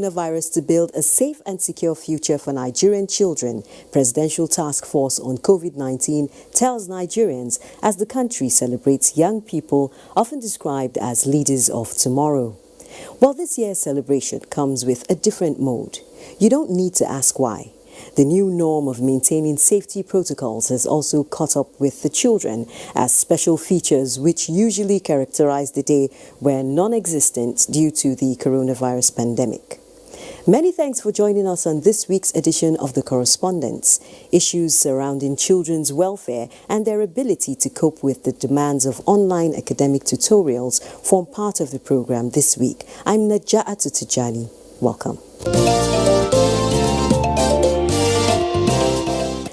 coronavirus to build a safe and secure future for Nigerian children, Presidential Task Force on COVID-19 tells Nigerians as the country celebrates young people often described as leaders of tomorrow. While this year's celebration comes with a different mode, you don't need to ask why. The new norm of maintaining safety protocols has also caught up with the children, as special features which usually characterize the day were non-existent due to the coronavirus pandemic. Many thanks for joining us on this week's edition of The Correspondents. Issues surrounding children's welfare and their ability to cope with the demands of online academic tutorials form part of the program this week. I'm Naja'atu Tijani. Welcome.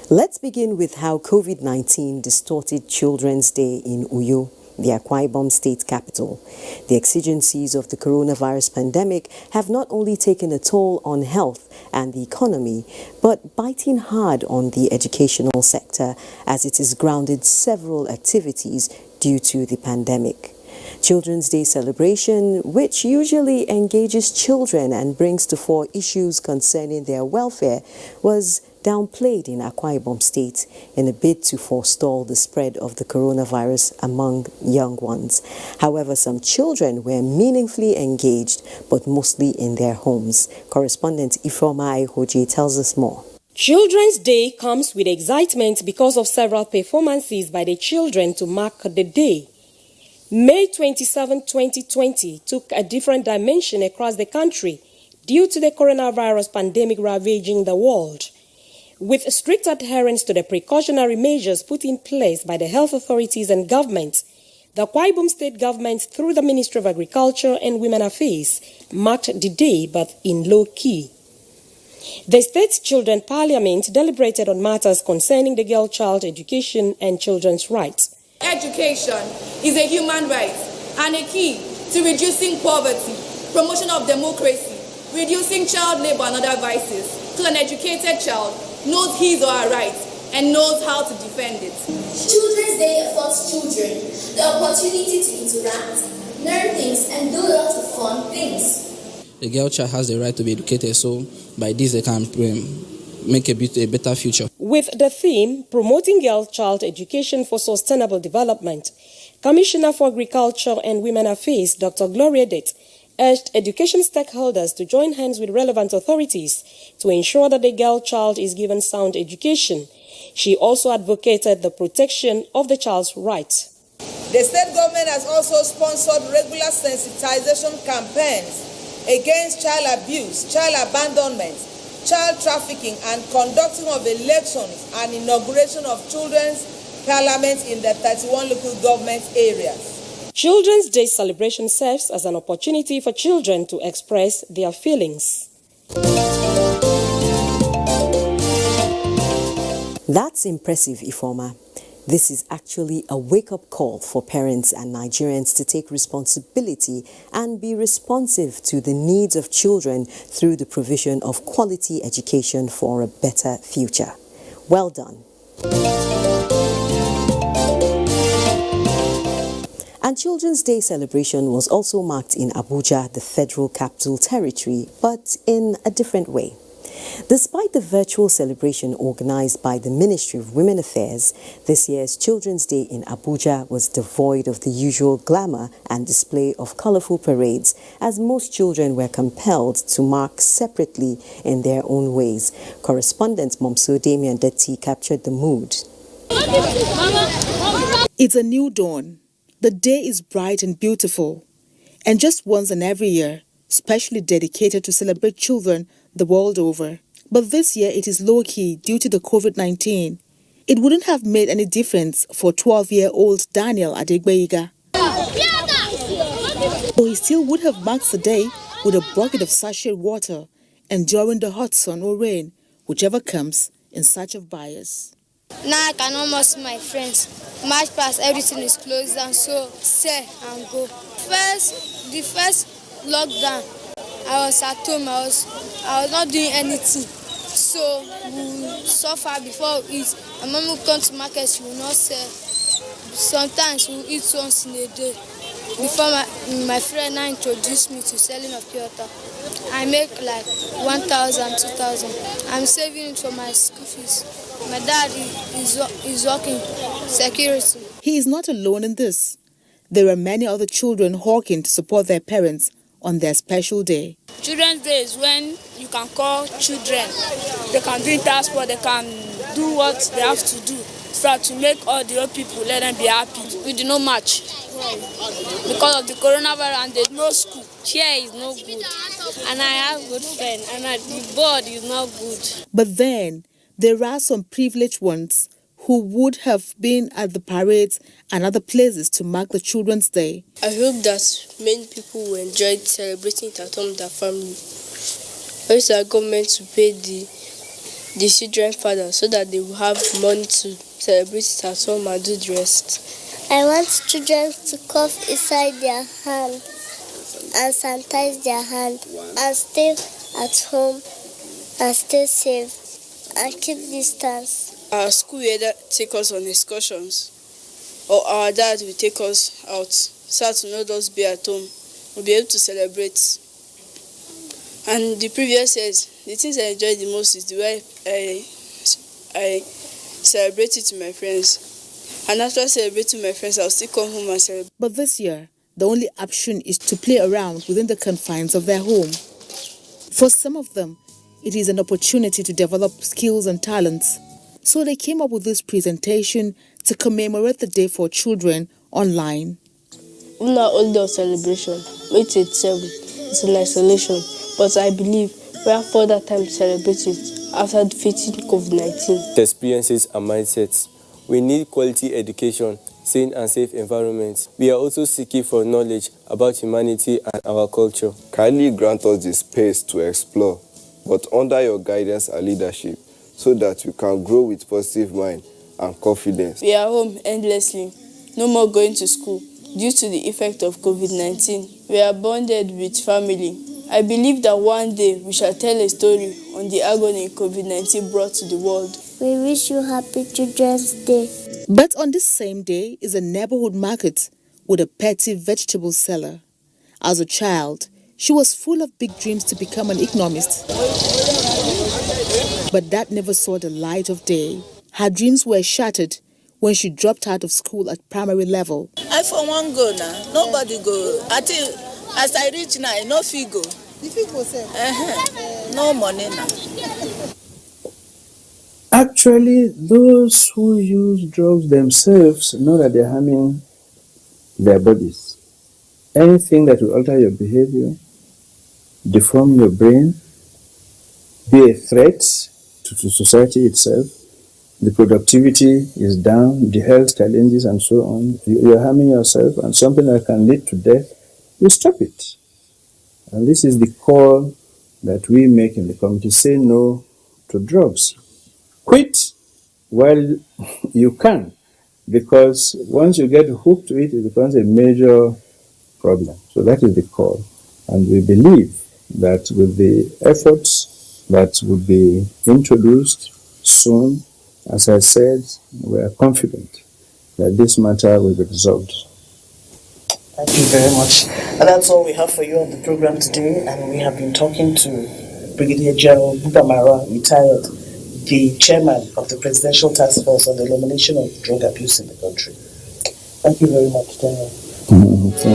Let's begin with how COVID-19 distorted Children's Day in Uyo, the Akwa Ibom state capital. The exigencies of the coronavirus pandemic have not only taken a toll on health and the economy, but biting hard on the educational sector as it has grounded several activities due to the pandemic. Children's Day celebration, which usually engages children and brings to fore issues concerning their welfare, was downplayed in Akwa Ibom State in a bid to forestall the spread of the coronavirus among young ones. However, some children were meaningfully engaged, but mostly in their homes. Correspondent Ifeoma Hoji tells us more. Children's Day comes with excitement because of several performances by the children to mark the day. May 27, 2020 took a different dimension across the country due to the coronavirus pandemic ravaging the world. With strict adherence to the precautionary measures put in place by the health authorities and government, the Akwa Ibom State government, through the Ministry of Agriculture and Women Affairs, marked the day but in low key. The State Children Parliament deliberated on matters concerning the girl-child education and children's rights. Education is a human right and a key to reducing poverty, promotion of democracy, reducing child labor and other vices, so an educated child knows his or her rights and knows how to defend it. Children's Day affords children the opportunity to interact, learn things, and do lots of fun things. The girl child has the right to be educated, so by this they can make a better future. With the theme, Promoting Girl-Child Education for Sustainable Development, Commissioner for Agriculture and Women Affairs, Dr. Gloria Det, urged education stakeholders to join hands with relevant authorities to ensure that the girl child is given sound education. She also advocated the protection of the child's rights. The state government has also sponsored regular sensitization campaigns against child abuse, child abandonment, child trafficking, and conducting of elections and inauguration of children's parliaments in the 31 local government areas. Children's Day celebration serves as an opportunity for children to express their feelings. That's impressive, Ifeoma. This is actually a wake-up call for parents and Nigerians to take responsibility and be responsive to the needs of children through the provision of quality education for a better future. Well done. And Children's Day celebration was also marked in Abuja, the Federal Capital Territory, but in a different way. Despite the virtual celebration organized by the Ministry of Women Affairs, this year's Children's Day in Abuja was devoid of the usual glamour and display of colorful parades, as most children were compelled to mark separately in their own ways. Correspondent Momso Damian Detti captured the mood. It's a new dawn. The day is bright and beautiful, and just once in every year, specially dedicated to celebrate children the world over. But this year it is low-key due to the COVID-19. It wouldn't have made any difference for 12-year-old Daniel Adegbeiga. But he still would have marked the day with a bucket of sachet water, enjoying the hot sun or rain, whichever comes, in search of buyers. Now I can almost see my friends. March past, everything is closed down, so sell and go. The first lockdown, I was at home. I was not doing anything. So we suffer before we eat. And when we come to market, she will not sell. Sometimes we eat once in a day. before my friend now introduced me to selling of pure water. I make like 1,000, 2,000. I'm saving it for my school fees. My dad is working security. He is not alone in this. There are many other children hawking to support their parents on their special day. Children's Day is when you can call children. They can do transport, they can do what they have to do. So to make all the old people, let them be happy. We do not match. Because of the coronavirus and there's no school. Chair is no good. And I have good friend and the board is not good. But then, there are some privileged ones who would have been at the parades and other places to mark the Children's Day. I hope that many people will enjoy celebrating it at home with their family. I wish our government to pay the children father so that they will have money to celebrate it at home and do the rest. I want children to cough inside their hand and sanitize their hand and stay at home and stay safe and keep distance. Our school will either take us on excursions or our dad will take us out so to not just be at home. We'll be able to celebrate. And the previous years, the things I enjoyed the most is the way I celebrate it with my friends. And after celebrating with my friends, I'll still come home and celebrate. But this year, the only option is to play around within the confines of their home. For some of them, it is an opportunity to develop skills and talents. So they came up with this presentation to commemorate the Day for Children online. We not only a celebration, it's itself, it's an isolation. But I believe we have further time to celebrate it after defeating COVID-19. Experiences and mindsets. We need quality education, sane and safe environments. We are also seeking for knowledge about humanity and our culture. Kindly grant us the space to explore, but under your guidance and leadership, so that we can grow with positive mind and confidence. We are home endlessly, no more going to school due to the effect of COVID-19. We are bonded with family. I believe that one day we shall tell a story on the agony COVID-19 brought to the world. We wish you happy Children's Day. But on this same day is a neighborhood market with a petty vegetable seller. As a child, she was full of big dreams to become an economist. But that never saw the light of day. Her dreams were shattered when she dropped out of school at primary level. I for one go now, nobody go. I think as I reach now, no fee go. The fee go sell. No money now. Actually, those who use drugs themselves know that they're harming their bodies. Anything that will alter your behavior, deform your brain, be a threat to society itself, the productivity is down, the health challenges and so on, you're harming yourself, and something that can lead to death, you stop it. And this is the call that we make in the community: say no to drugs. Quit while you can, because once you get hooked to it, it becomes a major problem. So that is the call. And we believe that with the efforts that will be introduced soon, as I said, we are confident that this matter will be resolved. Thank you very much. And that's all we have for you on the program today. And we have been talking to Brigadier General Bugamara, retired, the chairman of the Presidential Task Force on the Elimination of Drug Abuse in the country. Thank you very much, General. Thank you.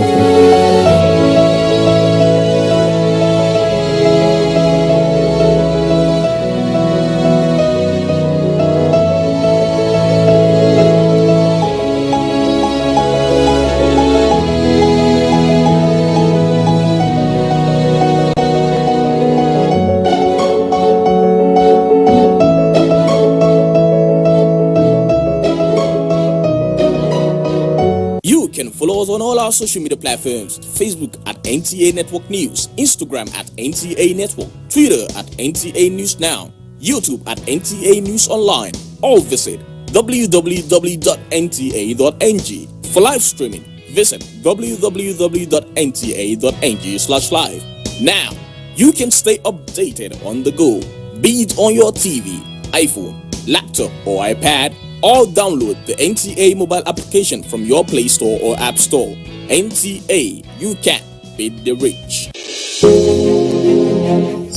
Follow us on all our social media platforms: Facebook at NTA Network News, Instagram at NTA Network, Twitter at NTA News Now, YouTube at NTA News Online, or visit www.nta.ng. For live streaming, visit www.nta.ng/live. Now, you can stay updated on the go, be it on your TV, iPhone, laptop, or iPad. or download the NTA mobile application from your Play Store or App Store. NTA, you can beat the rich.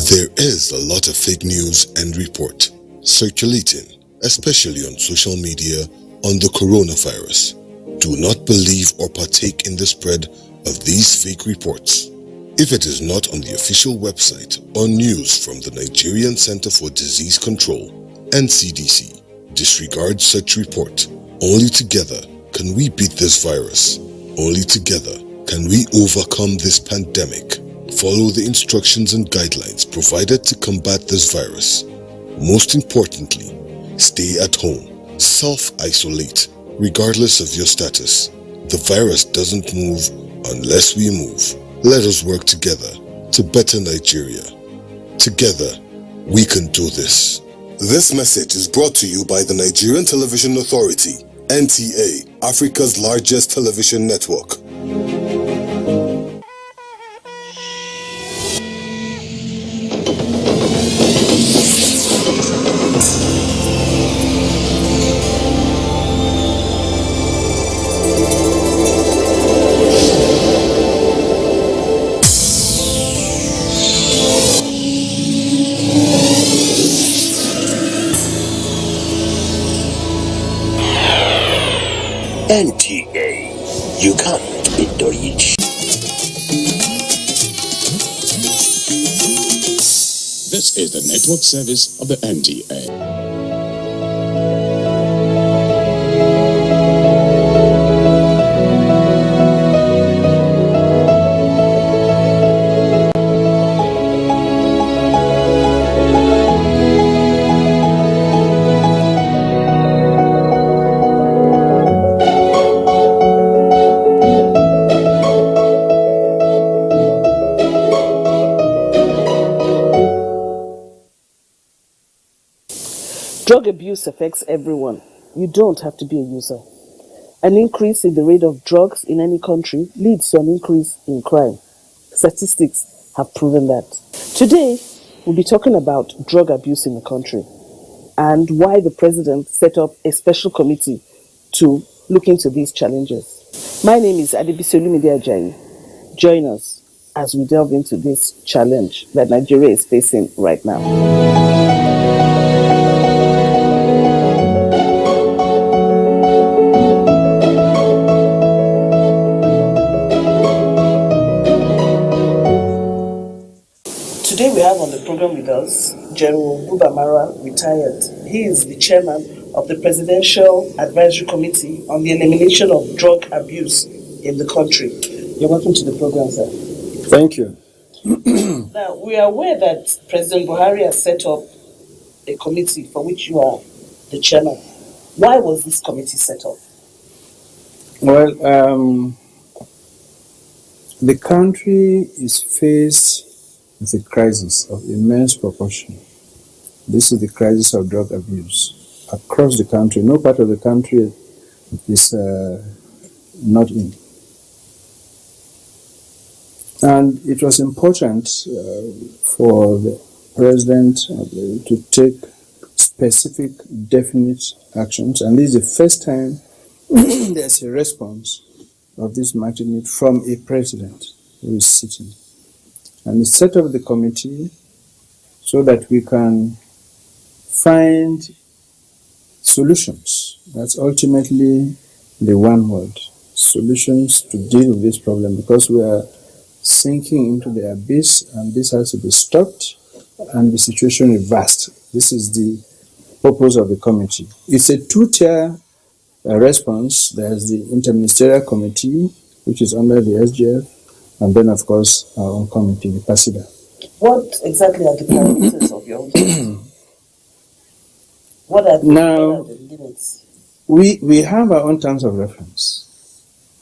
There is a lot of fake news and report circulating, especially on social media, on the coronavirus. Do not believe or partake in the spread of these fake reports. If it is not on the official website or news from the Nigerian Center for Disease Control, NCDC, disregard such report. Only together can we beat this virus. Only together can we overcome this pandemic. Follow the instructions and guidelines provided to combat this virus. Most importantly, stay at home. Self-isolate, regardless of your status. The virus doesn't move unless we move. Let us work together to better Nigeria. Together, we can do this. This message is brought to you by the Nigerian Television Authority, NTA, Africa's largest television network. NTA, you can't beat the rich. This is the network service of the NTA. Drug abuse affects everyone. You don't have to be a user. An increase in the rate of drugs in any country leads to an increase in crime. Statistics have proven that. Today, we'll be talking about drug abuse in the country and why the president set up a special committee to look into these challenges. My name is Adebisi Olumide Ajayi. Join us as we delve into this challenge that Nigeria is facing right now. Today we have on the program with us General Mara, retired. He is the chairman of the Presidential Advisory Committee on the Elimination of Drug Abuse in the country. You're welcome to the program, sir. Thank you. Now, we are aware that President Buhari has set up a committee for which you are the chairman. Why was this committee set up? Well, the country is faced with a crisis of immense proportion. This is the crisis of drug abuse across the country. No part of the country is not in. And it was important for the president to take specific, definite actions. And this is the first time there's a response of this magnitude from a president who is sitting. And he set up the committee so that we can find solutions. That's ultimately the one word. Solutions to deal with this problem, because we are sinking into the abyss and this has to be stopped and the situation reversed. This is the purpose of the committee. It's a two-tier response. There's the Interministerial Committee, which is under the SGF, and then, of course, our own committee, the PASIDA. What exactly are the parameters of your own? What are the limits? We have our own terms of reference.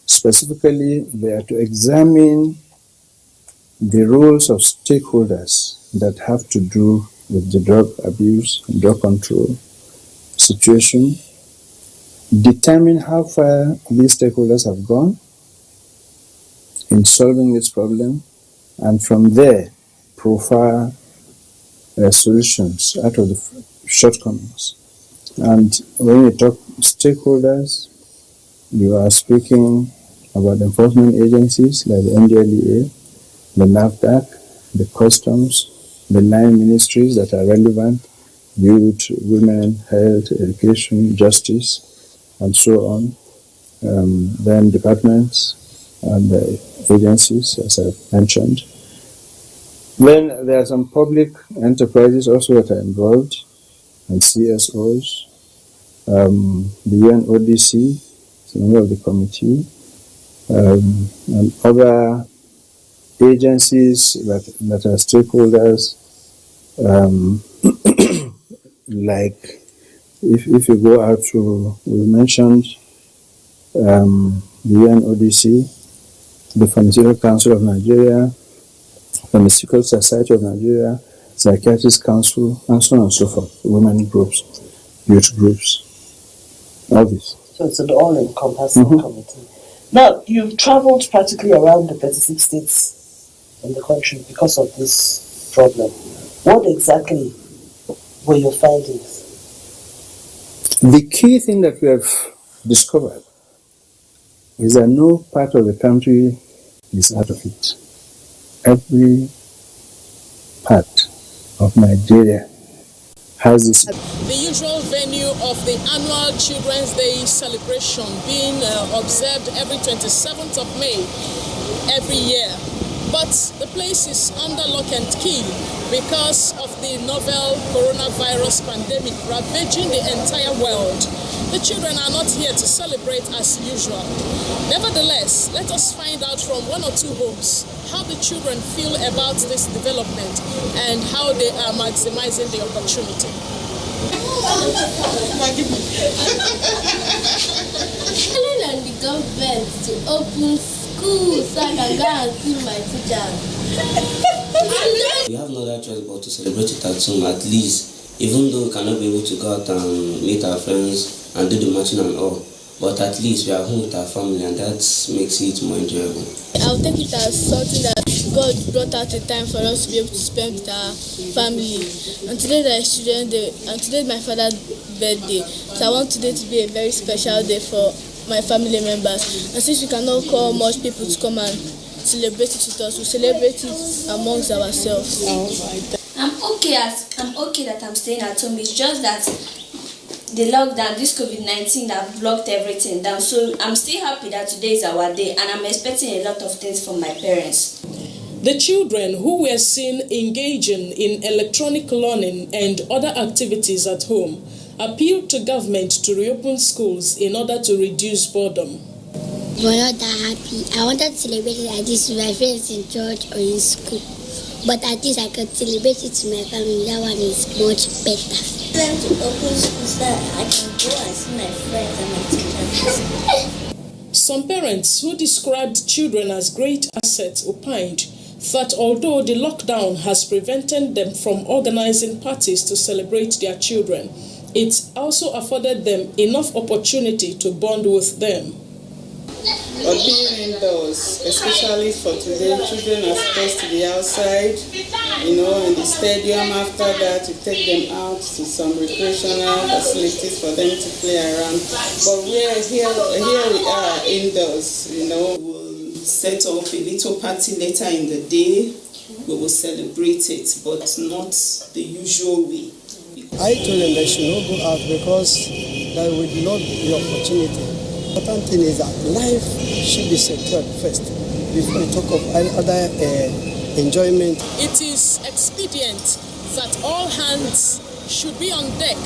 Specifically, they are to examine the roles of stakeholders that have to do with the drug abuse and drug control situation, determine how far these stakeholders have gone in solving this problem, and from there profile solutions out of the shortcomings. And when you talk stakeholders, you are speaking about enforcement agencies like the NDLEA, the NAFDAC, the customs, the 9 ministries that are relevant, youth, women, health, education, justice, and so on. Then departments and agencies, as I've mentioned. Then there are some public enterprises also that are involved, and CSOs, the UNODC, is a member of the committee, and other agencies that are stakeholders, like if you go out to, we mentioned the UNODC, the Pharmaceutical Council of Nigeria, Pharmaceutical Society of Nigeria, Psychiatrist Council, and so on and so forth, women groups, youth groups, all this. So it's an all-encompassing committee. Now, you've traveled practically around the 36 states in the country because of this problem. What exactly were your findings? The key thing that we have discovered is that no part of the country is out of it. Every part of Nigeria has this. The usual venue of the annual Children's Day celebration being observed every 27th of May every year. But the place is under lock and key because of the novel coronavirus pandemic ravaging the entire world. The children are not here to celebrate as usual. Nevertheless, let us find out from 1 or 2 homes how the children feel about this development and how they are maximizing the opportunity. Telling on the government to open school so I can go and see my teachers. We have no other choice but to celebrate it at home, at least, even though we cannot be able to go out and meet our friends and do the matching and all. But at least we are home with our family, and that makes it more enjoyable. I'll take it as something that God brought out a time for us to be able to spend with our family. And today is Children's Day, and today is my father's birthday. So I want today to be a very special day for my family members. And since we cannot call much people to come and celebrate it with us, we celebrate it amongst ourselves. I'm okay that I'm staying at home. It's just that the lockdown, this COVID-19 that blocked everything down. So I'm still happy that today is our day, and I'm expecting a lot of things from my parents. The children who were seen engaging in electronic learning and other activities at home appealed to government to reopen schools in order to reduce boredom. We're not that happy. I wanted to celebrate it like this with my friends in church or in school. But at least I could celebrate it with my family. That one is much better. Time to open school so that I can go and see my friends and my teachers. Some parents who described children as great assets opined that although the lockdown has prevented them from organizing parties to celebrate their children, it also afforded them enough opportunity to bond with them. But being indoors, especially for today, children are supposed to be outside, in the stadium. After that, you take them out to some recreational facilities for them to play around. But here we are indoors, We'll set up a little party later in the day. We will celebrate it, but not the usual way. I told them they should not go out because there will not be opportunity. The important thing is that life should be secured first before we talk of other enjoyment. It is expedient that all hands should be on deck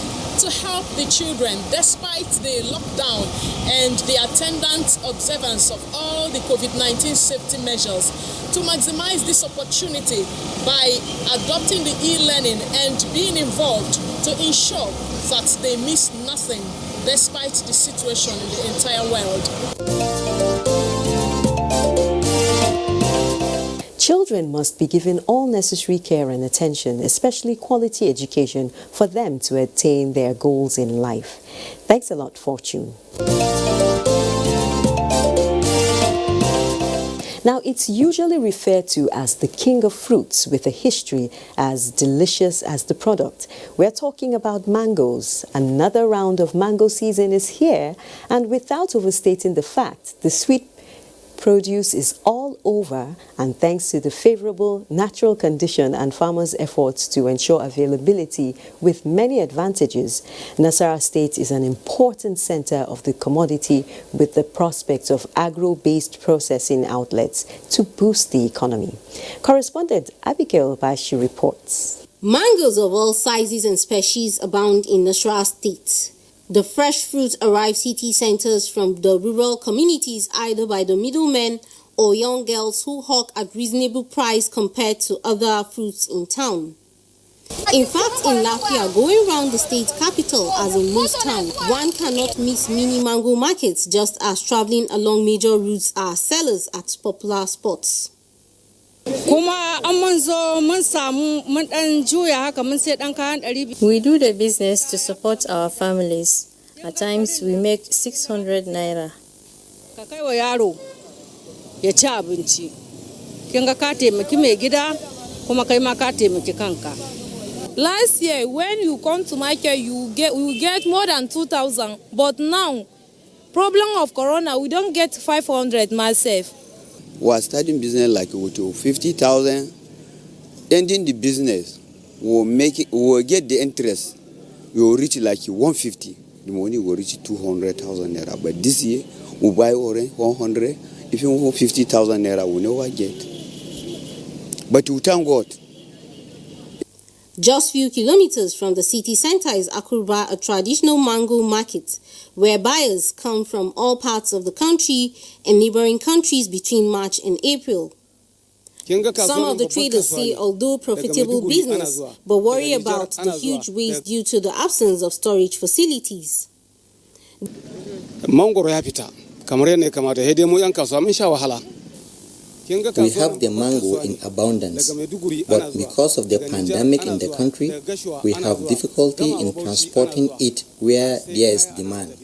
to help the children despite the lockdown and the attendant observance of all the COVID-19 safety measures, to maximize this opportunity by adopting the e-learning and being involved to ensure that they miss nothing despite the situation in the entire world. Children must be given all necessary care and attention, especially quality education, for them to attain their goals in life. Thanks a lot, Fortune. Now, it's usually referred to as the king of fruits, with a history as delicious as the product. We're talking about mangoes. Another round of mango season is here, and without overstating the fact, the sweet produce is all over, and thanks to the favorable natural condition and farmers' efforts to ensure availability with many advantages, Nasarawa State is an important center of the commodity with the prospects of agro-based processing outlets to boost the economy. Correspondent Abigail Bashi reports. Mangoes of all sizes and species abound in Nasarawa State. The fresh fruit arrive city centers from the rural communities either by the middlemen or young girls who hawk at reasonable price compared to other fruits in town. In fact, in Lafia, going round the state capital as in most towns, one cannot miss mini mango markets, just as traveling along major routes are sellers at popular spots. We do the business to support our families. At times we make 600 naira. Last year, when you come to market, we will get more than 2,000. But now, problem of Corona, we don't get 500 myself. We are starting business like with 50,000. Ending the business, we'll get the interest. We will reach like 150. The money will reach 200,000 naira. But this year, we buy 100. If you want 50,000 naira, we never get. But we thank God. Just few kilometers from the city center is Akuruba, a traditional mango market, where buyers come from all parts of the country and neighboring countries between March and April. Some of the traders say, although profitable business, but worry about the huge waste due to the absence of storage facilities. We have the mango in abundance, but because of the pandemic in the country, we have difficulty in transporting it where there is demand.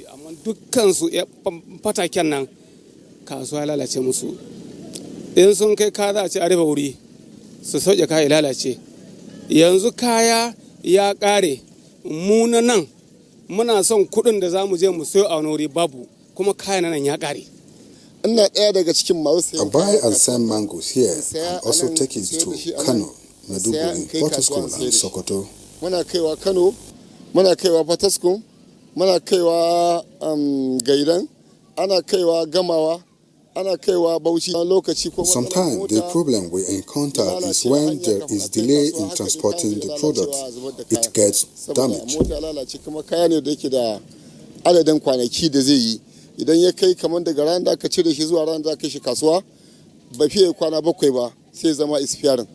I buy and send mangoes here and also take it to Kano, Maiduguri, Potoskum and Sokoto. Muna kaiwa Kano, muna kaiwa Potoskum, muna kaiwa Gaidan, ana kaiwa Gamawa, ana kaiwa Bauchi. Sometimes the problem we encounter is when there is delay in transporting the product, it gets damaged. Idan ya kai kamar daga ran da aka cire shi zuwa ran da aka shi kasuwa ba fiye kwana bakwai ba sai zama expiring.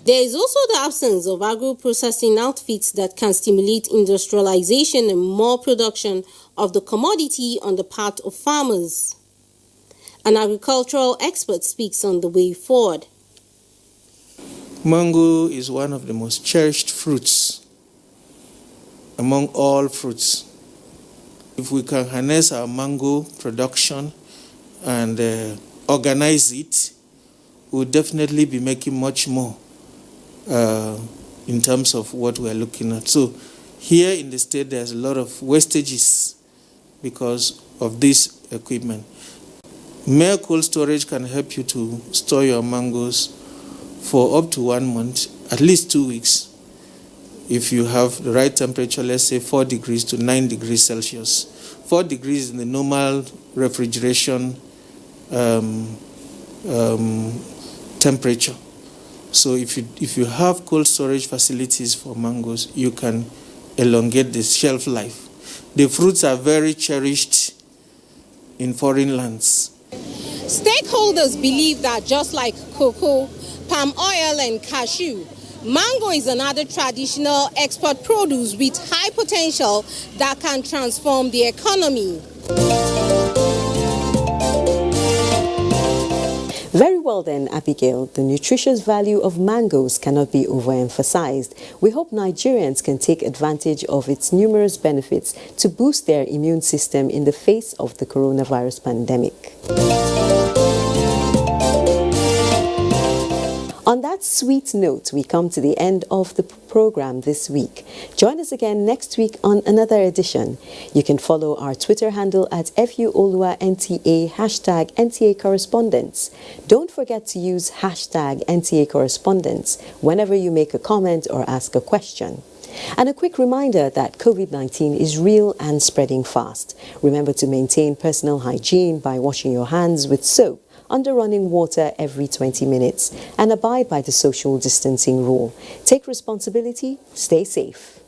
There is also the absence of agro-processing outfits that can stimulate industrialization and more production of the commodity on the part of farmers. An agricultural expert speaks on the way forward. Mango is one of the most cherished fruits among all fruits. If we can harness our mango production and organize it, we'll definitely be making much more in terms of what we're looking at. So here in the state, there's a lot of wastages because of this equipment. Mere cold storage can help you to store your mangoes for up to 1 month, at least 2 weeks. If you have the right temperature, let's say 4 degrees to 9 degrees Celsius. 4 degrees is the normal refrigeration temperature. So if you have cold storage facilities for mangoes, you can elongate the shelf life. The fruits are very cherished in foreign lands. Stakeholders believe that just like cocoa, palm oil and cashew, mango is another traditional export produce with high potential that can transform the economy. Very well then, Abigail, the nutritious value of mangoes cannot be overemphasized. We hope Nigerians can take advantage of its numerous benefits to boost their immune system in the face of the coronavirus pandemic. that sweet note, we come to the end of the program this week. Join us again next week on another edition. You can follow our Twitter handle at FUOLUANTA, hashtag NTA Correspondence. Don't forget to use hashtag NTA Correspondence whenever you make a comment or ask a question. And a quick reminder that COVID-19 is real and spreading fast. Remember to maintain personal hygiene by washing your hands with soap under running water every 20 minutes and abide by the social distancing rule. Take responsibility, stay safe.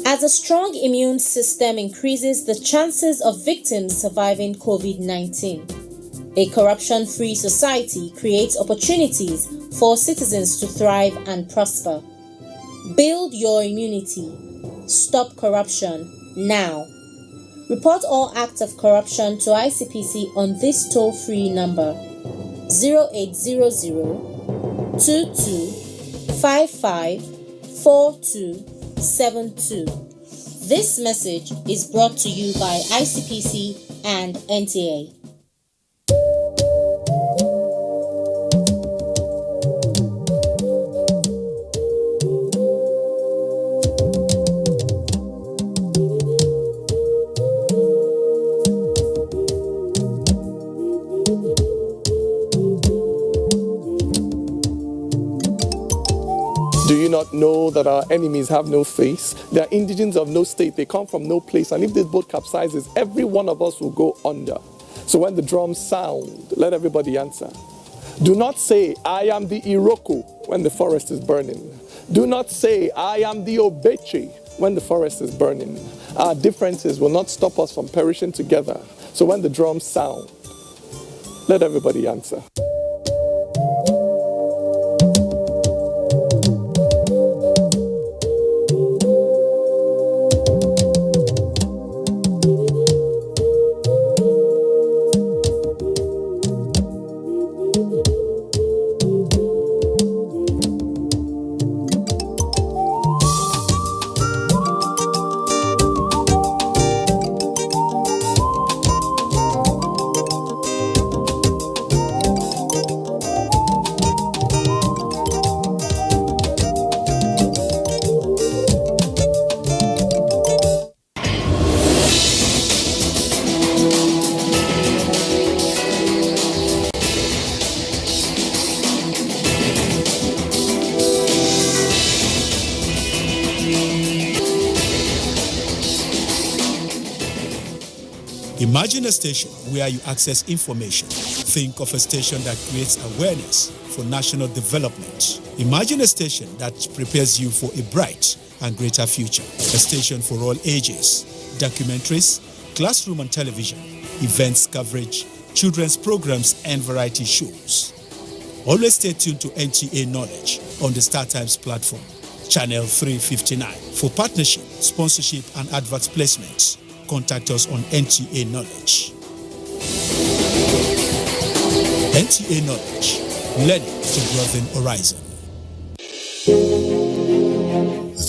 As a strong immune system increases the chances of victims surviving COVID-19, a corruption-free society creates opportunities for citizens to thrive and prosper. Build your immunity. Stop corruption now. Report all acts of corruption to ICPC on this toll-free number 0800 22 55 4272. This message is brought to you by ICPC and NTA. Do you not know that our enemies have no face? They are indigents of no state. They come from no place. And if this boat capsizes, every one of us will go under. So when the drums sound, let everybody answer. Do not say, I am the Iroko when the forest is burning. Do not say, I am the Obeche when the forest is burning. Our differences will not stop us from perishing together. So when the drums sound, let everybody answer. Imagine a station where you access information. Think of a station that creates awareness for national development. Imagine a station that prepares you for a bright and greater future. A station for all ages. Documentaries, classroom and television, events coverage, children's programs and variety shows. Always stay tuned to NTA Knowledge on the Star Times platform, channel 359. For partnership, sponsorship and advert placements, contact us on NTA Knowledge. NTA Knowledge, learning to broaden horizon.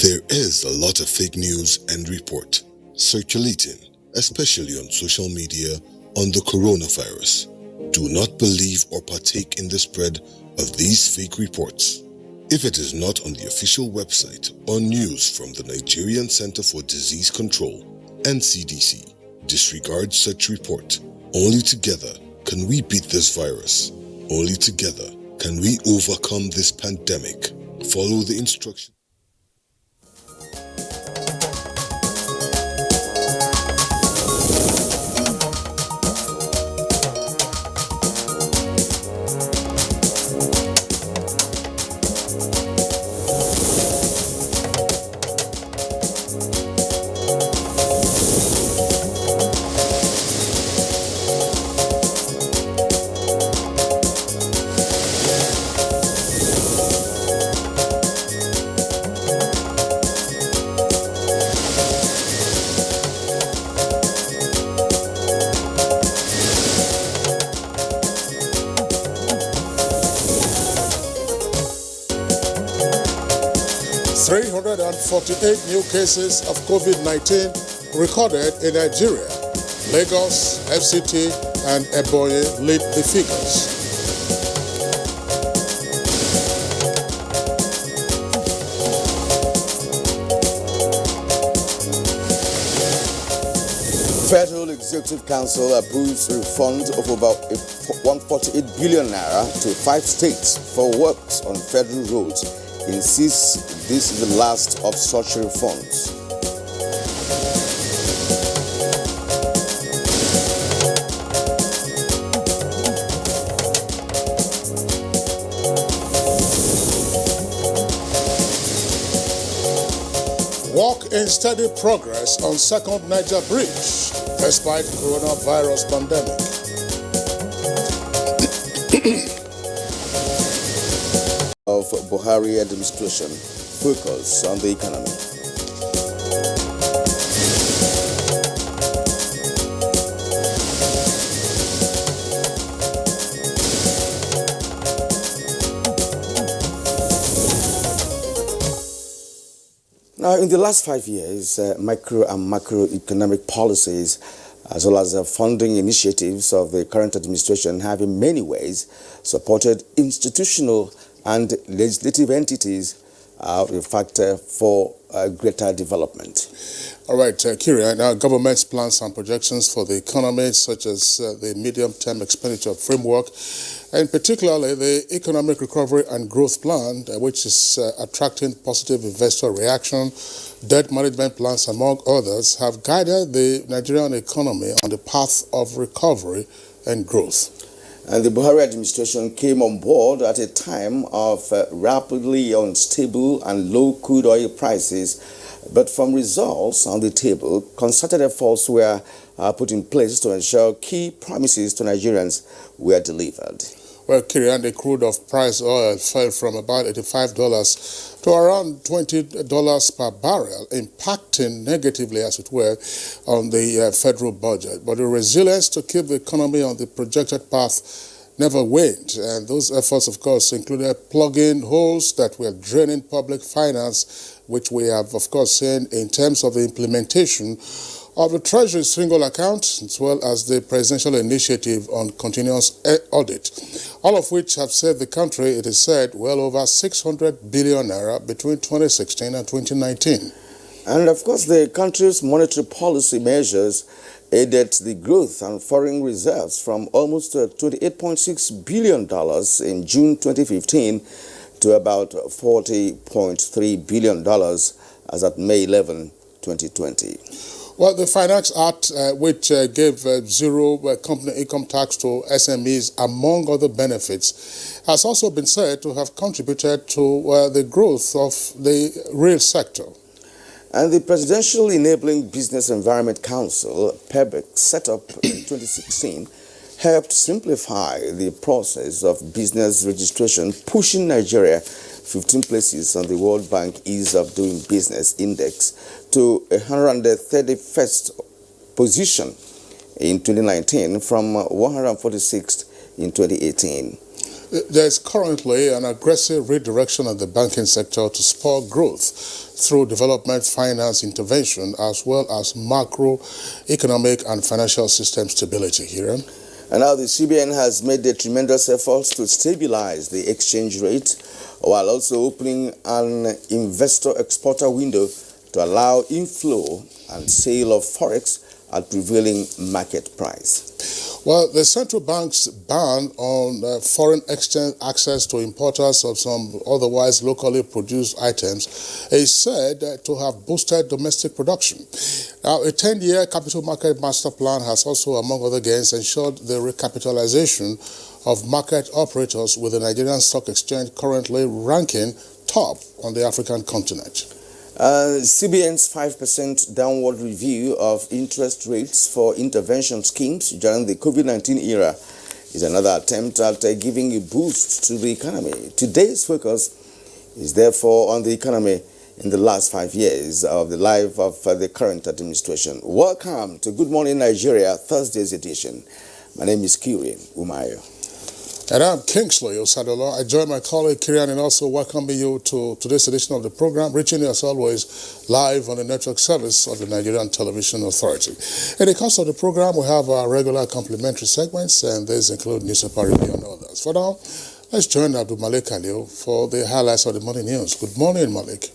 There is a lot of fake news and report circulating, especially on social media, on the coronavirus. Do not believe or partake in the spread of these fake reports. If it is not on the official website or news from the Nigerian Center for Disease Control, NCDC, disregard such report. Only together can we beat this virus. Only together can we overcome this pandemic. Follow the instructions. 348 new cases of COVID-19 recorded in Nigeria. Lagos, FCT, and Ebonyi lead the figures. Federal Executive Council approves a refund of about 148 billion naira to 5 states for works on federal roads. Insists this is the last of such refunds. Work in steady progress on second Niger bridge despite coronavirus pandemic. Of Buhari administration focus on the economy. Now, in the last 5 years, micro and macroeconomic policies, as well as funding initiatives of the current administration, have in many ways supported institutional and legislative entities, in fact, for greater development. All right, Kieran, now government's plans and projections for the economy, such as the medium-term expenditure framework, and particularly the Economic Recovery and Growth Plan, which is attracting positive investor reaction, debt management plans, among others, have guided the Nigerian economy on the path of recovery and growth. And the Buhari administration came on board at a time of rapidly unstable and low crude oil prices. But from results on the table, concerted efforts were put in place to ensure key promises to Nigerians were delivered. Well, Kirian, the crude of price oil fell from about $85 to around $20 per barrel, impacting negatively, as it were, on the federal budget. But the resilience to keep the economy on the projected path never waned. And those efforts, of course, included plugging holes that were draining public finance, which we have, of course, seen in terms of the implementation of the Treasury single account, as well as the presidential initiative on continuous audit, all of which have saved the country, it is said, well over 600 billion naira between 2016 and 2019. And of course, the country's monetary policy measures aided the growth and foreign reserves from almost $28.6 billion in June 2015 to about $40.3 billion as at May 11, 2020. Well, the Finance Act, which gave zero company income tax to SMEs, among other benefits, has also been said to have contributed to the growth of the real sector. And the Presidential Enabling Business Environment Council, PEBEC, set up in 2016, helped simplify the process of business registration, pushing Nigeria 15 places on the World Bank Ease of Doing Business Index to 131st position in 2019 from 146th in 2018. There is currently an aggressive redirection of the banking sector to spur growth through development finance intervention as well as macroeconomic and financial system stability here. And now the CBN has made a tremendous efforts to stabilize the exchange rate while also opening an investor-exporter window to allow inflow and sale of forex at prevailing market price. Well, the central bank's ban on foreign exchange access to importers of some otherwise locally produced items is said to have boosted domestic production. Now, a 10-year capital market master plan has also, among other gains, ensured the recapitalization of market operators, with the Nigerian Stock Exchange currently ranking top on the African continent. CBN's 5% downward review of interest rates for intervention schemes during the COVID-19 era is another attempt at giving a boost to the economy. Today's focus is therefore on the economy in the last 5 years of the life of the current administration. Welcome to Good Morning Nigeria, Thursday's edition. My name is Kirin Umayo. And I'm Kingsley Osadola. I join my colleague Kirian in also welcoming you to today's edition of the program, reaching you as always live on the network service of the Nigerian Television Authority. In the course of the program, we have our regular complimentary segments, and these include newspaper review and others. For now, let's join Abdul Malik Khalil for the highlights of the morning news. Good morning, Malik.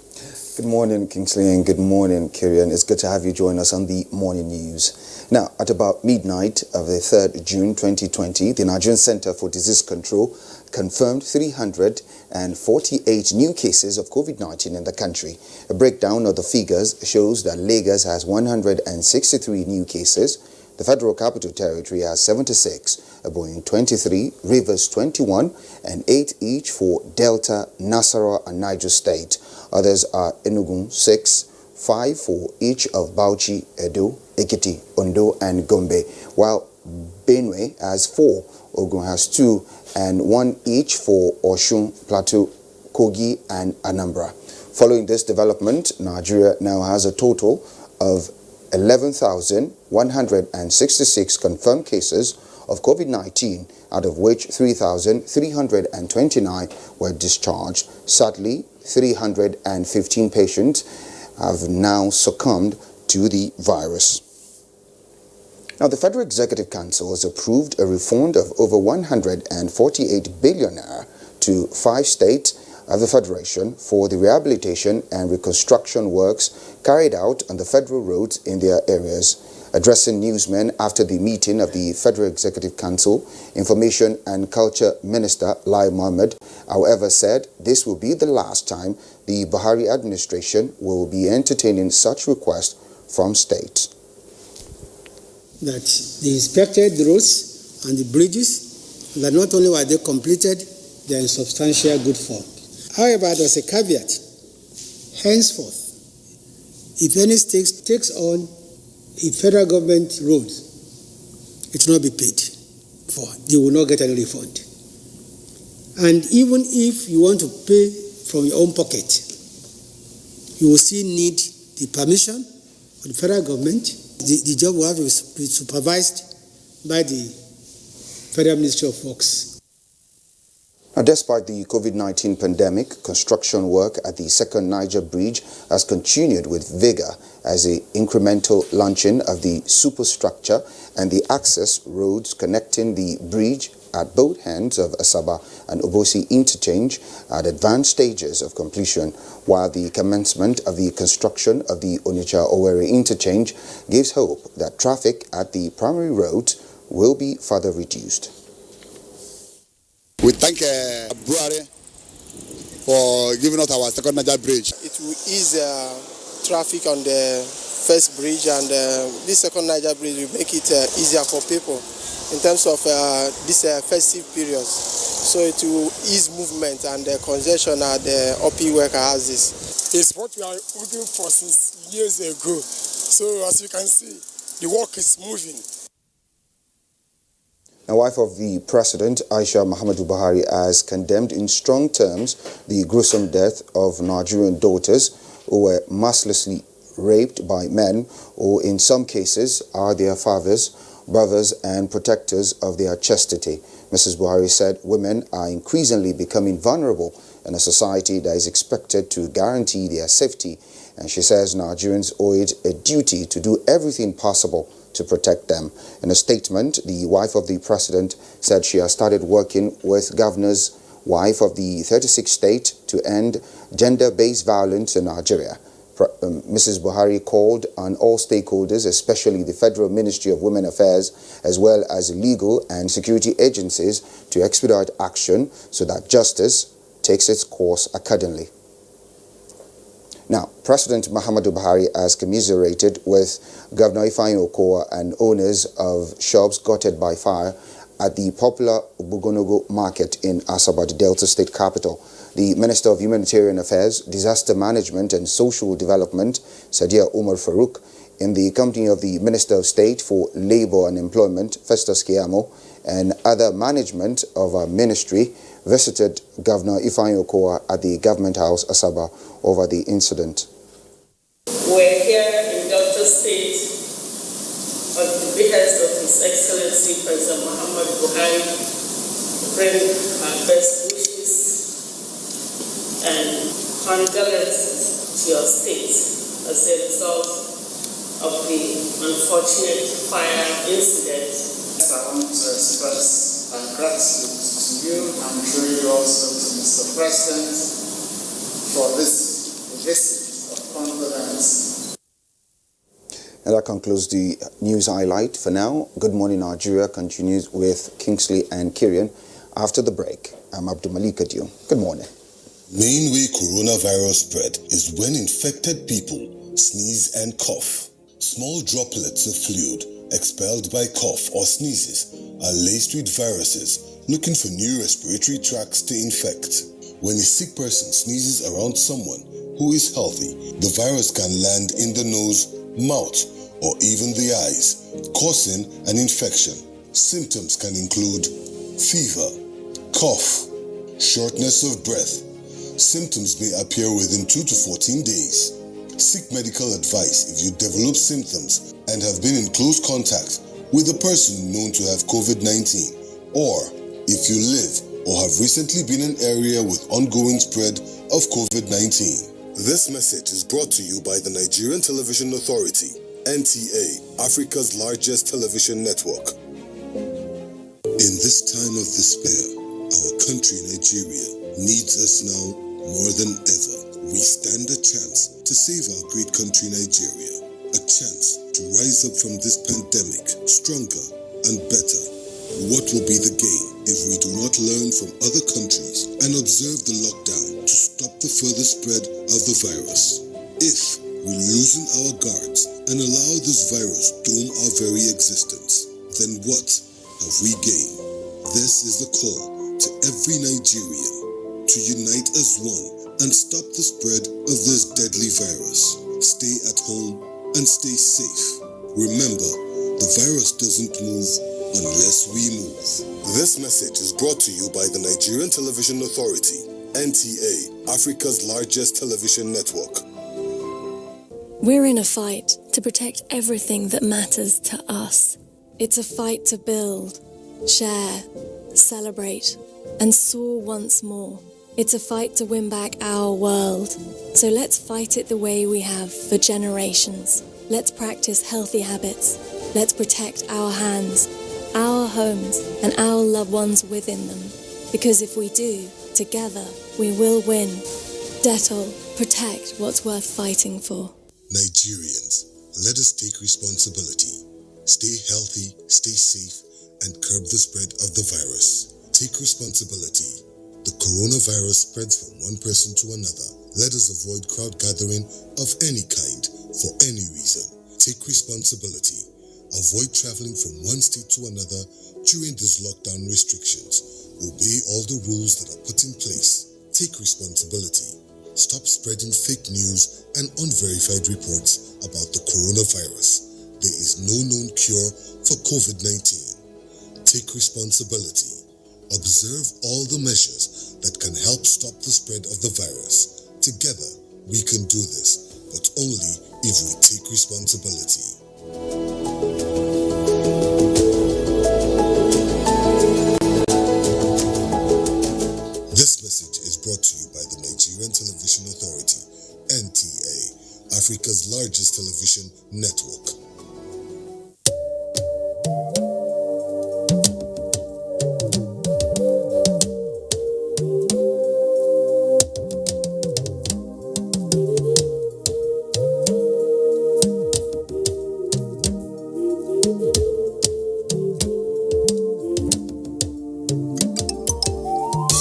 Good morning, Kingsley, and good morning, Kirian. It's good to have you join us on the morning news. Now, at about midnight of the 3rd June 2020, the Nigerian Center for Disease Control confirmed 348 new cases of COVID-19 in the country. A breakdown of the figures shows that Lagos has 163 new cases, the Federal Capital Territory has 76, Ebonyi 23, Rivers 21, and 8 each for Delta, Nasarawa, and Niger State. Others are Enugu 6, 5 for each of Bauchi, Edo, Ekiti, Ondo, and Gombe, while Benue has 4, Ogun has 2, and 1 each for Osun, Plateau, Kogi, and Anambra. Following this development, Nigeria now has a total of 11,166 confirmed cases of COVID-19, out of which 3,329 were discharged. Sadly, 315 patients have now succumbed to the virus. Now, the Federal Executive Council has approved a refund of over 148 billion naira to 5 states of the Federation for the rehabilitation and reconstruction works carried out on the federal roads in their areas. Addressing newsmen after the meeting of the Federal Executive Council, Information and Culture Minister Lai Mohammed, however, said this will be the last time the Buhari administration will be entertaining such requests from states. That they inspected the roads and the bridges, that not only were they completed, they are in substantial good form. However, there's a caveat. Henceforth, if any state takes on a federal government road, it will not be paid for. You will not get any refund. And even if you want to pay from your own pocket, you will still need the permission of the federal government. The job will have to be supervised by the Federal Ministry of Works. Now, despite the COVID-19 pandemic, construction work at the second Niger Bridge has continued with vigor as the incremental launching of the superstructure and the access roads connecting the bridge at both ends of Asaba and Obosi interchange at advanced stages of completion, while the commencement of the construction of the Onitsha-Owerri interchange gives hope that traffic at the primary roads will be further reduced. We thank Buhari for giving us our second Niger bridge. It will ease traffic on the first bridge, and this second Niger bridge will make it easier for people in terms of this festive period. So it will ease movement and congestion at the OP warehouses. It's what we are looking for since years ago. So as you can see, the work is moving. The wife of the President, Aisha Muhammadu Buhari, has condemned in strong terms the gruesome death of Nigerian daughters who were mercilessly raped by men who in some cases are their fathers, brothers and protectors of their chastity. Mrs. Buhari said women are increasingly becoming vulnerable in a society that is expected to guarantee their safety, and she says Nigerians owe it a duty to do everything possible to protect them. In a statement, the wife of the president said she has started working with Governor's wife of the 36th state to end gender-based violence in Nigeria. Mrs. Buhari called on all stakeholders, especially the Federal Ministry of Women Affairs, as well as legal and security agencies, to expedite action so that justice takes its course accordingly. Now, President Muhammadu Buhari has commiserated with Governor Ifeanyi Okowa and owners of shops gutted by fire at the popular Obugonogo market in Asaba, the Delta State capital. The Minister of Humanitarian Affairs, Disaster Management and Social Development, Sadiya Umar Farouk, in the company of the Minister of State for Labour and Employment, Festus Keyamo, and other management of our ministry, visited Governor Ifeanyi Okowa at the Government House, Asaba, over the incident. We're here in Delta State at the behest of His Excellency President Muhammadu Buhari, the offering our best wishes and condolences to your state as a result of the unfortunate fire incident. I want to express my gratitude to you and really also to Mr. President for this visit of condolence. And that concludes the news highlight for now. Good Morning Nigeria continues with Kingsley and Kirian. After the break, I'm Abdul Malik Adio. Good morning. Main way coronavirus spread is when infected people sneeze and cough. Small droplets of fluid expelled by cough or sneezes are laced with viruses looking for new respiratory tracts to infect. When a sick person sneezes around someone who is healthy, the virus can land in the nose, mouth, or even the eyes, causing an infection. Symptoms can include fever, cough, shortness of breath. Symptoms may appear within 2 to 14 days. Seek medical advice if you develop symptoms and have been in close contact with a person known to have COVID-19, or if you live or have recently been in an area with ongoing spread of COVID-19. This message is brought to you by the Nigerian Television Authority, NTA, Africa's largest television network. In this time of despair, our country, Nigeria, needs us now more than ever. We stand a chance to save our great country, Nigeria. A chance to rise up from this pandemic stronger and better. What will be the gain if we do not learn from other countries and observe the lockdown to stop the further spread of the virus? If we loosen our guards and allow this virus dome our very existence, then what have we gained? This is the call to every Nigerian to unite as one and stop the spread of this deadly virus. Stay at home and stay safe. Remember, the virus doesn't move unless we move. This message is brought to you by the Nigerian Television Authority, NTA, Africa's largest television network. We're in a fight to protect everything that matters to us. It's a fight to build, share, celebrate, and soar once more. It's a fight to win back our world. So let's fight it the way we have for generations. Let's practice healthy habits. Let's protect our hands, our homes, and our loved ones within them. Because if we do, together, we will win. Dettol, protect what's worth fighting for. Nigerians, let us take responsibility. Stay healthy, stay safe, and curb the spread of the virus. Take responsibility. The coronavirus spreads from one person to another. Let us avoid crowd gathering of any kind for any reason. Take responsibility. Avoid traveling from one state to another during these lockdown restrictions. Obey all the rules that are put in place. Take responsibility. Stop spreading fake news and unverified reports about the coronavirus. There is no known cure for COVID-19. Take responsibility. Observe all the measures that can help stop the spread of the virus. Together, we can do this, but only if we take responsibility. This message is brought to you by the Nigerian Television Authority, NTA, Africa's largest television network.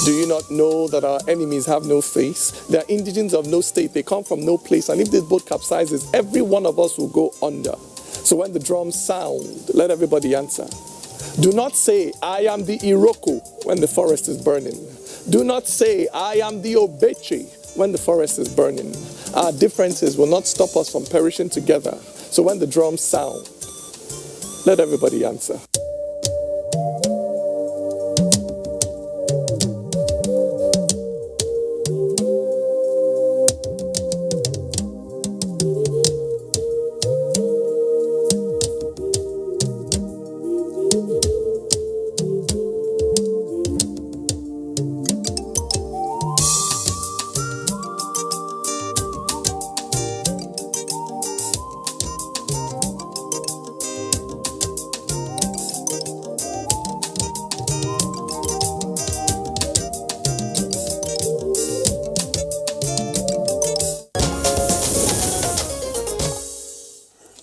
Do you not know that our enemies have no face? They are indigents of no state. They come from no place. And if this boat capsizes, every one of us will go under. So when the drums sound, let everybody answer. Do not say, I am the Iroko when the forest is burning. Do not say, I am the Obeche when the forest is burning. Our differences will not stop us from perishing together. So when the drums sound, let everybody answer.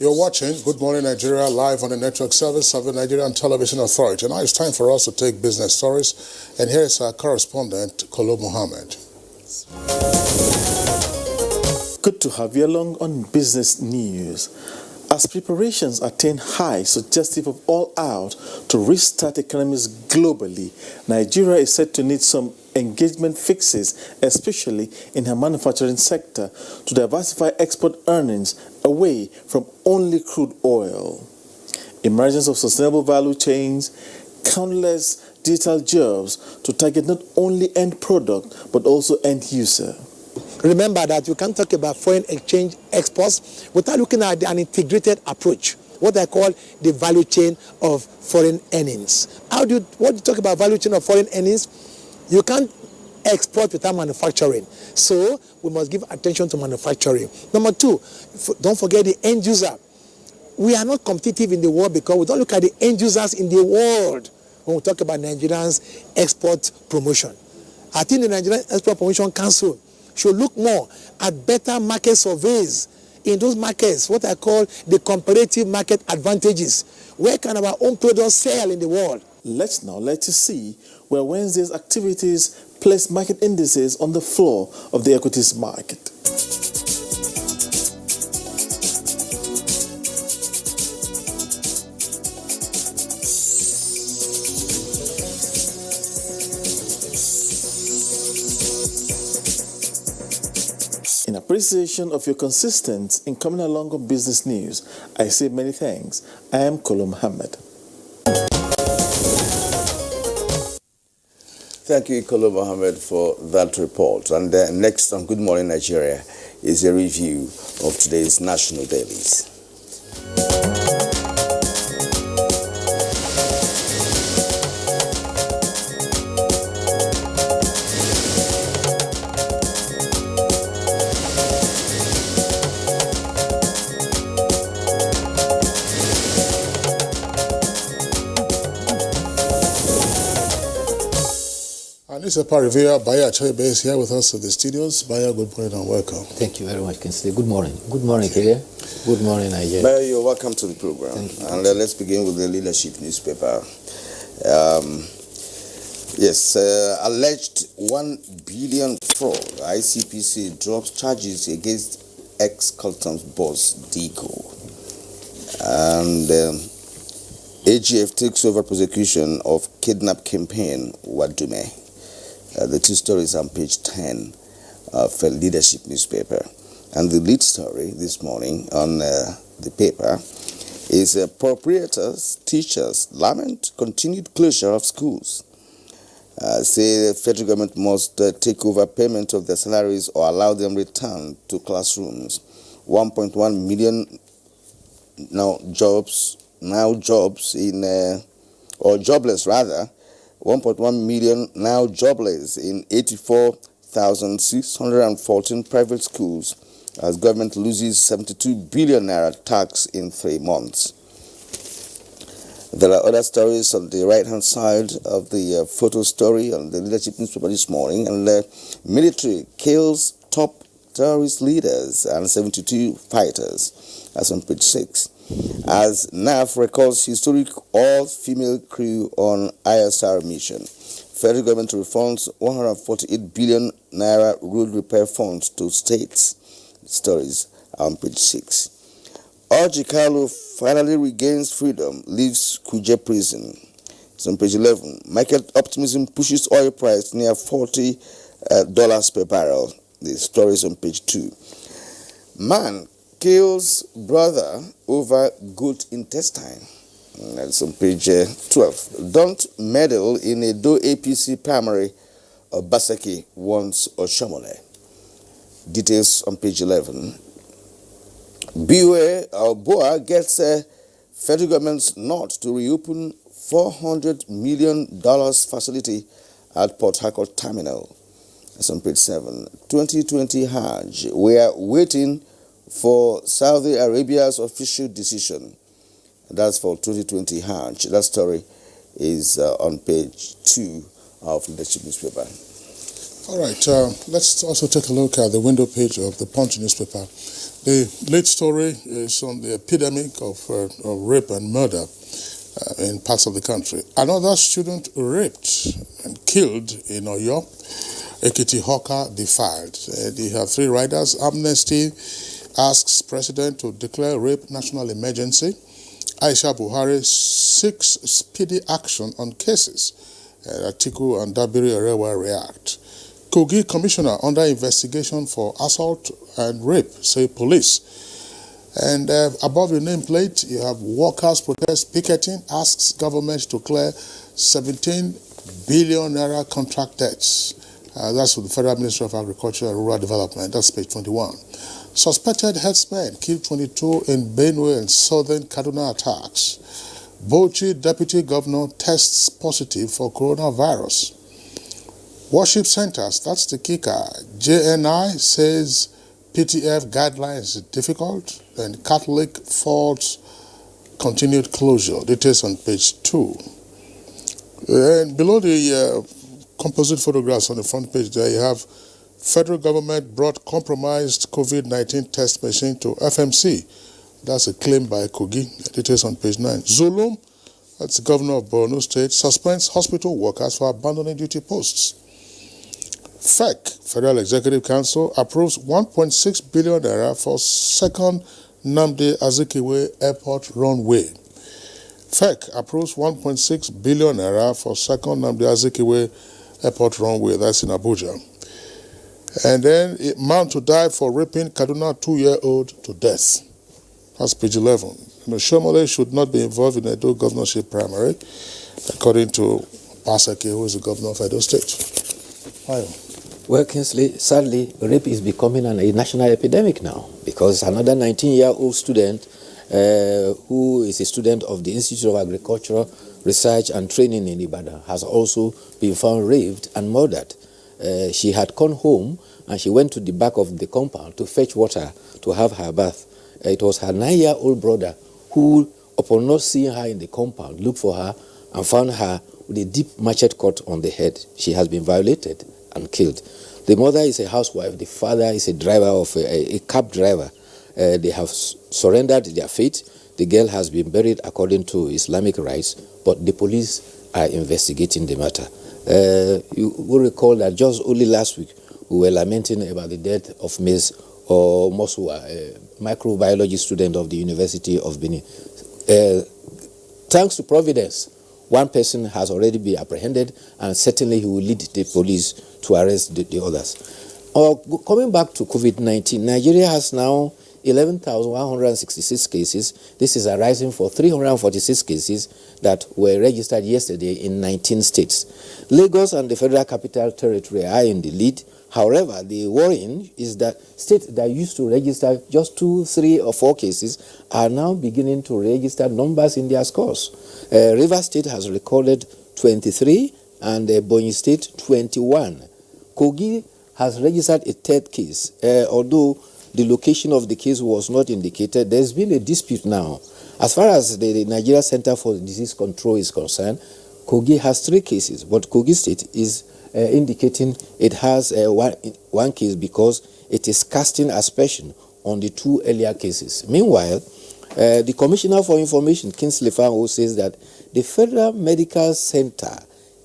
You're watching Good Morning Nigeria live on the network service of the Nigerian Television Authority. Now it's time for us to take business stories. And here is our correspondent, Kolo Muhammad. Good to have you along on Business News. As preparations attain high, suggestive of all out to restart economies globally, Nigeria is said to need some engagement fixes, especially in her manufacturing sector, to diversify export earnings away from only crude oil. Emergence of sustainable value chains, countless digital jobs to target not only end product but also end user. Remember that you can't talk about foreign exchange exports without looking at an integrated approach, what I call the value chain of foreign earnings. What do you talk about value chain of foreign earnings? You can't export without manufacturing. So we must give attention to manufacturing. Number two, don't forget the end user. We are not competitive in the world because we don't look at the end users in the world when we talk about Nigerians export promotion. I think the Nigerian Export Promotion Council should look more at better market surveys in those markets, what I call the comparative market advantages. Where can our own products sell in the world? Let's now let you see where Wednesday's activities place market indices on the floor of the equities market. In appreciation of your consistency in coming along on Business News, I say many thanks. I am Kolo Muhammad. Thank you, Kolo Mohammed, for that report. And next on Good Morning Nigeria is a review of today's national dailies. Newspaper reviewer Baya Choibe is here with us in the studios. Baya, good morning and welcome. Thank you very much, Kinsley. Good morning. Good morning, Kenya. Good morning, Nigeria. Baya, you're welcome to the program. Thank you. And let's begin with the leadership newspaper. Alleged 1 billion fraud. ICPC drops charges against ex-customs boss Diko. And AGF takes over prosecution of kidnap campaign Wadume. The two stories on page 10 of the leadership newspaper. And the lead story this morning on the paper is proprietors, teachers lament continued closure of schools. Say the federal government must take over payment of their salaries or allow them return to classrooms. 1.1 million jobless in 1.1 million now jobless in 84,614 private schools as government loses 72 billion naira tax in 3 months. There are other stories on the right-hand side of the photo story on the leadership newspaper this morning. And the military kills top terrorist leaders and 72 fighters. That's on page 6. As NAF records historic all-female crew on ISR mission. Federal government refunds 148 billion naira road repair funds to states. Stories on page 6. Orji Kalu finally regains freedom, leaves Kuje prison. It's on page 11. Market optimism pushes oil price near $40 per barrel. The story is on page 2. Man kills brother over goat intestine. That's on page 12. Don't meddle in a Do APC primary. Basaki wants Oshomole. Details on page 11. Beware, Boa gets a federal government's nod to reopen $400 million facility at Port Harcourt Terminal. That's on page 7. 2020 Hajj. We are waiting for Saudi Arabia's official decision. That's for 2020 Hajj. That story is on page 2 of the leadership newspaper. All right, let's also take a look at the window page of the Punch newspaper. The lead story is on the epidemic of rape and murder in parts of the country. Another student raped and killed in Oyo. Ekiti hawker defied. They have 3 riders. Amnesty asks president to declare rape national emergency. Aisha Buhari seeks speedy action on cases. Atiku and Dabiri Erewa react. Kogi commissioner under investigation for assault and rape, say police. And above the nameplate, you have workers' protest picketing asks government to clear 17 billion naira contract debts. That's with the Federal Ministry of Agriculture and Rural Development. That's page 21. Suspected herdsmen killed 22 in Benue and southern Kaduna attacks. Bauchi deputy governor tests positive for coronavirus. Worship centers, that's the kicker. JNI says PTF guidelines difficult, and Catholic faults continued closure. Details on page 2. And below the composite photographs on the front page there, you have federal government brought compromised COVID-19 test machine to FMC. That's a claim by Kogi. Details on page 9. Zulum, that's the governor of Borno State, suspends hospital workers for abandoning duty posts. FEC, Federal Executive Council, approves 1.6 billion naira for second Nnamdi Azikiwe Airport runway. FEC approves 1.6 billion naira for second Nnamdi Azikiwe Airport runway. That's in Abuja. And then man to die for raping Kaduna 2-year-old to death. That's page 11. Shomole should not be involved in the Edo governorship primary, according to Paseke, who is the governor of Edo State. Why? Well, Kingsley, sadly, rape is becoming a national epidemic now, because another 19-year-old student who is a student of the Institute of Agricultural Research and Training in Ibadan has also been found raped and murdered. She had come home and she went to the back of the compound to fetch water to have her bath. It was her 9-year-old brother who, upon not seeing her in the compound, looked for her and found her with a deep machete cut on the head. She has been violated and killed. The mother is a housewife. The father is a driver of a cab driver. They have surrendered their fate. The girl has been buried according to Islamic rites, but the police are investigating the matter. You will recall that just only last week we were lamenting about the death of Ms. Mosua, a microbiology student of the University of Benin. Thanks to Providence, one person has already been apprehended, and certainly he will lead the police to arrest the others. Coming back to COVID-19, Nigeria has now 11,166 cases. This is arising for 346 cases that were registered yesterday in 19 states. Lagos and the Federal Capital Territory are in the lead. However, the worrying is that states that used to register just 2, 3, or 4 cases are now beginning to register numbers in their scores. Rivers State has recorded 23 and Ebonyi State 21. Kogi has registered a 3rd case, although the location of the case was not indicated. There's been a dispute now. As far as the Nigeria Center for Disease Control is concerned, Kogi has 3 cases, but Kogi State is indicating it has one case because it is casting aspersion on the 2 earlier cases. Meanwhile, the Commissioner for Information, Kingsley Fango, says that the Federal Medical Center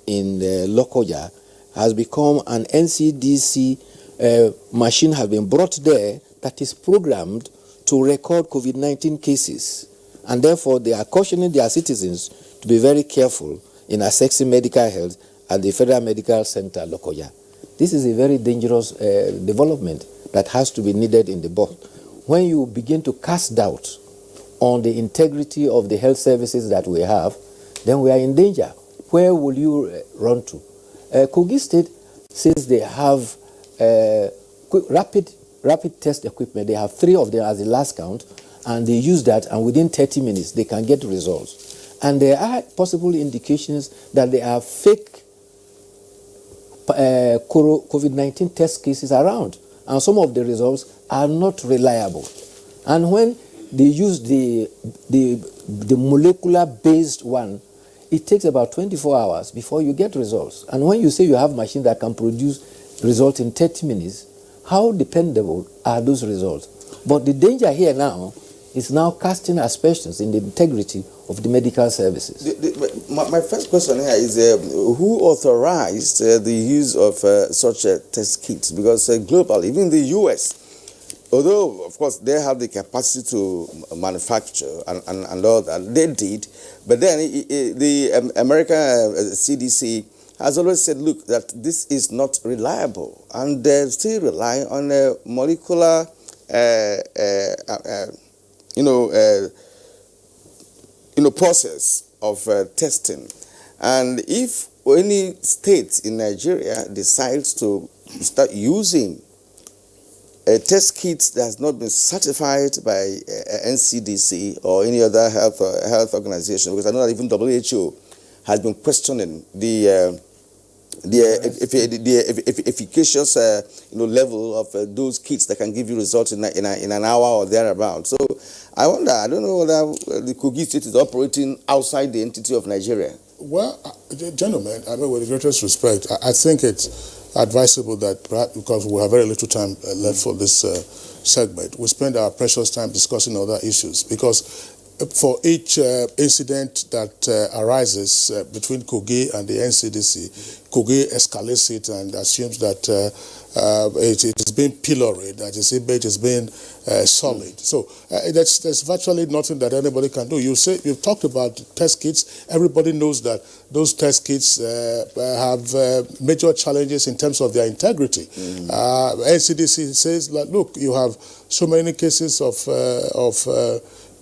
in Lokoja has become an NCDC machine has been brought there that is programmed to record COVID-19 cases. And therefore, they are cautioning their citizens to be very careful in accessing medical health at the Federal Medical Center, Lokoja. This is a very dangerous development that has to be needed in the board. When you begin to cast doubt on the integrity of the health services that we have, then we are in danger. Where will you run to? Kogi State says they have rapid test equipment. They have 3 of them as the last count, and they use that, and within 30 minutes they can get results. And there are possible indications that there are fake COVID-19 test cases around, and some of the results are not reliable. And when they use the molecular-based one, it takes about 24 hours before you get results. And when you say you have machines that can produce result in 30 minutes, how dependable are those results? But the danger here now is now casting aspersions in the integrity of the medical services. My first question here is who authorized the use of such test kits? Because globally, even the US, although of course they have the capacity to manufacture and all that, they did, but then the American CDC has always said, look, that this is not reliable, and they still rely on a molecular process of testing. And if any state in Nigeria decides to start using a test kit that has not been certified by NCDC or any other health organization, because I know that even WHO has been questioning the efficacious level of those kits that can give you results in an hour or thereabout. So I wonder, I don't know whether the Kogi state is operating outside the entity of Nigeria. Well, gentlemen, I mean, with the greatest respect, I think it's advisable that perhaps, because we have very little time left for this segment, we spend our precious time discussing other issues, because for each incident that arises between Kogi and the NCDC, Kogi escalates it and assumes that it is being pilloried, that its image is being solid. So there's virtually nothing that anybody can do. You've talked about test kits. Everybody knows that those test kits have major challenges in terms of their integrity. NCDC says that, look, you have so many cases of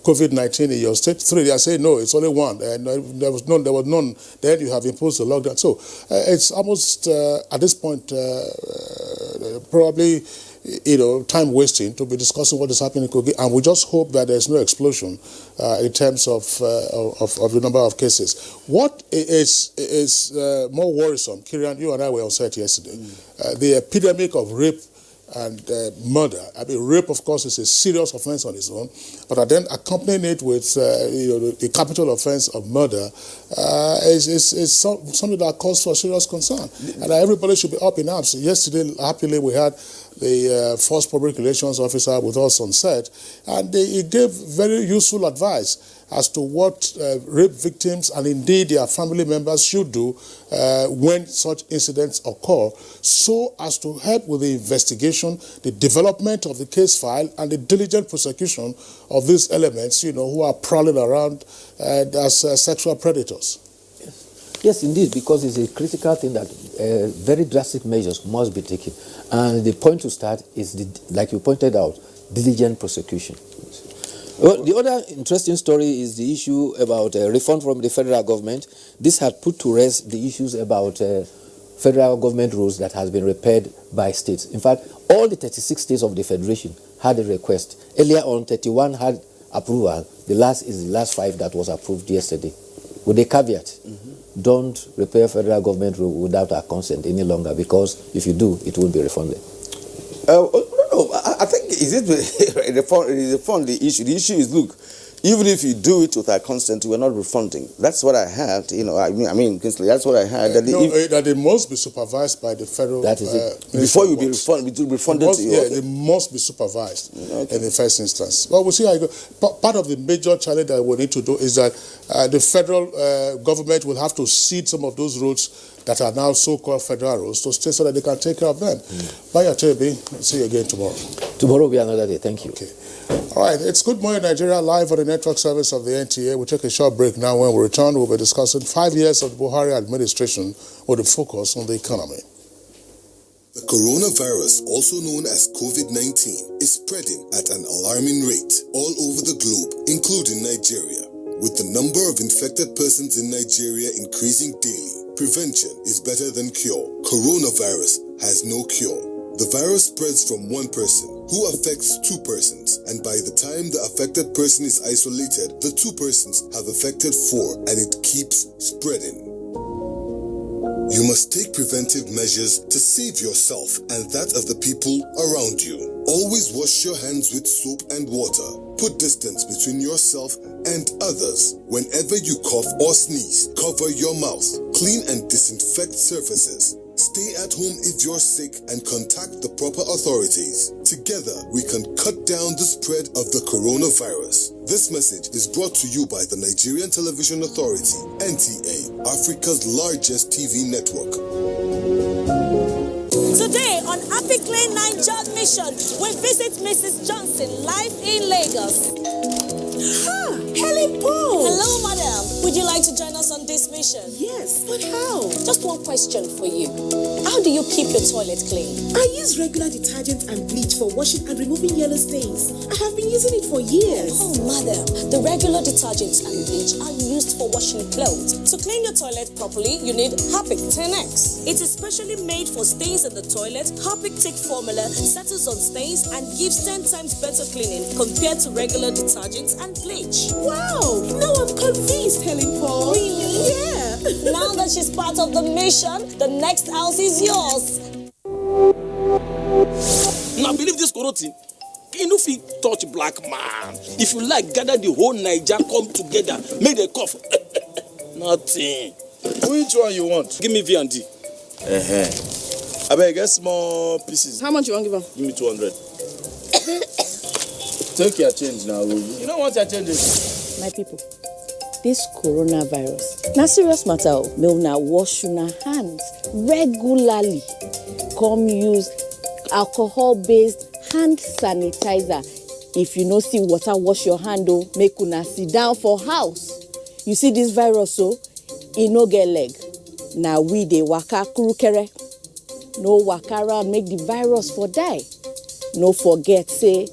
COVID-19 in your state. 3, they are saying, no, it's only 1. And there was none. Then you have imposed a lockdown. So it's almost, at this point, probably, time wasting to be discussing what is happening in Kogi. And we just hope that there's no explosion in terms of the number of cases. What is more worrisome, Kieran, you and I were on set yesterday, the epidemic of rape and murder. I mean, rape, of course, is a serious offense on its own, but then accompanying it with the capital offense of murder is something that calls for serious concern. And everybody should be up in arms. Yesterday, happily, we had the Force Public Relations Officer with us on set, and he gave very useful advice as to what rape victims and indeed their family members should do when such incidents occur, so as to help with the investigation, the development of the case file, and the diligent prosecution of these elements, who are prowling around as sexual predators. Yes, indeed, because it's a critical thing that very drastic measures must be taken. And the point to start is, like you pointed out, diligent prosecution. Well, the other interesting story is the issue about refund from the federal government. This had put to rest the issues about federal government rules that has been repaired by states. In fact, all the 36 states of the federation had a request. Earlier on, 31 had approval. The last 5 that was approved yesterday. With a caveat, don't repair federal government rule without our consent any longer, because if you do, it will be refunded. I think refund the issue. The issue is, look, even if you do it with our consent, we're not refunding. That's what I heard. Kingsley, that's what I heard. That it must be supervised by the federal. That is it. Before you be refunded to you. Yeah, it must be supervised in the first instance. Well, we'll see how it goes. Part of the major challenge that we need to do is that the federal government will have to cede some of those roads that are now so-called federal roads to states so that they can take care of them. Bye, Achebi. See you again tomorrow. Tomorrow will be another day. Thank you. Okay. All right. It's Good Morning Nigeria, live on the network service of the NTA. We'll take a short break now. When we return, we'll be discussing 5 years of the Buhari administration with a focus on the economy. The coronavirus, also known as COVID-19, is spreading at an alarming rate all over the globe, including Nigeria. With the number of infected persons in Nigeria increasing daily, prevention is better than cure. Coronavirus has no cure. The virus spreads from one person, who affects 2 persons, and by the time the affected person is isolated, the 2 persons have affected 4, and it keeps spreading. You must take preventive measures to save yourself and that of the people around you. Always wash your hands with soap and water. Put distance between yourself and others. Whenever you cough or sneeze, cover your mouth. Clean and disinfect surfaces. Stay at home if you're sick and contact the proper authorities. Together, we can cut down the spread of the coronavirus. This message is brought to you by the Nigerian Television Authority, NTA, Africa's largest TV network. Today on Happy Clean Niger Mission, we visit Mrs. Johnson live in Lagos. Helen Paul. Hello, madam. Would you like to join us on this mission? Yes, but how? Just one question for you. How do you keep your toilet clean? I use regular detergent and bleach for washing and removing yellow stains. I have been using it for years. Oh, madam. The regular detergents and bleach are used for washing clothes. To clean your toilet properly, you need Harpic 10X. It is specially made for stains in the toilet. Harpic Thick formula settles on stains and gives 10 times better cleaning compared to regular detergents and bleach. Wow! Now I'm convinced, Helen Paul. Really? Yeah. Now that she's part of the mission, the next house is yours. Now believe this Koroti. You know if you touch black man. If you like, gather the whole Niger, come together, make a cough. Nothing. Which one you want? Give me V&D. I beg, get small pieces. How much you want to give her? Give me 200. Take your change now. You don't want your changes. My people, this coronavirus, na serious matter. May una wash una hands regularly. Come use alcohol-based hand sanitizer. If you no see water, wash your hand. Make una sit down for house. You see this virus, so e no get leg. Now we dey waka kurukere. No waka around, make the virus for die. No forget, say,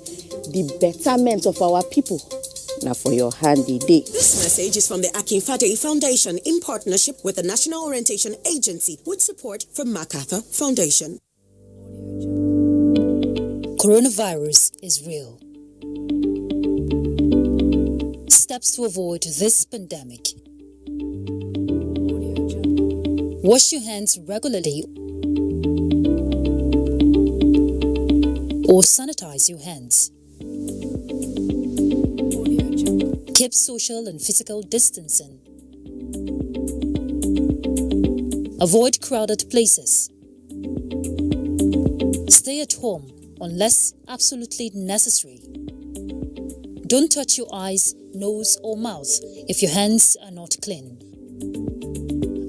the betterment of our people. Now for your handy day. This message is from the Akinfade Foundation in partnership with the National Orientation Agency with support from MacArthur Foundation. Coronavirus is real. Steps to avoid this pandemic. Wash your hands regularly or sanitize your hands. Keep social and physical distancing. Avoid crowded places. Stay at home unless absolutely necessary. Don't touch your eyes, nose, or mouth if your hands are not clean.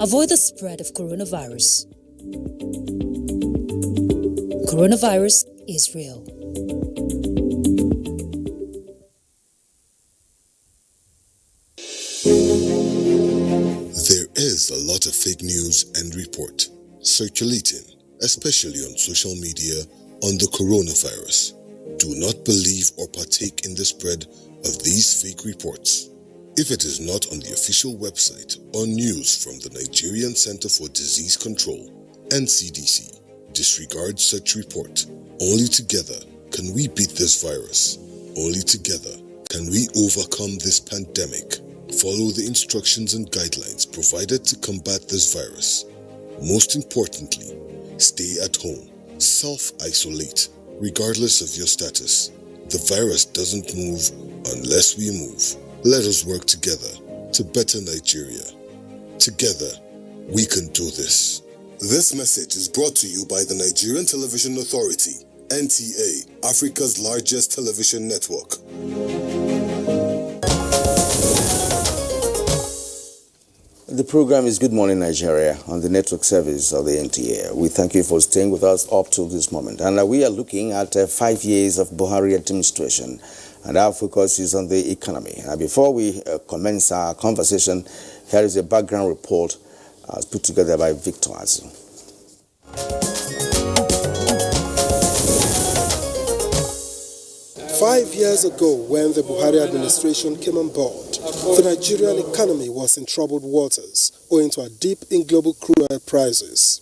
Avoid the spread of coronavirus. Coronavirus is real. There is a lot of fake news and report circulating, especially on social media, on the coronavirus. Do not believe or partake in the spread of these fake reports. If it is not on the official website or news from the Nigerian Center for Disease Control, NCDC, disregard such report. Only together can we beat this virus. Only together can we overcome this pandemic. Follow the instructions and guidelines provided to combat this virus. Most importantly, stay at home. Self-isolate, regardless of your status. The virus doesn't move unless we move. Let us work together to better Nigeria. Together, we can do this. This message is brought to you by the Nigerian Television Authority, NTA, Africa's largest television network. The program is Good Morning Nigeria on the network service of the NTA. We thank you for staying with us up to this moment. And we are looking at 5 years of Buhari administration, and our focus is on the economy. And before we commence our conversation, here is a background report put together by Victor Azu. 5 years ago, when the Buhari administration came on board, the Nigerian economy was in troubled waters owing to a dip in global crude oil prices.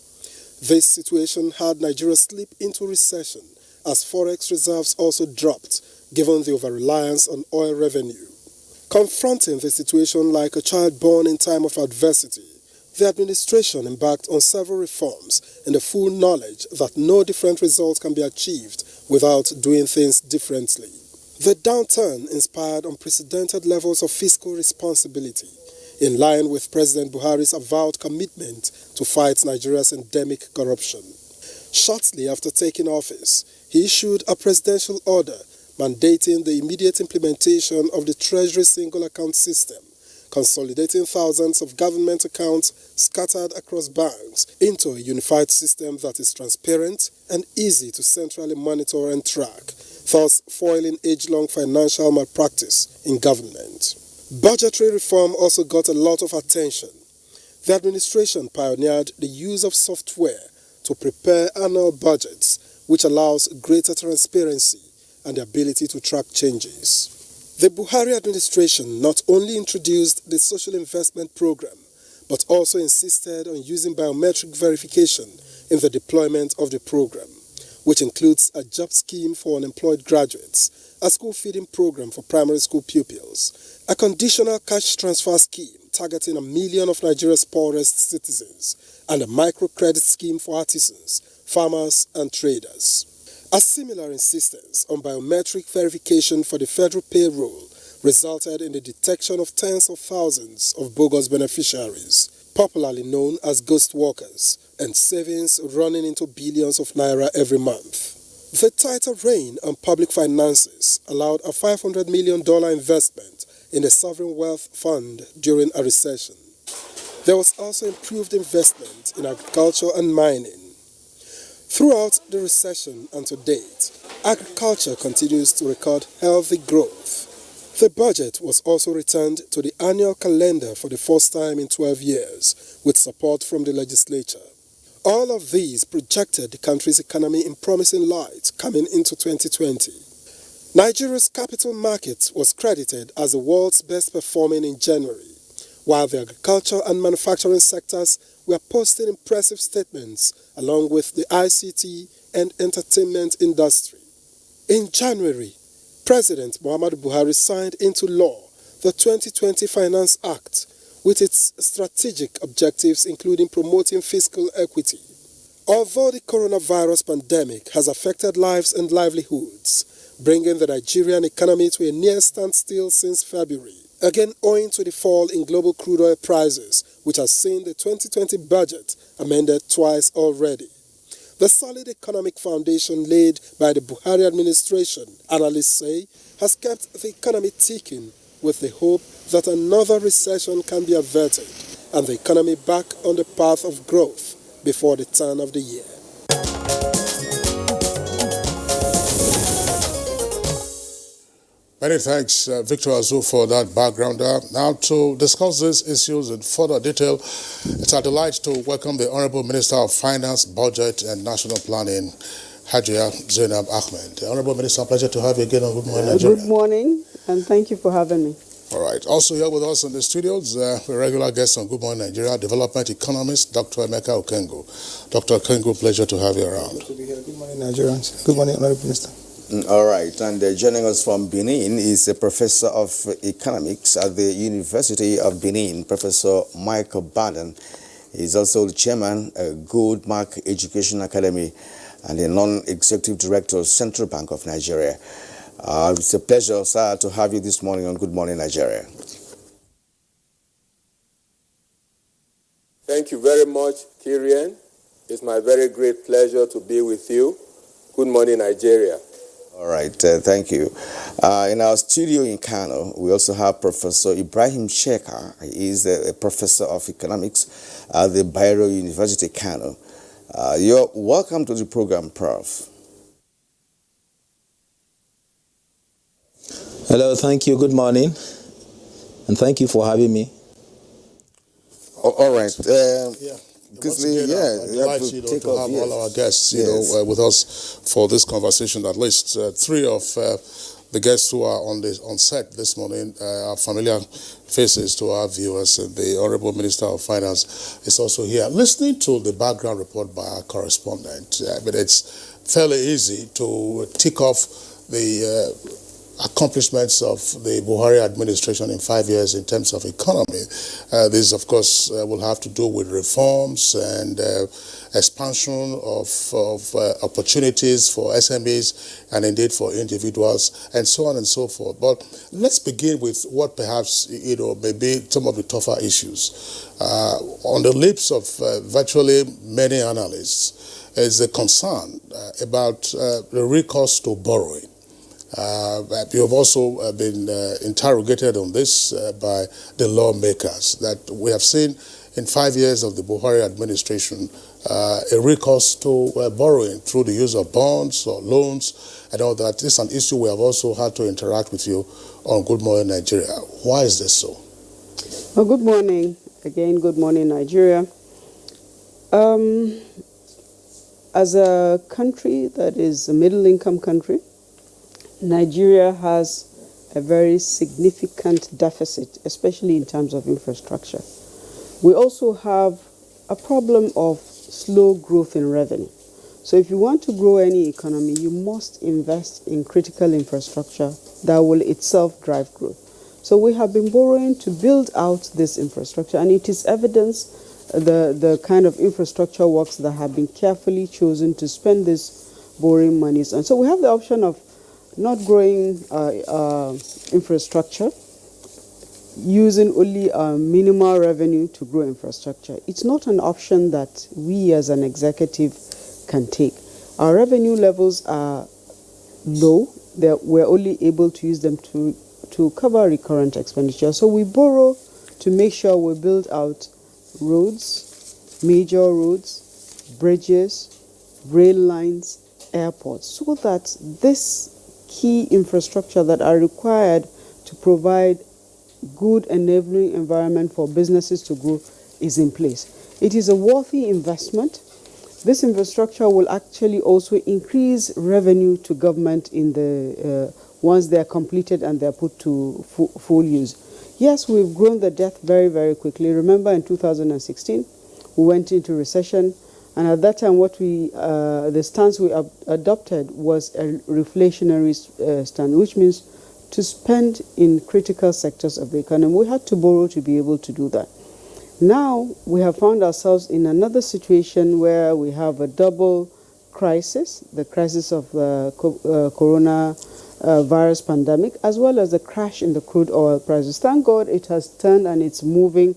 This situation had Nigeria slip into recession as forex reserves also dropped, given the over-reliance on oil revenue. Confronting the situation like a child born in time of adversity, the administration embarked on several reforms in the full knowledge that no different result can be achieved without doing things differently. The downturn inspired unprecedented levels of fiscal responsibility, in line with President Buhari's avowed commitment to fight Nigeria's endemic corruption. Shortly after taking office, he issued a presidential order mandating the immediate implementation of the Treasury Single Account System, consolidating thousands of government accounts scattered across banks into a unified system that is transparent and easy to centrally monitor and track, thus foiling age-long financial malpractice in government. Budgetary reform also got a lot of attention. The administration pioneered the use of software to prepare annual budgets, which allows greater transparency and the ability to track changes. The Buhari administration not only introduced the Social Investment Program, but also insisted on using biometric verification in the deployment of the program, which includes a job scheme for unemployed graduates, a school feeding program for primary school pupils, a conditional cash transfer scheme targeting 1 million of Nigeria's poorest citizens, and a microcredit scheme for artisans, farmers, and traders. A similar insistence on biometric verification for the federal payroll resulted in the detection of tens of thousands of bogus beneficiaries, popularly known as ghost workers, and savings running into billions of naira every month. The tighter rein on public finances allowed a $500 million investment in the Sovereign Wealth Fund during a recession. There was also improved investment in agriculture and mining. Throughout the recession and to date, agriculture continues to record healthy growth. The budget was also returned to the annual calendar for the first time in 12 years, with support from the legislature. All of these projected the country's economy in promising light coming into 2020. Nigeria's capital market was credited as the world's best performing in January, while the agriculture and manufacturing sectors were posting impressive statements along with the ICT and entertainment industry. In January, President Muhammadu Buhari signed into law the 2020 Finance Act with its strategic objectives including promoting fiscal equity. Although the coronavirus pandemic has affected lives and livelihoods, bringing the Nigerian economy to a near standstill since February, again owing to the fall in global crude oil prices, which has seen the 2020 budget amended twice already. The solid economic foundation laid by the Buhari administration, analysts say, has kept the economy ticking with the hope that another recession can be averted and the economy back on the path of growth before the turn of the year. Many thanks, Victor Azu, for that backgrounder. Now, to discuss these issues in further detail, it's our delight to welcome the Honorable Minister of Finance, Budget and National Planning, Hajia Zainab Ahmed. The Honorable Minister, pleasure to have you again on Good Morning Nigeria. Good morning, and thank you for having me. All right. Also here with us in the studios, a regular guest on Good Morning Nigeria, development economist, Dr. Emeka Okengo. Dr. Okengo, pleasure to have you around. Good to be here. Good morning, Nigerians. Good morning, Honorable Minister. All right, and joining us from Benin is a professor of economics at the University of Benin, Professor Michael Baden. He's also the chairman of Goldmark Education Academy and the non-executive director of Central Bank of Nigeria. It's a pleasure, sir, to have you this morning on Good Morning Nigeria. Thank you very much, Kyrian. It's my very great pleasure to be with you. Good morning, Nigeria. All right, thank you. In our studio in Kano, we also have Professor Ibrahim Sheka. He is a professor of economics at the Bayero University, Kano. You're welcome to the program, Prof. Hello, thank you. Good morning. And thank you for having me. All right. Once again, I'd like to have all our guests, with us for this conversation. At least three of the guests who are on set this morning are familiar faces to our viewers. And the Honorable Minister of Finance is also here. Listening to the background report by our correspondent, it's fairly easy to tick off the accomplishments of the Buhari administration in 5 years in terms of economy. This, of course, will have to do with reforms and expansion of opportunities for SMEs and indeed for individuals and so on and so forth. But let's begin with what perhaps, may be some of the tougher issues. On the lips of virtually many analysts is the concern about the recourse to borrowing. You have also been interrogated on this by the lawmakers, that we have seen in 5 years of the Buhari administration a recourse to borrowing through the use of bonds or loans and all that. This is an issue we have also had to interact with you on Good Morning Nigeria. Why is this so? Well, good morning. Again, good morning, Nigeria. As a country that is a middle-income country, Nigeria has a very significant deficit, especially in terms of infrastructure. We also have a problem of slow growth in revenue. So if you want to grow any economy, you must invest in critical infrastructure that will itself drive growth. So we have been borrowing to build out this infrastructure, and it is evidence the kind of infrastructure works that have been carefully chosen to spend this borrowing monies on. So we have the option of not growing infrastructure, using only minimal revenue to grow infrastructure. It's not an option that we as an executive can take. Our revenue levels are low. We're only able to use them to cover recurrent expenditure. So we borrow to make sure we build out roads, major roads, bridges, rail lines, airports, so that this key infrastructure that are required to provide good enabling environment for businesses to grow is in place. It is a worthy investment. This infrastructure will actually also increase revenue to government in the once they are completed and they are put to full use. Yes, we've grown the debt very, very quickly. Remember, in 2016, we went into recession, and at that time, the stance we adopted was a reflationary stance, which means to spend in critical sectors of the economy. We had to borrow to be able to do that. Now, we have found ourselves in another situation where we have a double crisis, the crisis of the coronavirus pandemic, as well as the crash in the crude oil prices. Thank God it has turned and it's moving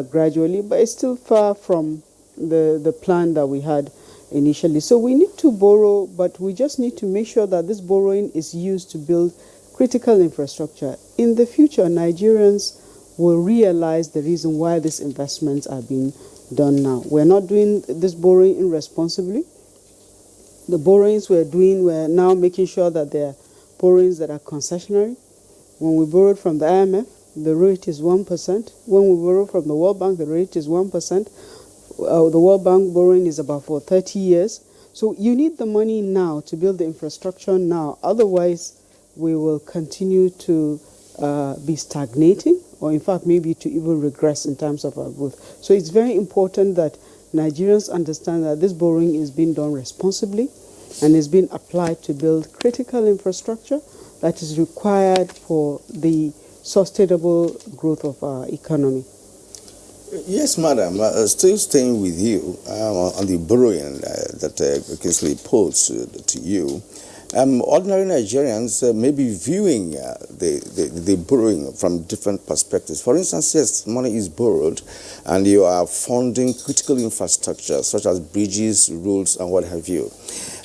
gradually, but it's still far from the plan that we had initially. So we need to borrow, but we just need to make sure that this borrowing is used to build critical infrastructure. In the future, Nigerians will realize the reason why these investments are being done now. We're not doing this borrowing irresponsibly. The borrowings we're doing, we're now making sure that they're borrowings that are concessionary. When we borrowed from the IMF, the rate is 1%. When we borrow from the World Bank, the rate is 1%. The World Bank borrowing is about for 30 years. So you need the money now to build the infrastructure now. Otherwise, we will continue to be stagnating, or in fact, maybe to even regress in terms of our growth. So it's very important that Nigerians understand that this borrowing is being done responsibly and is being applied to build critical infrastructure that is required for the sustainable growth of our economy. Yes, madam. Still staying with you on the borrowing that Kingsley posed to you. Ordinary Nigerians may be viewing the borrowing from different perspectives. For instance, yes, money is borrowed and you are funding critical infrastructure such as bridges, roads, and what have you.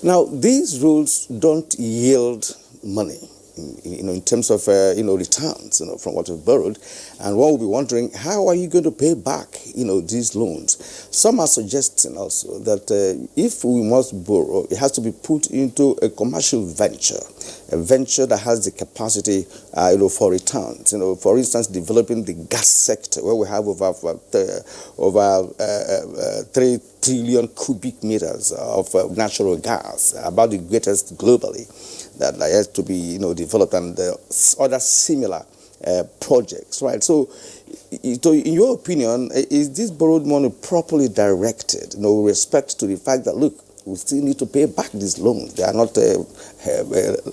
Now, these roads don't yield money. In terms of returns, from what we've borrowed, and one will be wondering, how are you going to pay back, these loans? Some are suggesting also that if we must borrow, it has to be put into a commercial venture, a venture that has the capacity, for returns. For instance, developing the gas sector, where we have over 3 trillion cubic meters of natural gas, about the greatest globally, that has to be developed, and other similar projects, right? So in your opinion, is this borrowed money properly directed, with respect to the fact that, look, we still need to pay back these loans. They are not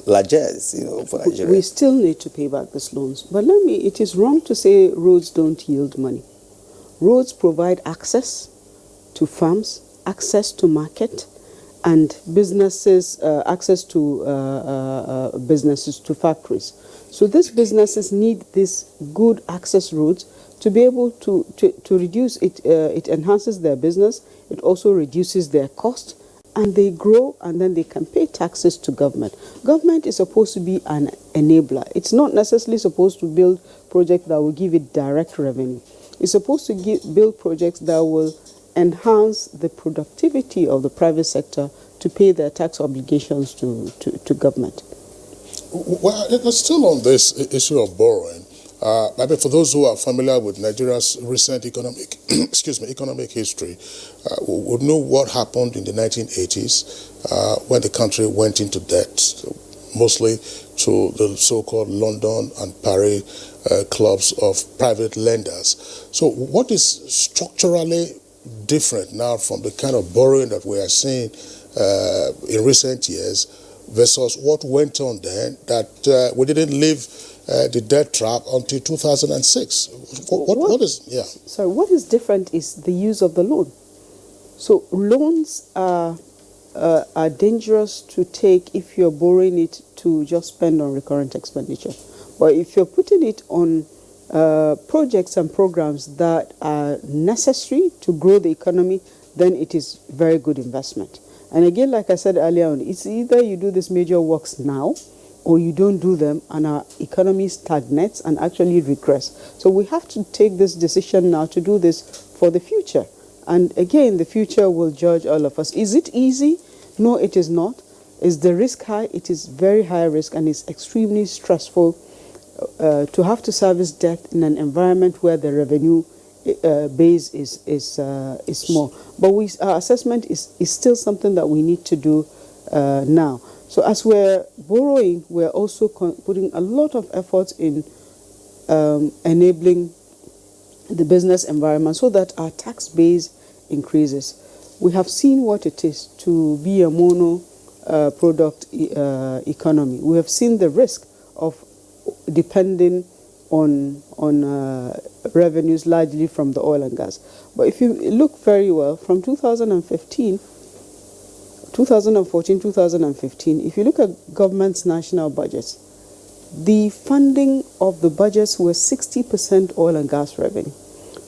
largesse, for Nigeria. We still need to pay back these loans. But it is wrong to say roads don't yield money. Roads provide access to farms, access to market, and businesses, access to businesses, to factories. So these businesses need these good access roads to be able to reduce it. It enhances their business. It also reduces their cost, and they grow, and then they can pay taxes to government. Government is supposed to be an enabler. It's not necessarily supposed to build projects that will give it direct revenue. It's supposed to build projects that will enhance the productivity of the private sector to pay their tax obligations to government. Well, still on this issue of borrowing, for those who are familiar with Nigeria's recent economic history, would know what happened in the 1980s when the country went into debt, mostly to the so-called London and Paris clubs of private lenders. So what is structurally different now from the kind of borrowing that we are seeing in recent years versus what went on then, that we didn't leave the debt trap until 2006? What is different is the use of the loan. So loans are dangerous to take if you're borrowing it to just spend on recurrent expenditure. But if you're putting it on projects and programs that are necessary to grow the economy, then it is very good investment. And again, like I said earlier on, it's either you do these major works now or you don't do them and our economy stagnates and actually regress. So we have to take this decision now to do this for the future. And again, the future will judge all of us. Is it easy? No, it is not. Is the risk high? It is very high risk, and it's extremely stressful to have to service debt in an environment where the revenue base is small. But our assessment is still something that we need to do now. So as we're borrowing, we're also putting a lot of efforts in enabling the business environment so that our tax base increases. We have seen what it is to be a mono product economy. We have seen the risk of depending on revenues largely from the oil and gas. But if you look very well, from 2014, 2015, if you look at government's national budgets, the funding of the budgets was 60% oil and gas revenue.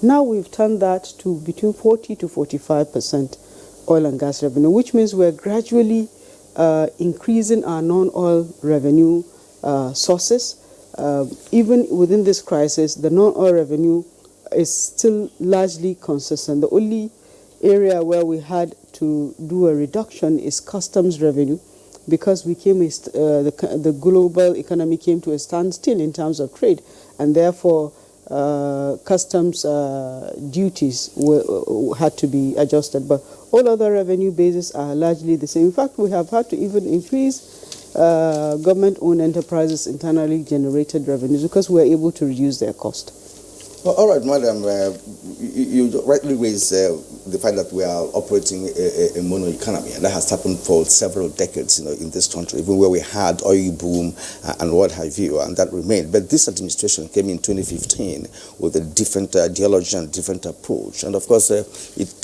Now we've turned that to between 40 to 45% oil and gas revenue, which means we're gradually increasing our non-oil revenue sources. Even within this crisis, the non-oil revenue is still largely consistent. The only area where we had to do a reduction is customs revenue, because we came the global economy came to a standstill in terms of trade, and therefore customs duties had to be adjusted. But all other revenue bases are largely the same. In fact, we have had to even increase government-owned enterprises' internally generated revenues because we are able to reduce their cost. Well, all right, madam, you rightly raised the fact that we are operating a mono economy, and that has happened for several decades, in this country, even where we had oil boom and what have you, and that remained. But this administration came in 2015 with a different ideology and different approach, and of course, it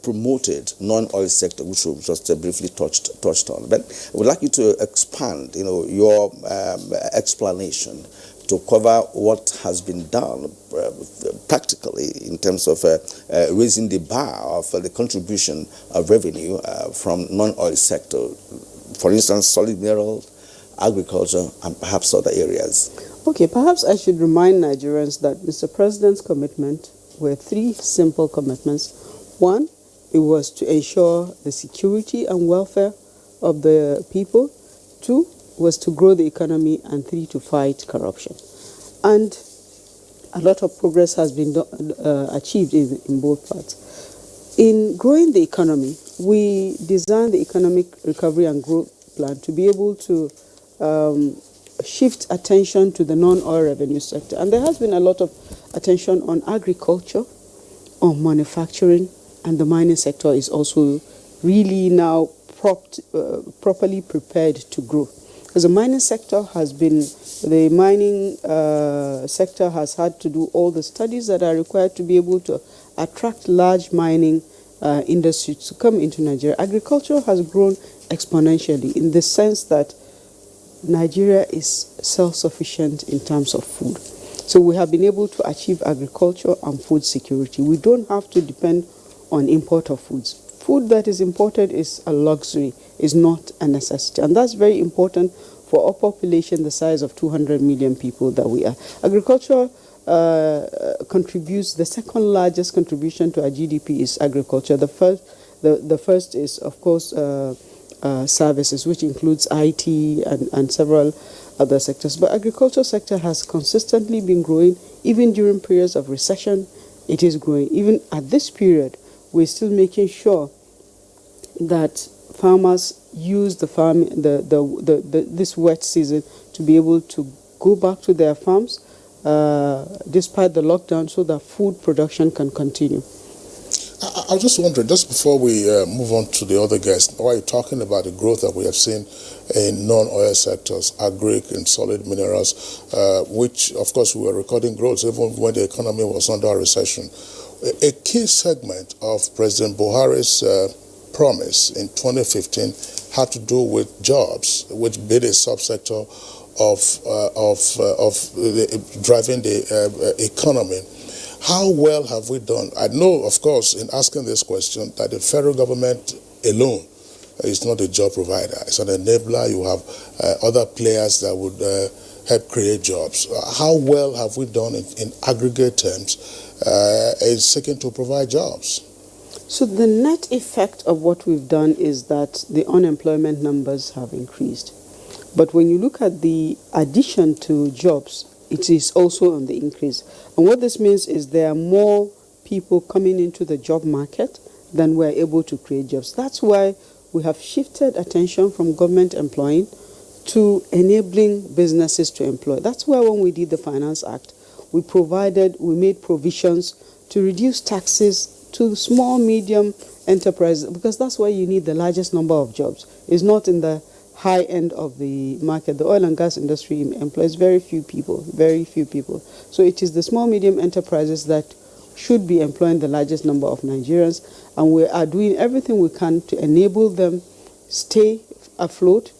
promoted non-oil sector, which we just briefly touched on. But I would like you to expand, your explanation to cover what has been done practically in terms of raising the bar of the contribution of revenue from non-oil sector, for instance, solid mineral, agriculture, and perhaps other areas. Okay, perhaps I should remind Nigerians that Mr. President's commitment were three simple commitments. One, it was to ensure the security and welfare of the people. Two, was to grow the economy, and three, to fight corruption. And a lot of progress has been achieved in both parts. In growing the economy, we designed the Economic Recovery and Growth Plan to be able to shift attention to the non-oil revenue sector. And there has been a lot of attention on agriculture, on manufacturing, and the mining sector is also really now properly prepared to grow. Because the mining sector has had to do all the studies that are required to be able to attract large mining industries to come into Nigeria. Agriculture has grown exponentially in the sense that Nigeria is self-sufficient in terms of food. So we have been able to achieve agriculture and food security. We don't have to depend on import of foods. Food that is imported is a luxury, is not a necessity. And that's very important for a population the size of 200 million people that we are. Agriculture contributes, the second largest contribution to our GDP is agriculture. The first is, of course, services, which includes IT and several other sectors. But agriculture sector has consistently been growing. Even during periods of recession, it is growing. Even at this period, we're still making sure that farmers use this wet season to be able to go back to their farms despite the lockdown, so that food production can continue. I was just wondering, just before we move on to the other guests, while you're talking about the growth that we have seen in non-oil sectors, agric and solid minerals, which of course we were recording growth even when the economy was under a recession. A key segment of President Buhari's promise in 2015 had to do with jobs, which been a subsector of driving the economy. How well have we done? I know, of course, in asking this question, that the federal government alone is not a job provider. It's an enabler. You have other players that would help create jobs. How well have we done in aggregate terms in seeking to provide jobs? So the net effect of what we've done is that the unemployment numbers have increased. But when you look at the addition to jobs, it is also on the increase. And what this means is there are more people coming into the job market than we're able to create jobs. That's why we have shifted attention from government employing to enabling businesses to employ. That's why when we did the Finance Act, we made provisions to reduce taxes to small, medium enterprises, because that's why you need the largest number of jobs. It's not in the high end of the market. The oil and gas industry employs very few people. So it is the small, medium enterprises that should be employing the largest number of Nigerians, and we are doing everything we can to enable them stay afloat,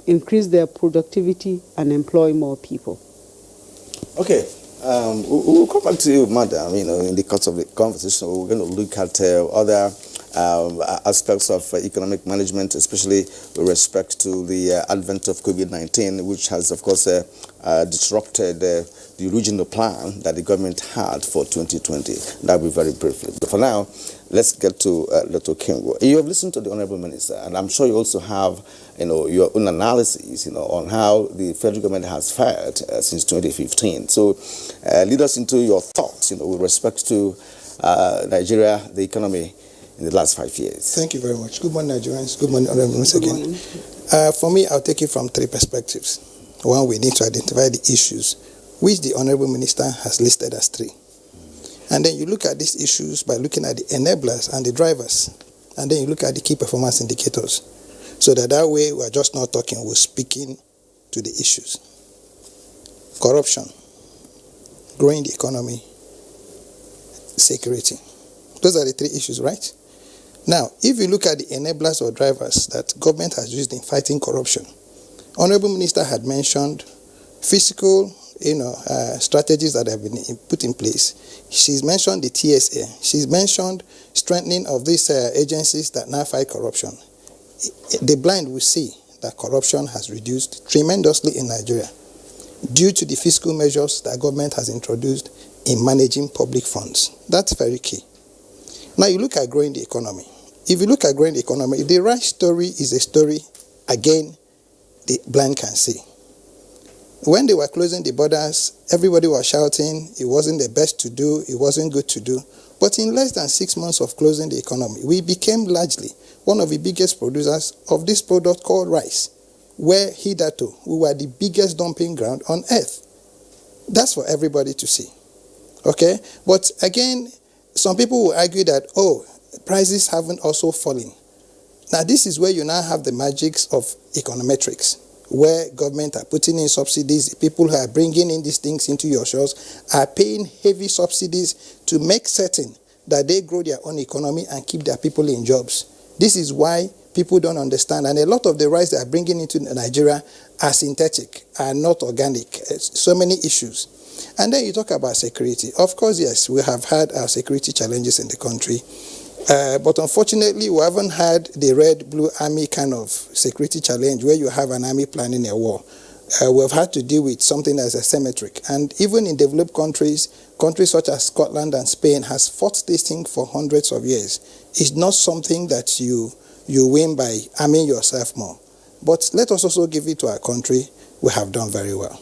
increase their productivity, and employ more people. Okay. We'll come back to you, madam. In the course of the conversation, we're going to look at other aspects of economic management, especially with respect to the advent of COVID-19, which has, of course, disrupted the original plan that the government had for 2020. That'll be very briefly. But for now, let's get to Dr. Kingo. You have listened to the Honorable Minister, and I'm sure you also have your own analysis on how the federal government has fared since 2015. So lead us into your thoughts with respect to Nigeria, the economy in the last 5 years. Thank you very much. Good morning, Nigerians. Good morning, Honorable Minister again. For me, I'll take it from three perspectives. One, we need to identify the issues, which the Honorable Minister has listed as three. And then you look at these issues by looking at the enablers and the drivers. And then you look at the key performance indicators. So that way we're just not talking, we're speaking to the issues. Corruption, growing the economy, security. Those are the three issues, right? Now, if you look at the enablers or drivers that government has used in fighting corruption, Honorable Minister had mentioned fiscal strategies that have been put in place. She's mentioned the TSA. She's mentioned strengthening of these agencies that now fight corruption. The blind will see that corruption has reduced tremendously in Nigeria due to the fiscal measures that government has introduced in managing public funds. That's very key. Now you look at growing the economy. If you look at growing the economy, the right story is a story, again, the blind can see. When they were closing the borders, everybody was shouting, it wasn't the best to do, it wasn't good to do. But in less than 6 months of closing the economy, we became largely one of the biggest producers of this product called rice, where hitherto we were the biggest dumping ground on earth. That's for everybody to see. Okay? But again, some people will argue that, prices haven't also fallen. Now, this is where you now have the magics of econometrics, where government are putting in subsidies. People who are bringing in these things into your shores are paying heavy subsidies to make certain that they grow their own economy and keep their people in jobs. This is why people don't understand. And a lot of the rice they are bringing into Nigeria are synthetic, are not organic. So many issues. And then you talk about security. Of course, yes, we have had our security challenges in the country. But unfortunately, we haven't had the red-blue army kind of security challenge where you have an army planning a war. We've had to deal with something that's asymmetric. And even in developed countries such as Scotland and Spain has fought this thing for hundreds of years. It's not something that you win by arming yourself more. But let us also give it to our country. We have done very well.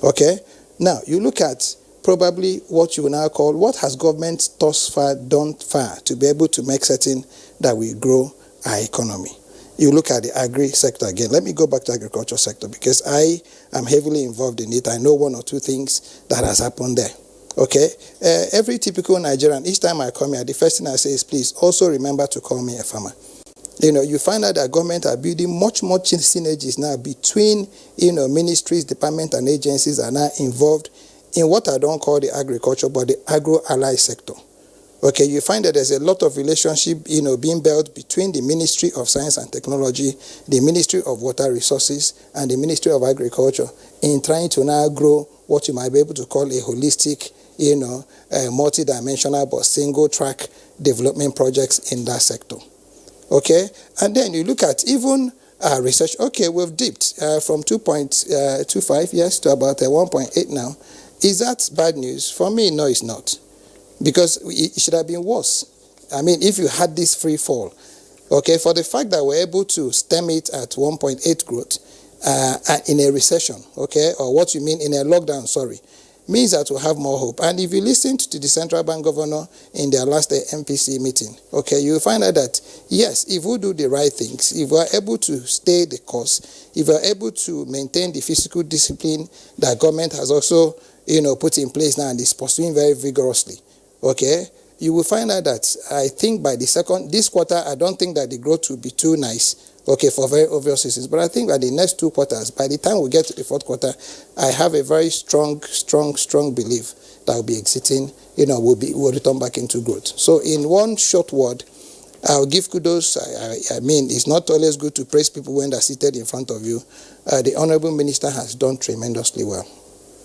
Okay? Now, you look at probably what you will now call, what has government thus far done to be able to make certain that we grow our economy? You look at the agri sector again. Let me go back to the agriculture sector because I am heavily involved in it. I know one or two things that has happened there. Okay? Every typical Nigerian, each time I come here, the first thing I say is, please also remember to call me a farmer. You find out that government are building much synergies now between, ministries, departments, and agencies are now involved in what I don't call the agriculture, but the agro-ally sector. Okay, you find that there's a lot of relationship, being built between the Ministry of Science and Technology, the Ministry of Water Resources, and the Ministry of Agriculture in trying to now grow what you might be able to call a holistic, multi-dimensional but single-track development projects in that sector. Okay, and then you look at even research. Okay, we've dipped from 2.25 years to about 1.8 now. Is that bad news? For me, no, it's not. Because it should have been worse. I mean, if you had this free fall, okay, for the fact that we're able to stem it at 1.8 growth in a recession, okay, or what you mean in a lockdown, means that we'll have more hope. And if you listen to the central bank governor in their last MPC meeting, okay, you'll find out that, yes, if we do the right things, if we're able to stay the course, if we're able to maintain the fiscal discipline that government has also, put in place now and is pursuing very vigorously, okay, you will find out that I think by this quarter, I don't think that the growth will be too nice, okay, for very obvious reasons. But I think that the next 2 quarters, by the time we get to the fourth quarter, I have a very strong belief that we'll be exiting, we'll return back into growth. So in one short word, I'll give kudos. I mean, it's not always good to praise people when they're seated in front of you. The Honorable Minister has done tremendously well.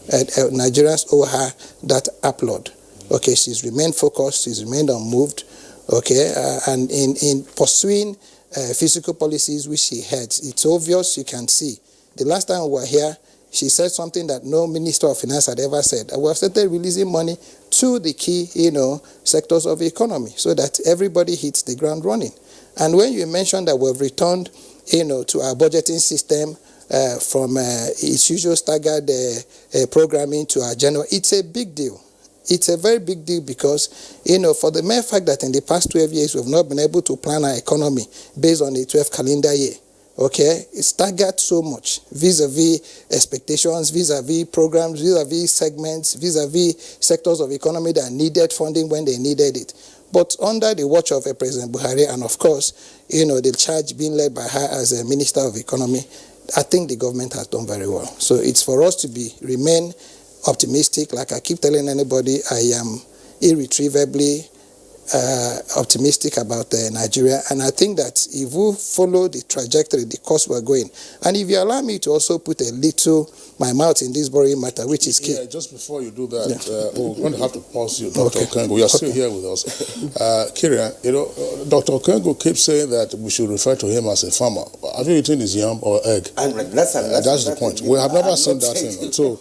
Nigerians owe her that applaud. Okay, she's remained focused, she's remained unmoved, okay, and in pursuing fiscal policies which she heads. It's obvious, you can see. The last time we were here, she said something that no Minister of Finance had ever said. We have started releasing money to the key, sectors of the economy so that everybody hits the ground running. And when you mentioned that we've returned, to our budgeting system from its usual staggered programming to our general, it's a big deal. It's a very big deal because, for the mere fact that in the past 12 years, we've not been able to plan our economy based on a 12 calendar year. Okay, it's staggered so much vis-a-vis expectations, vis-a-vis programs, vis-a-vis segments, vis-a-vis sectors of economy that needed funding when they needed it. But under the watch of President Buhari and, of course, the charge being led by her as a Minister of Economy, I think the government has done very well. So it's for us to remain optimistic. Like I keep telling anybody, I am irretrievably optimistic about Nigeria, and I think that if we follow the trajectory, the course we're going, and if you allow me to also put a little my mouth in this boring matter, which is key. Yeah, just before you do that, we're going to have to pause you, Dr. Okengo. You are still here with us. Kirian, Dr. Okengo keeps saying that we should refer to him as a farmer. Have you eaten his yam or egg? That's the point. We have never seen that thing. So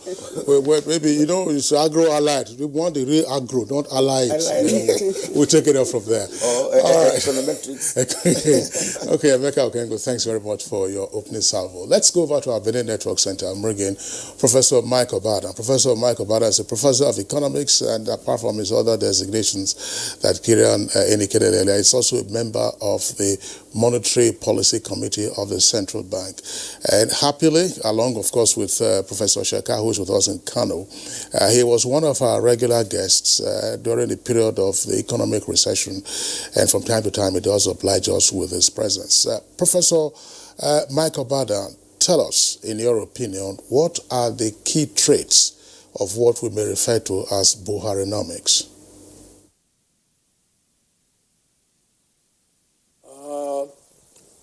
maybe, it's agro-allied. We want the real agro, not allied. We take it up from there. Okay, Emeka Okengo, thanks very much for your opening salvo. Let's go over to our Benin Network Center and bring in Professor Mike Obada. Professor Mike Obada is a professor of economics, and apart from his other designations that Kirian indicated earlier, he's also a member of the Monetary Policy Committee of the Central Bank. And happily, along, of course, with Professor Sheka, who is with us in Kano, he was one of our regular guests during the period of the economic economic recession, and from time to time it does oblige us with his presence. Professor Mike Obada, tell us, in your opinion, what are the key traits of what we may refer to as Buharinomics?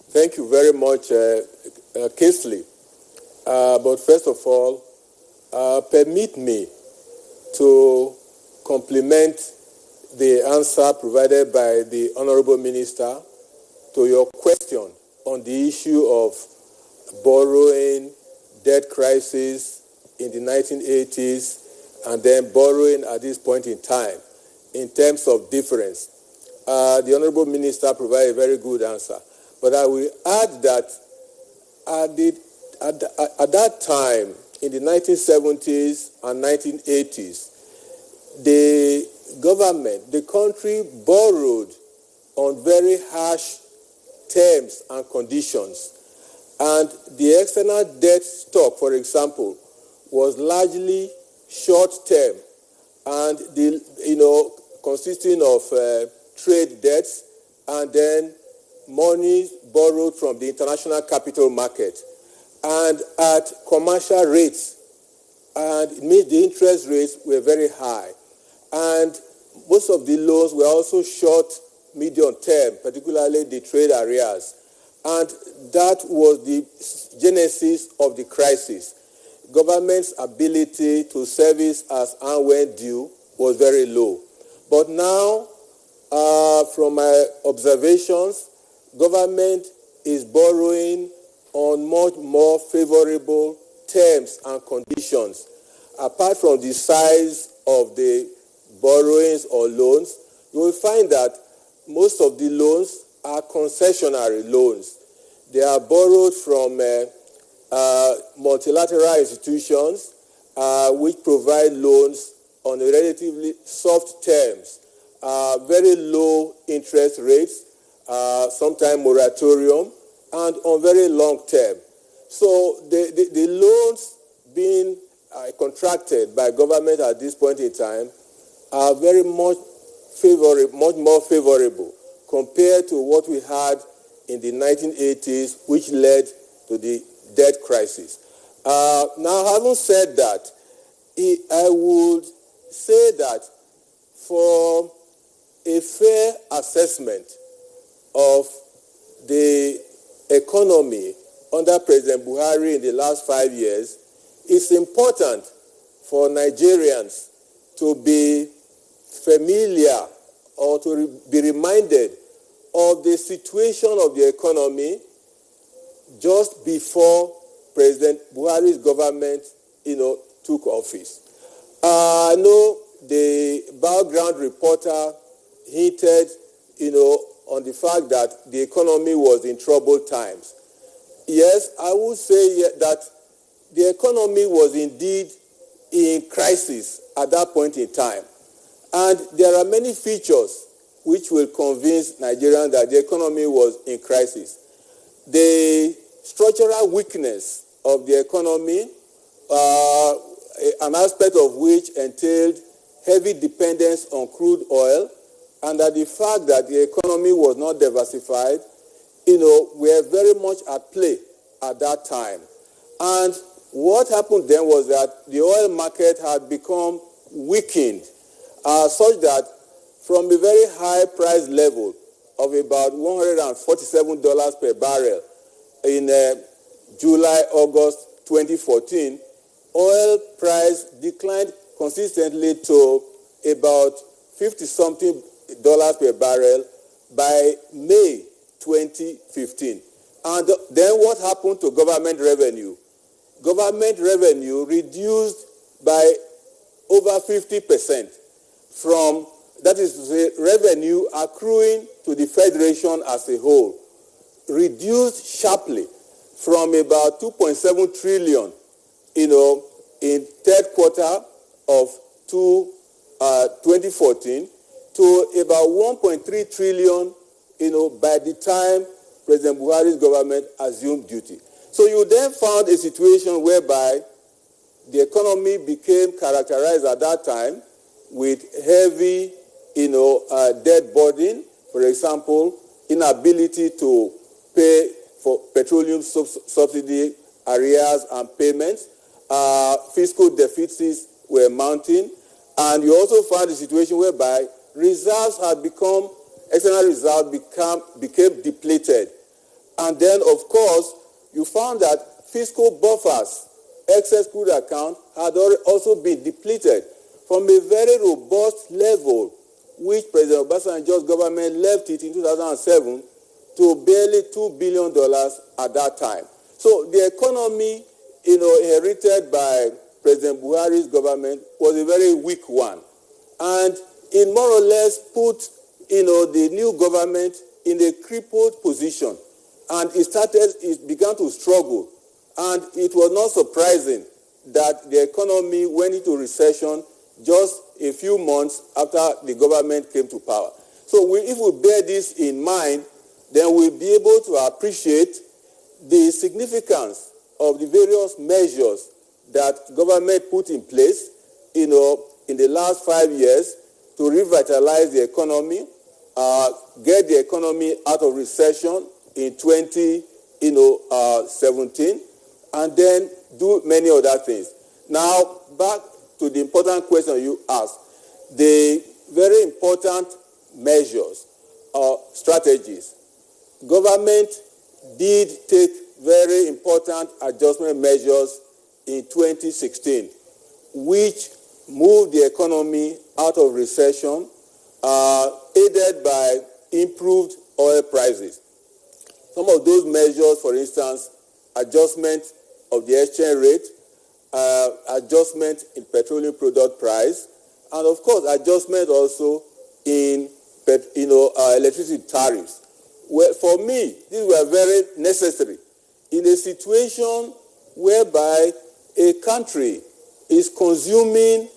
Thank you very much, Kingsley. But first of all, permit me to compliment the answer provided by the Honorable Minister to your question on the issue of borrowing, debt crisis in the 1980s, and then borrowing at this point in time in terms of difference. The Honorable Minister provided a very good answer. But I will add that at that time, in the 1970s and 1980s, the government, the country borrowed on very harsh terms and conditions. And the external debt stock, for example, was largely short-term and consisting of trade debts and then money borrowed from the international capital market and at commercial rates, and it means the interest rates were very high, and most of the loans were also short, medium term, particularly the trade arrears, and that was the genesis of the crisis. Government's ability to service as and when due was very low. But now, from my observations, government is borrowing on much more favorable terms and conditions. Apart from the size of the borrowings or loans, you will find that most of the loans are concessionary loans. They are borrowed from multilateral institutions which provide loans on a relatively soft terms, very low interest rates, sometimes moratorium, and on very long term. So the loans being contracted by government at this point in time are very much more favorable compared to what we had in the 1980s, which led to the debt crisis. Now, having said that, I would say that for a fair assessment of the economy under President Buhari in the last 5 years, it's important for Nigerians to be familiar or to be reminded of the situation of the economy just before President Buhari's government, took office. I know the background reporter hinted, on the fact that the economy was in troubled times. Yes, I would say that the economy was indeed in crisis at that point in time. And there are many features which will convince Nigerians that the economy was in crisis. The structural weakness of the economy, an aspect of which entailed heavy dependence on crude oil, and that the fact that the economy was not diversified, were very much at play at that time. And what happened then was that the oil market had become weakened, such that from a very high price level of about $147 per barrel in July, August 2014, oil price declined consistently to about $50-something per barrel by May 2015. And then what happened to government revenue? Government revenue reduced by over 50% from, that is to say, revenue accruing to the Federation as a whole, reduced sharply from about 2.7 trillion, in third quarter of 2014 to about 1.3 trillion, by the time President Buhari's government assumed duty. So you then found a situation whereby the economy became characterized at that time with heavy debt burden, for example, inability to pay for petroleum subsidy arrears and payments, fiscal deficits were mounting, and you also found a situation whereby reserves had become, external reserves became depleted. And then, of course, you found that fiscal buffers, excess crude account, had also been depleted from a very robust level, which President Obasanjo's government left it in 2007 to barely $2 billion at that time. So the economy, inherited by President Buhari's government was a very weak one. And it more or less put, the new government in a crippled position. And it began to struggle. And it was not surprising that the economy went into recession just a few months after the government came to power. So if we bear this in mind, then we'll be able to appreciate the significance of the various measures that government put in place, in the last 5 years to revitalize the economy, get the economy out of recession in 2017, and then do many other things. Now, back to the important question you asked, the very important measures or strategies. Government did take very important adjustment measures in 2016, which moved the economy out of recession, aided by improved oil prices. Some of those measures, for instance, adjustment of the exchange rate, adjustment in petroleum product price, and of course, adjustment also in electricity tariffs. Well, for me, these were very necessary in a situation whereby a country is consuming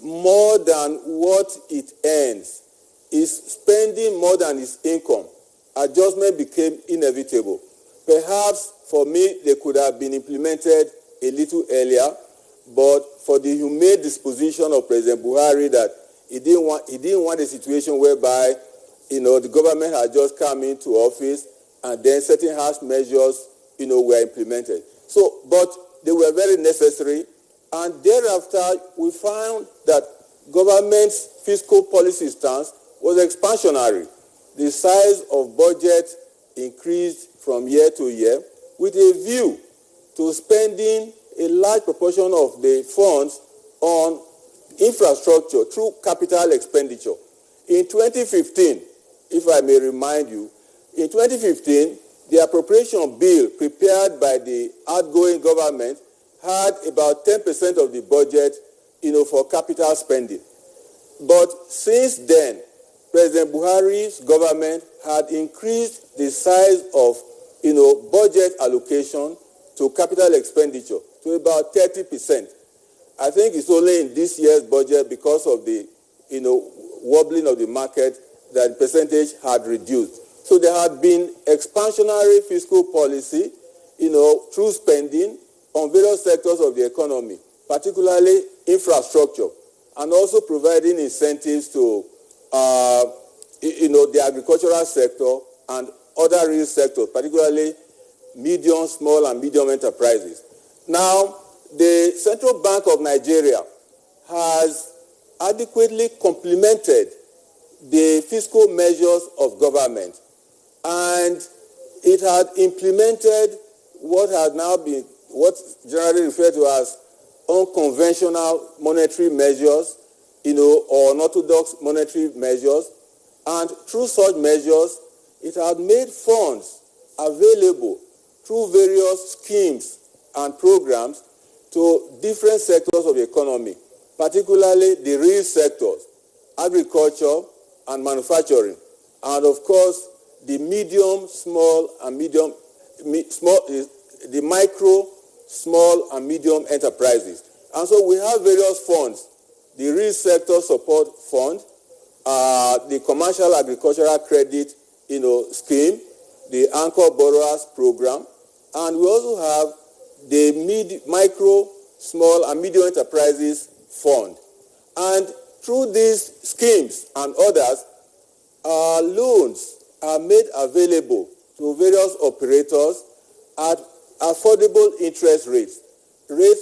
more than what it earns, is spending more than its income. Adjustment became inevitable. Perhaps for me, they could have been implemented a little earlier, but for the humane disposition of President Buhari, that he didn't want a situation whereby the government had just come into office and then certain harsh measures were implemented. So, but they were very necessary, and thereafter we found that government's fiscal policy stance was expansionary. The size of budget increased from year to year with a view to spending a large proportion of the funds on infrastructure through capital expenditure. In 2015, if I may remind you, in 2015, the appropriation bill prepared by the outgoing government had about 10% of the budget, for capital spending. But since then, President Buhari's government had increased the size of, budget allocation to capital expenditure to about 30%. I think it's only in this year's budget, because of the, wobbling of the market, that the percentage had reduced. So there had been expansionary fiscal policy, through spending on various sectors of the economy, particularly infrastructure, and also providing incentives to, the agricultural sector and other real sectors, particularly medium, small, and medium enterprises. Now, the Central Bank of Nigeria has adequately complemented the fiscal measures of government, and it had implemented what's generally referred to as unconventional monetary measures, or unorthodox monetary measures, and through such measures, it had made funds available through various schemes and programs to different sectors of the economy, particularly the real sectors, agriculture and manufacturing, and of course, the medium, small, and medium, the micro, small, and medium enterprises. And so we have various funds: the Real Sector Support Fund, the Commercial Agricultural Credit, scheme, the Anchor Borrowers Program, and we also have the Micro, Small, and Medium Enterprises Fund. And Through these schemes and others, loans are made available to various operators at affordable interest rates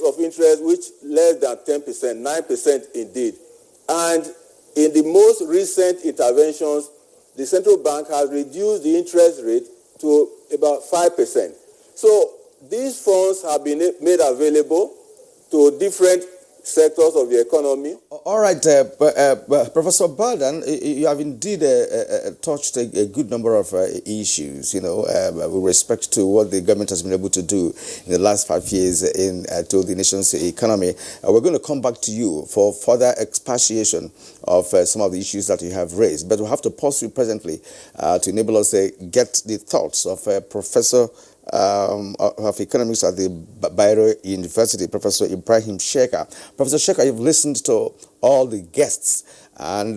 of interest which less than 10%, 9% indeed. And in the most recent interventions, the central bank has reduced the interest rate to about 5%. So these funds have been made available to different sectors of the economy. All right, Professor Badan, you have indeed touched a good number of issues, with respect to what the government has been able to do in the last 5 years to the nation's economy. We're going to come back to you for further expatiation of some of the issues that you have raised, but we'll have to pause you presently to enable us to get the thoughts of Professor of Economics at the Bayero University, Professor Ibrahim Sheka. Professor Sheka, you've listened to all the guests, and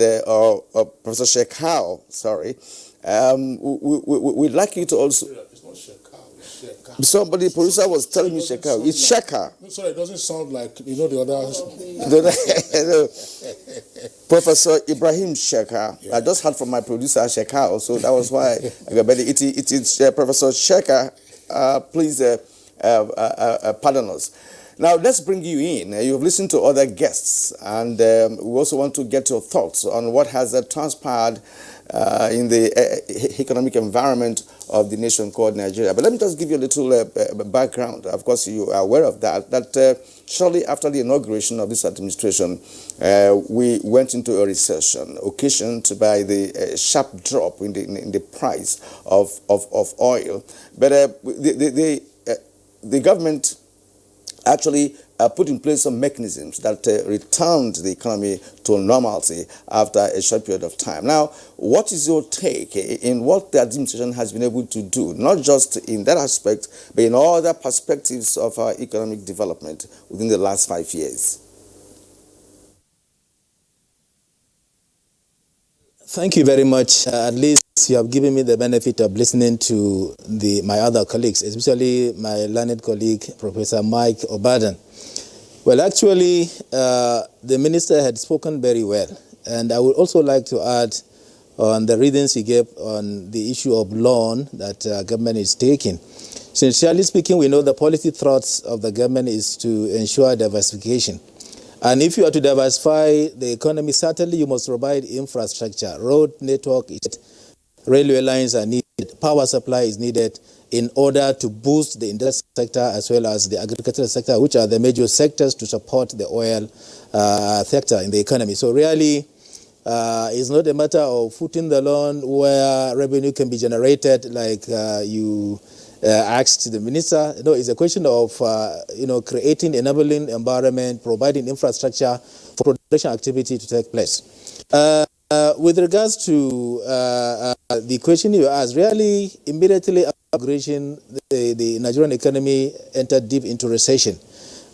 Professor Shekau, sorry, we'd like you to also... It's not Shekau, it's Sheka. Somebody, producer was telling me Shekau. It's Sheka. Sorry, it doesn't sound like, the others. Professor Ibrahim Sheka. Yeah. I just heard from my producer Shekau, so that was why I got better. It is Professor Sheka. Please pardon us. Now, let's bring you in. You've listened to other guests, and we also want to get your thoughts on what has transpired in the economic environment of the nation called Nigeria. But let me just give you a little background. Of course, you are aware of that shortly after the inauguration of this administration, we went into a recession occasioned by the sharp drop in the price of oil. But the government actually put in place some mechanisms that returned the economy to normalcy after a short period of time. Now, what is your take in what the administration has been able to do, not just in that aspect, but in all other perspectives of our economic development within the last 5 years? Thank you very much. At least you have given me the benefit of listening to my other colleagues, especially my learned colleague, Professor Mike Obadan. Well, actually, the minister had spoken very well. And I would also like to add on the reasons he gave on the issue of loan that government is taking. Sincerely speaking, we know the policy thoughts of the government is to ensure diversification. And if you are to diversify the economy, certainly you must provide infrastructure. Road network is needed, railway lines are needed, power supply is needed in order to boost the industrial sector as well as the agricultural sector, which are the major sectors to support the oil sector in the economy. So really, it's not a matter of footing the loan where revenue can be generated like you asked the minister. No, it's a question of creating enabling environment, providing infrastructure for production activity to take place. With regards to the question you asked, really immediately after inauguration, the Nigerian economy entered deep into recession.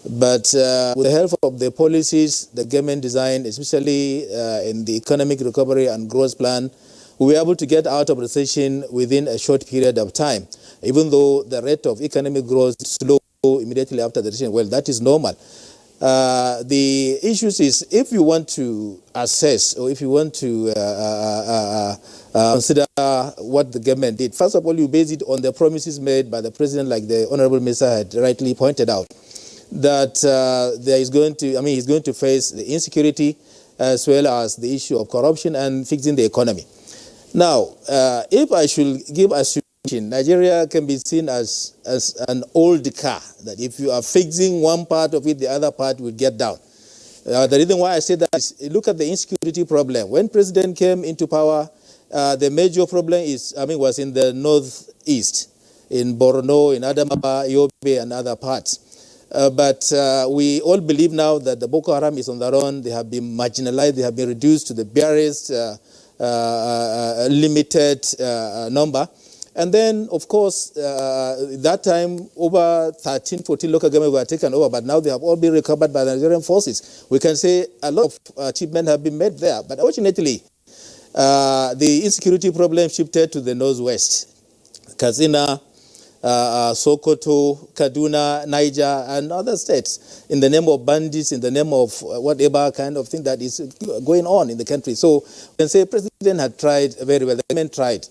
But with the help of the policies the government designed, especially in the economic recovery and growth plan, we were able to get out of recession within a short period of time, even though the rate of economic growth slowed immediately after the recession. Well, that is normal. The issue is if you want to assess or if you want to consider what the government did, first of all, you base it on the promises made by the president, like the Honorable Minister had rightly pointed out, that he's going to face the insecurity as well as the issue of corruption and fixing the economy. Now, if I should give a suggestion, Nigeria can be seen as an old car, that if you are fixing one part of it, the other part will get down. The reason why I say that is, look at the insecurity problem. When President came into power, the major problem was in the northeast, in Borno, in Adamawa, Yobe, and other parts. But we all believe now that the Boko Haram is on their own. They have been marginalized. They have been reduced to the barest limited number. And then, of course, that time, over 13, 14 local governments were taken over, but now they have all been recovered by the Nigerian forces. We can say a lot of achievements have been made there. But unfortunately, the insecurity problem shifted to the northwest. Katsina, Sokoto, Kaduna, Niger, and other states in the name of bandits, in the name of whatever kind of thing that is going on in the country. So you can say President had tried very well, the government tried.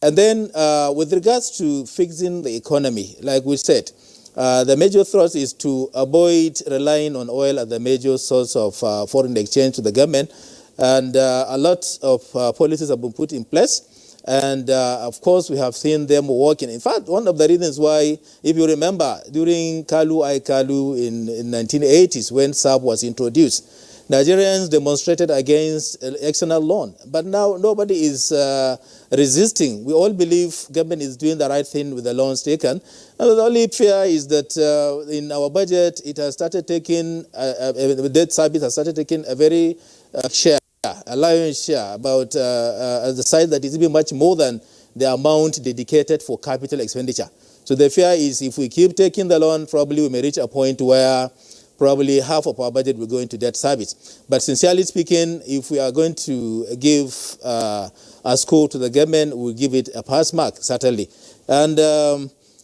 And then with regards to fixing the economy, like we said, the major thrust is to avoid relying on oil as the major source of foreign exchange to the government. And a lot of policies have been put in place. And of course, we have seen them working. In fact, one of the reasons why, if you remember, during Kalu in 1980s, when SAP was introduced, Nigerians demonstrated against external loan. But now nobody is resisting. We all believe government is doing the right thing with the loans taken. And the only fear is that in our budget, it has started taking, the debt service has started taking a very a lion's share, about the size that is even much more than the amount dedicated for capital expenditure. So the fear is if we keep taking the loan, probably we may reach a point where probably half of our budget will go into debt service. But sincerely speaking, if we are going to give a score to the government, we'll give it a pass mark, certainly. And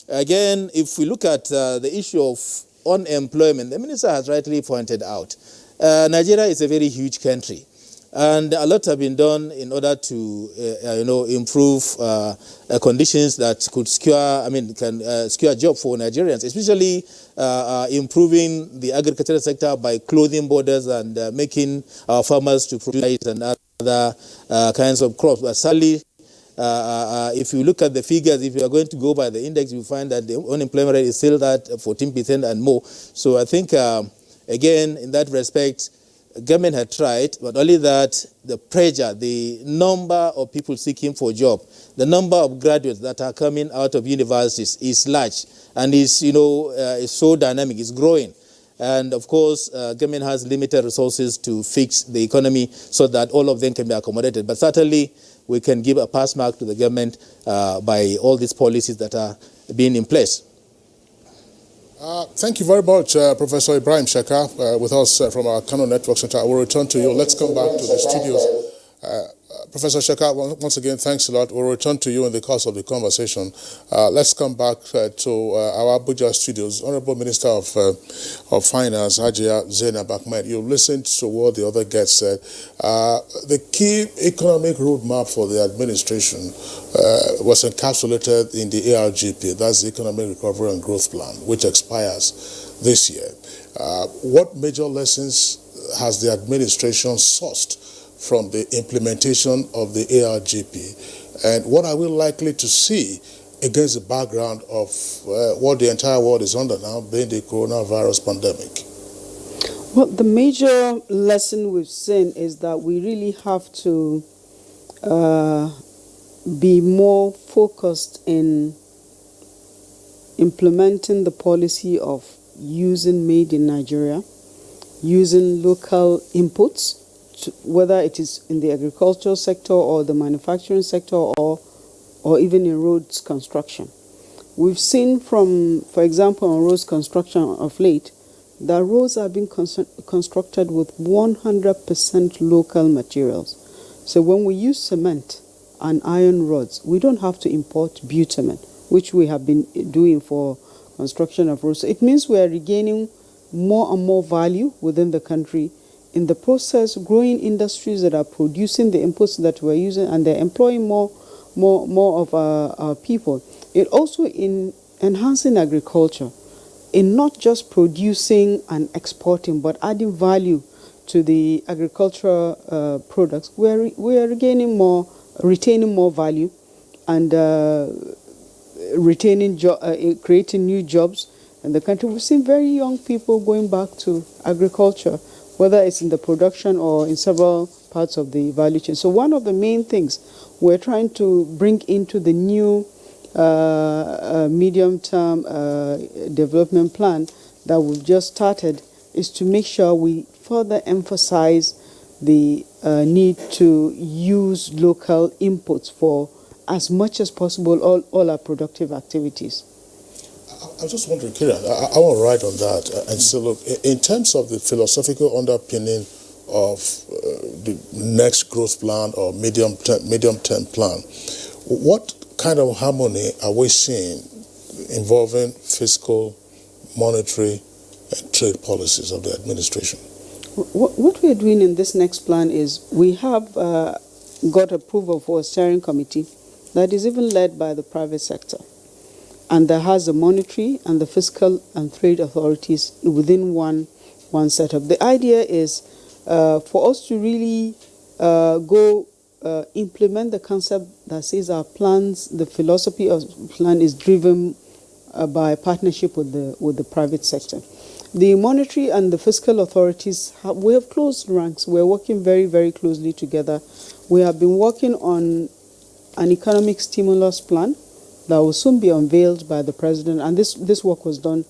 again, if we look at the issue of unemployment, the minister has rightly pointed out, Nigeria is a very huge country. And a lot have been done in order to, improve conditions that could secure a job for Nigerians, especially improving the agricultural sector by clothing borders and making our farmers to produce and other kinds of crops. But sadly, if you look at the figures, if you are going to go by the index, you find that the unemployment rate is still at 14% and more. So I think, again, in that respect, government had tried, but only that the pressure, the number of people seeking for a job, the number of graduates that are coming out of universities is large and is, is so dynamic, it's growing. And of course, government has limited resources to fix the economy so that all of them can be accommodated. But certainly, we can give a pass mark to the government by all these policies that are being in place. Thank you very much, Professor Ibrahim Sheka, with us from our Kano Network Center. I will return to you. Let's come back to the studios. Professor Sheka, once again, thanks a lot. We'll return to you in the course of the conversation. Let's come back to our Abuja studios. Honorable Minister of Finance, Hajia Zainab Ahmed, you listened to what the other guests said. The key economic roadmap for the administration was encapsulated in the ARGP, that's the Economic Recovery and Growth Plan, which expires this year. What major lessons has the administration sourced from the implementation of the ARGP, and what are we likely to see against the background of what the entire world is under now, being the coronavirus pandemic? Well, the major lesson we've seen is that we really have to be more focused in implementing the policy of using made in Nigeria, using local inputs, whether it is in the agricultural sector or the manufacturing sector or even in roads construction. We've seen from, for example, on roads construction of late, that roads are being constructed with 100% local materials. So when we use cement and iron rods, we don't have to import bitumen, which we have been doing for construction of roads. So it means we are regaining more and more value within the country. In the process, growing industries that are producing the inputs that we're using, and they're employing more of our people. It also in enhancing agriculture, in not just producing and exporting, but adding value to the agricultural products. We are retaining more value, and creating new jobs in the country. We've seen very young people going back to agriculture, whether it's in the production or in several parts of the value chain. So one of the main things we're trying to bring into the new medium-term development plan that we've just started is to make sure we further emphasize the need to use local inputs for as much as possible all our productive activities. I was just wondering, Kieran, I want to write on that and say, look, in terms of the philosophical underpinning of the next growth plan or medium-term plan, what kind of harmony are we seeing involving fiscal, monetary, and trade policies of the administration? What we're doing in this next plan is we have got approval for a steering committee that is even led by the private sector, and that has the monetary and the fiscal and trade authorities within one setup. The idea is for us to really implement the concept that says our plans, the philosophy of the plan is driven by partnership with the private sector. The monetary and the fiscal authorities, we have closed ranks. We're working very, very closely together. We have been working on an economic stimulus plan that will soon be unveiled by the president, and this work was done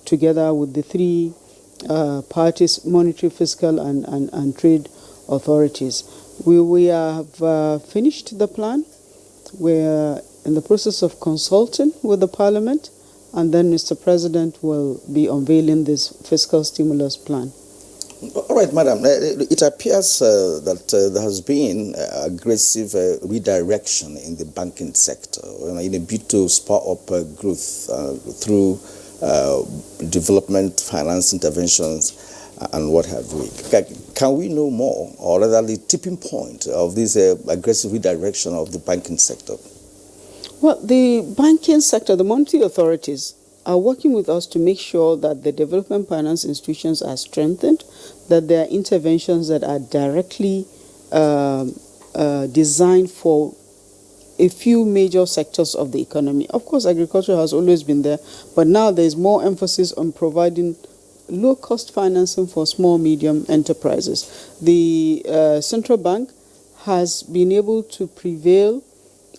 together with the three parties, monetary, fiscal, and trade authorities. We have finished the plan. We're in the process of consulting with the parliament, and then Mr. President will be unveiling this fiscal stimulus plan. All right, Madam. It appears that there has been aggressive redirection in the banking sector in a bid to spur up growth through development finance interventions and what have we. Can we know more, or rather the tipping point of this aggressive redirection of the banking sector? Well, the banking sector, the monetary authorities are working with us to make sure that the development finance institutions are strengthened, that there are interventions that are directly designed for a few major sectors of the economy. Of course, agriculture has always been there, but now there's more emphasis on providing low-cost financing for small, medium enterprises. The central bank has been able to prevail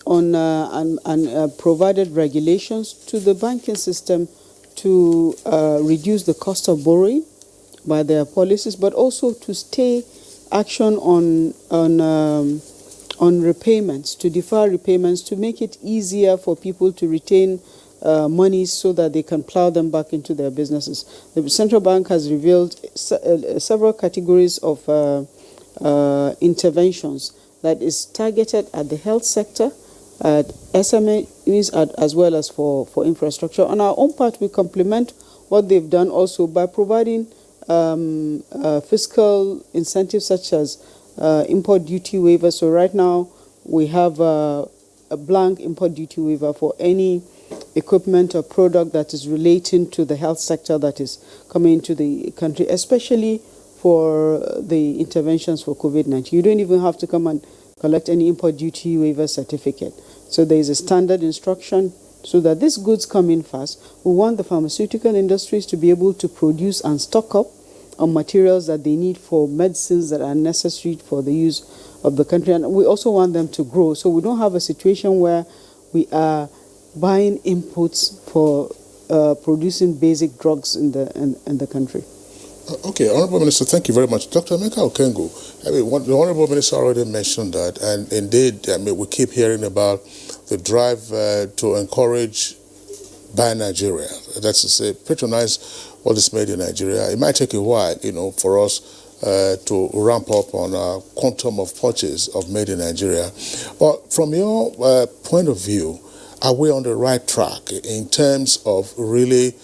on and provided regulations to the banking system to reduce the cost of borrowing by their policies, but also to stay action on repayments, to defer repayments, to make it easier for people to retain money so that they can plow them back into their businesses. The central bank has revealed several categories of interventions that is targeted at the health sector, at SMEs, as well as for infrastructure. On our own part, we complement what they've done also by providing fiscal incentives such as import duty waiver. So right now we have a blank import duty waiver for any equipment or product that is relating to the health sector that is coming into the country, especially for the interventions for COVID-19. You don't even have to come and collect any import duty waiver certificate. So there is a standard instruction so that these goods come in fast. We want the pharmaceutical industries to be able to produce and stock up on materials that they need for medicines that are necessary for the use of the country. And we also want them to grow. So we don't have a situation where we are buying inputs for producing basic drugs in the country. Okay, Honorable Minister, thank you very much. Dr. Emeka Okengu, the Honorable Minister already mentioned that, and indeed, we keep hearing about the drive to encourage Buy Nigeria. That's to say, patronize what is made in Nigeria. It might take a while, for us to ramp up on a quantum of purchase of made in Nigeria. But from your point of view, are we on the right track in terms of really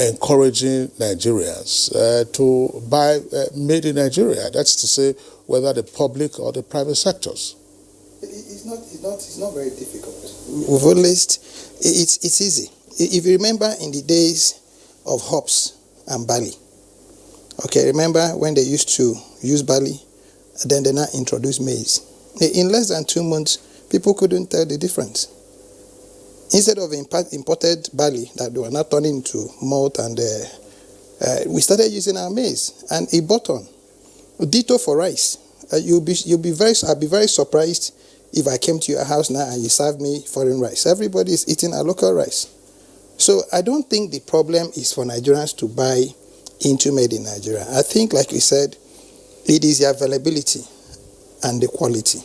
encouraging Nigerians to buy made in Nigeria? That's to say, whether the public or the private sectors. It's not very difficult. We've always, it's easy. If you remember in the days of hops and barley, okay, remember when they used to use barley, then they now introduced maize. In less than 2 months, people couldn't tell the difference. Instead of imported barley that they were now turning into malt, and we started using our maize, and it bought on. Ditto for rice. I'd be very surprised if I came to your house now and you served me foreign rice. Everybody is eating our local rice. So I don't think the problem is for Nigerians to buy into made in Nigeria. I think, like you said, it is the availability and the quality.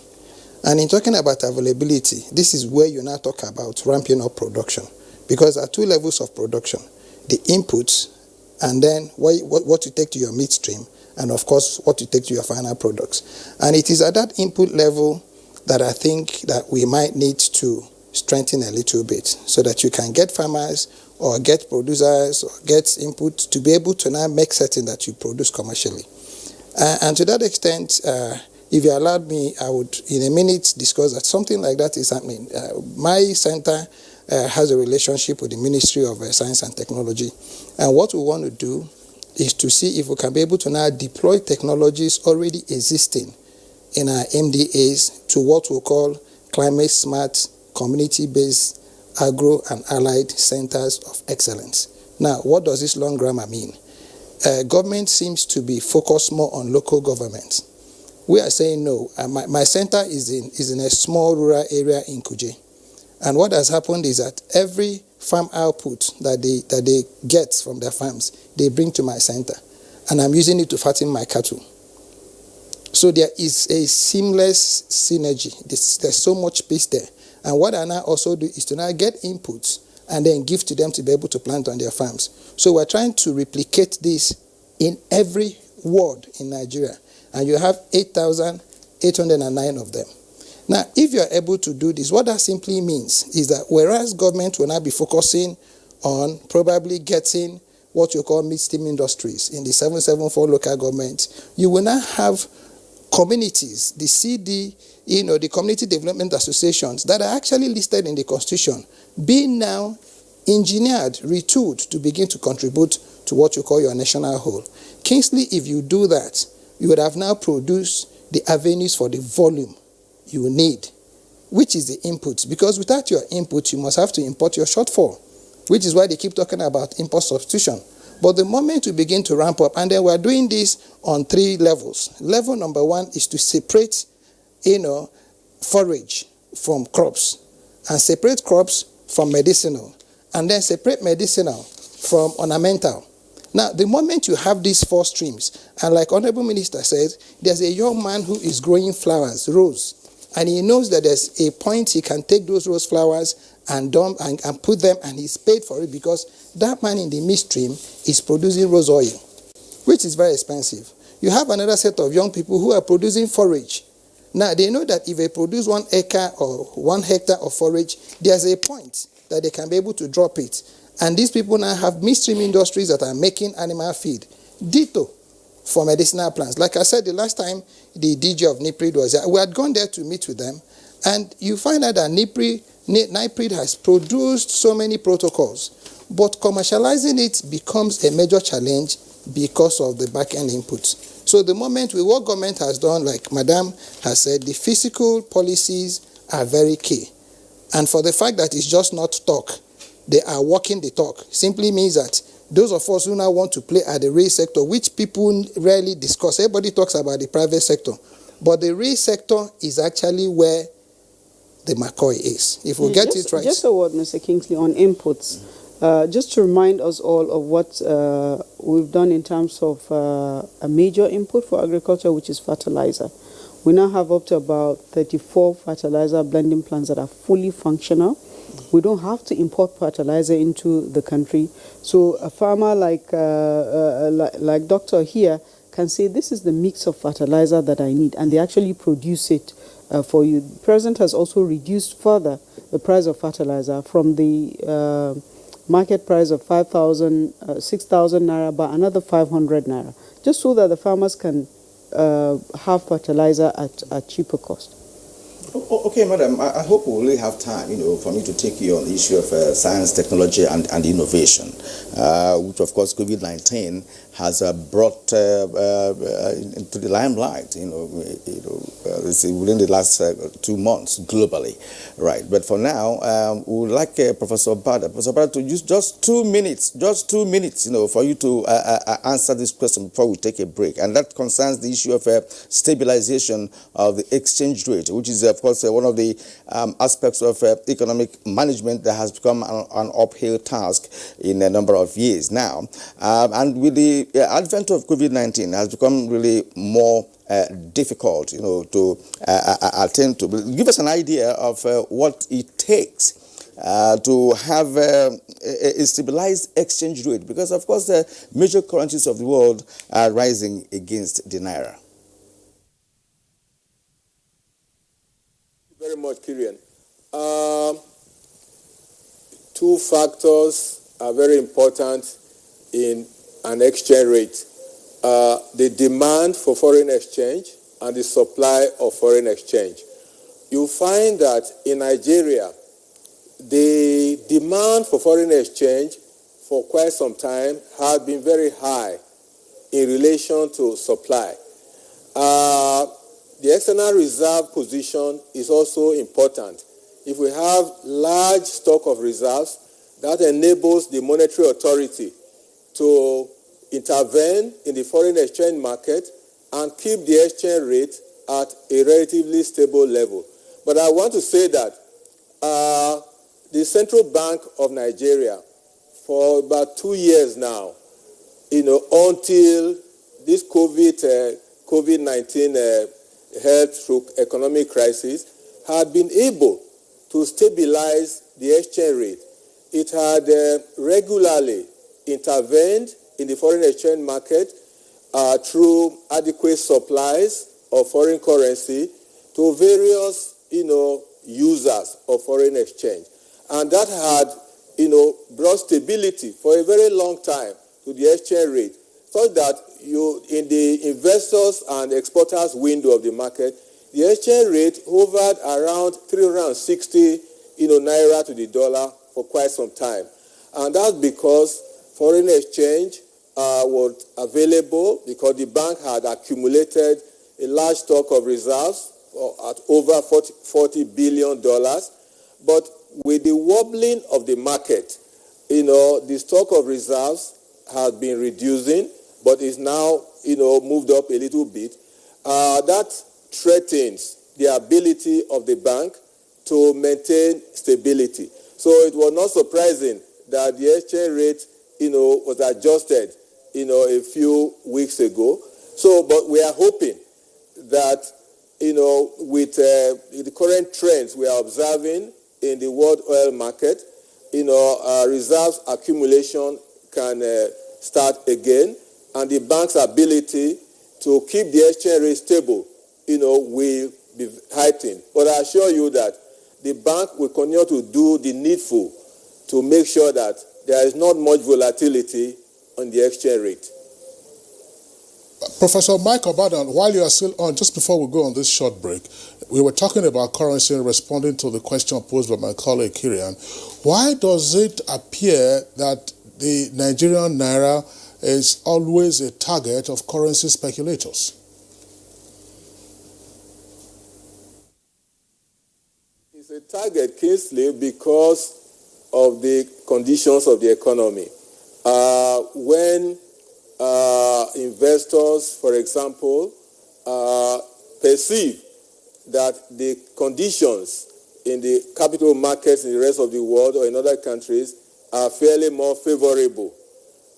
And in talking about availability, this is where you now talk about ramping up production. Because there are two levels of production: the inputs, and then what you take to your midstream, and of course what you take to your final products. And it is at that input level that I think that we might need to strengthen a little bit so that you can get farmers or get producers or get input to be able to now make certain that you produce commercially. And to that extent, if you allowed me, I would in a minute discuss that something like that is happening. My center has a relationship with the Ministry of Science and Technology. And what we want to do is to see if we can be able to now deploy technologies already existing in our MDAs to what we call climate smart, community-based agro and allied centers of excellence. Now, what does this long grammar mean? Government seems to be focused more on local government. We are saying no. My center is in a small rural area in Kuje. And what has happened is that every farm output that they get from their farms, they bring to my center. And I'm using it to fatten my cattle. So there is a seamless synergy. There's so much peace there. And what I now also do is to now get inputs and then give to them to be able to plant on their farms. So we're trying to replicate this in every ward in Nigeria. And you have 8,809 of them. Now, if you're able to do this, what that simply means is that whereas government will now be focusing on probably getting what you call midstream industries in the 774 local government, you will now have communities, the CD, the community development associations that are actually listed in the constitution, being now engineered, retooled to begin to contribute to what you call your national whole. Kingsley, if you do that, you would have now produced the avenues for the volume you need, which is the inputs. Because without your input, you must have to import your shortfall, which is why they keep talking about import substitution. But the moment you begin to ramp up, and then we're doing this on 3 levels. Level number 1 is to separate, forage from crops, and separate crops from medicinal, and then separate medicinal from ornamental. Now, the moment you have these 4 streams, and like Honorable Minister says, there's a young man who is growing flowers, rose, and he knows that there's a point he can take those rose flowers and dump and put them, and he's paid for it because that man in the midstream is producing rose oil, which is very expensive. You have another set of young people who are producing forage. Now, they know that if they produce 1 acre or 1 hectare of forage, there's a point that they can be able to drop it. And these people now have midstream industries that are making animal feed. Ditto for medicinal plants. Like I said, the last time the DG of NIPRID was there, we had gone there to meet with them, and you find out that NIPRID has produced so many protocols, but commercializing it becomes a major challenge because of the back-end inputs. So the moment what government has done, like Madam has said, the physical policies are very key. And for the fact that it's just not talk, they are walking the talk, simply means that those of us who now want to play at the rail sector, which people rarely discuss, everybody talks about the private sector, but the rail sector is actually where the McCoy is. If we get it right. Just a word, Mr. Kingsley, on inputs. Just to remind us all of what we've done in terms of a major input for agriculture, which is fertilizer. We now have up to about 34 fertilizer blending plants that are fully functional. We don't have to import fertilizer into the country. So a farmer like Doctor here can say, this is the mix of fertilizer that I need, and they actually produce it for you. The President has also reduced further the price of fertilizer from the market price of 5,000, 6,000 naira by another 500 naira, just so that the farmers can have fertilizer at cheaper cost. Okay, madam, I hope we will have time, for me to take you on the issue of science, technology, and innovation, which, of course, COVID-19 has brought into the limelight, within the last 2 months globally, right? But for now, we would like Professor Bada to use just 2 minutes, for you to answer this question before we take a break, and that concerns the issue of stabilization of the exchange rate, which is, of course, one of the aspects of economic management that has become an uphill task in a number of years now, and with the advent of COVID-19 has become really more difficult, to attain to. Give us an idea of what it takes to have a stabilized exchange rate, because, of course, the major currencies of the world are rising against the naira. Very much, Kirian. two factors are very important in an exchange rate. The demand for foreign exchange and the supply of foreign exchange. You find that in Nigeria, the demand for foreign exchange for quite some time has been very high in relation to supply. The external reserve position is also important. If we have large stock of reserves, that enables the monetary authority to intervene in the foreign exchange market and keep the exchange rate at a relatively stable level. But I want to say that the Central Bank of Nigeria, for about 2 years now, until this COVID-19 health/economic crisis, had been able to stabilize the exchange rate. It had regularly intervened in the foreign exchange market through adequate supplies of foreign currency to various, users of foreign exchange. And that had, brought stability for a very long time to the exchange rate, so that in the investors and exporters window of the market, the exchange rate hovered around 360, naira to the dollar for quite some time. And that's because foreign exchange was available, because the bank had accumulated a large stock of reserves at over $40 billion. But with the wobbling of the market, the stock of reserves has been reducing, but is now, moved up a little bit. That threatens the ability of the bank to maintain stability. So it was not surprising that the exchange rate, was adjusted, a few weeks ago. So, but we are hoping that, with the current trends we are observing in the world oil market, reserves accumulation can start again, and the bank's ability to keep the exchange rate stable, will be heightened. But I assure you that the bank will continue to do the needful to make sure that there is not much volatility on the exchange rate. Professor Mike Obadan, while you are still on, just before we go on this short break, we were talking about currency and responding to the question posed by my colleague Kirian. Why does it appear that the Nigerian naira is always a target of currency speculators? It's a target, Kingsley, because of the conditions of the economy. When investors, for example, perceive that the conditions in the capital markets in the rest of the world or in other countries are fairly more favorable,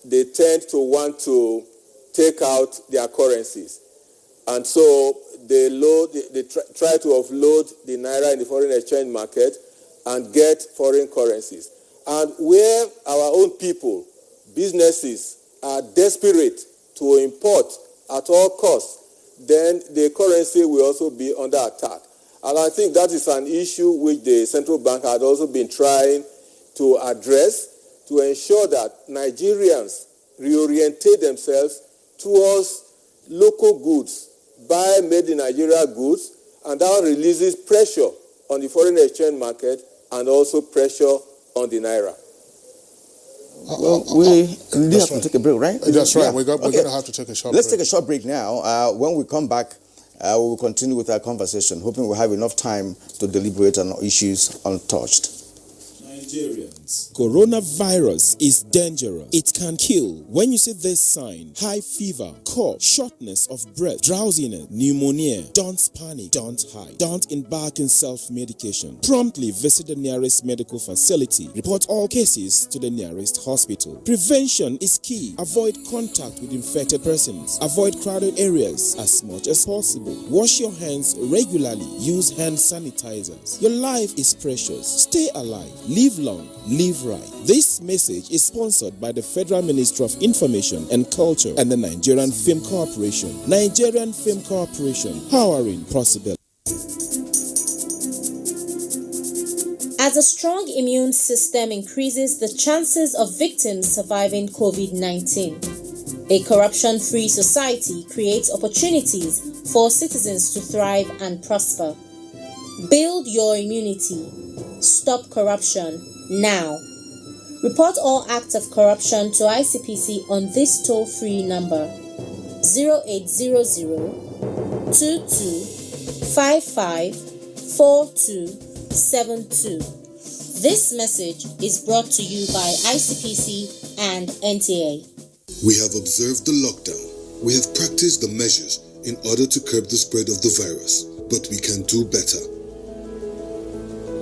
they tend to want to take out their currencies. And so they try to offload the naira in the foreign exchange market and get foreign currencies. And where our own people, businesses, are desperate to import at all costs, then the currency will also be under attack. And I think that is an issue which the central bank had also been trying to address, to ensure that Nigerians reorientate themselves towards local goods, buy made in Nigeria goods, and that releases pressure on the foreign exchange market and also pressure on the naira. Well, we have to take a break, right? That's right. We're going to have to take a short break. Let's take a short break now. When we come back, we will continue with our conversation, hoping we'll have enough time to deliberate on issues untouched. Nigerians, coronavirus is dangerous. It can kill. When you see this sign, high fever, cough, shortness of breath, drowsiness, pneumonia, don't panic, don't hide, don't embark in self-medication. Promptly visit the nearest medical facility. Report all cases to the nearest hospital. Prevention is key. Avoid contact with infected persons. Avoid crowded areas as much as possible. Wash your hands regularly. Use hand sanitizers. Your life is precious. Stay alive. Live long, live right. This message is sponsored by the Federal Ministry of Information and Culture and the Nigerian Film Corporation. Nigerian Film Corporation, powering possibility. as a strong immune system increases the chances of victims surviving COVID-19. A corruption-free society creates opportunities for citizens to thrive and prosper. Build your immunity. Stop corruption now. Report all acts of corruption to ICPC on this toll-free number 0800 22 55 4272. This message is brought to you by ICPC and NTA. We have observed the lockdown. We have practiced the measures in order to curb the spread of the virus, but we can do better.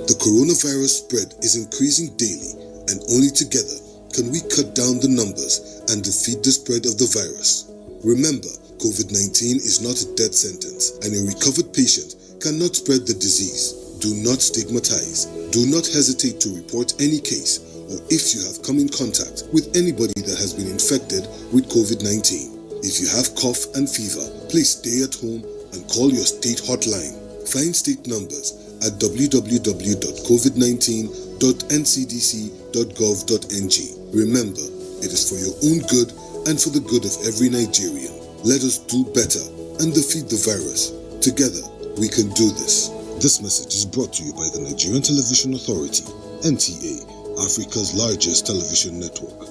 The coronavirus spread is increasing daily, and only together can we cut down the numbers and defeat the spread of the virus. Remember, COVID-19 is not a death sentence, and a recovered patient cannot spread the disease. Do not stigmatize. Do not hesitate to report any case, or if you have come in contact with anybody that has been infected with COVID-19. If you have cough and fever, please stay at home and call your state hotline. Find state numbers at www.covid19.ncdc.gov.ng. Remember, it is for your own good and for the good of every Nigerian. Let us do better and defeat the virus. Together, we can do this. This message is brought to you by the Nigerian Television Authority, NTA, Africa's largest television network.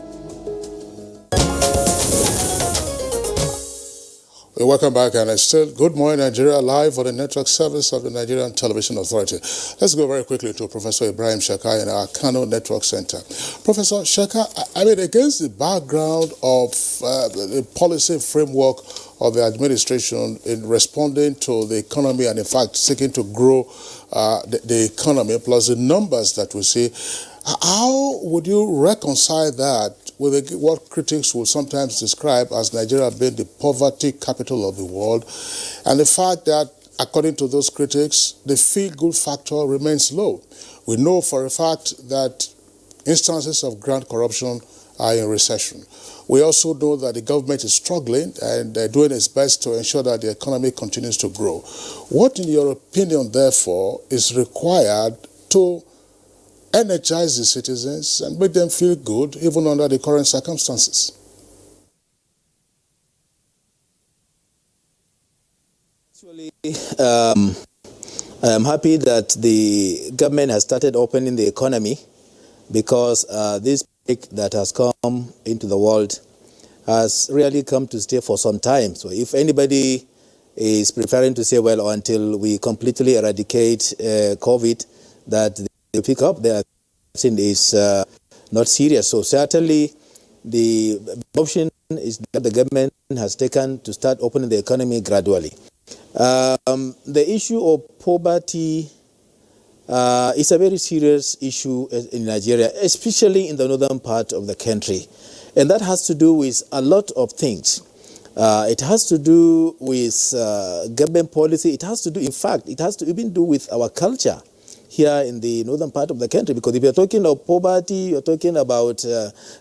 Welcome back, and it's still Good Morning Nigeria live on the network service of the Nigerian Television Authority. Let's go very quickly to Professor Ibrahim Shaka in our Kano Network Center. Professor Shaka, I mean, against the background of the policy framework of the administration in responding to the economy and, in fact, seeking to grow the economy, plus the numbers that we see, how would you reconcile that with what critics will sometimes describe as Nigeria being the poverty capital of the world, and the fact that, according to those critics, the feel-good factor remains low? We know for a fact that instances of grand corruption are in recession. We also know that the government is struggling and doing its best to ensure that the economy continues to grow. What, in your opinion, therefore, is required to energize the citizens and make them feel good even under the current circumstances? Actually, I am happy that the government has started opening the economy, because this pandemic that has come into the world has really come to stay for some time. So if anybody is preferring to say, well, until we completely eradicate COVID, that they pick up, their vaccine is not serious. So certainly the option is that the government has taken to start opening the economy gradually. The issue of poverty is a very serious issue in Nigeria, especially in the northern part of the country. And that has to do with a lot of things. It has to do with government policy. It has to do, in fact, it has to even do with our culture here in the northern part of the country. Because if you're talking of poverty, you're talking about,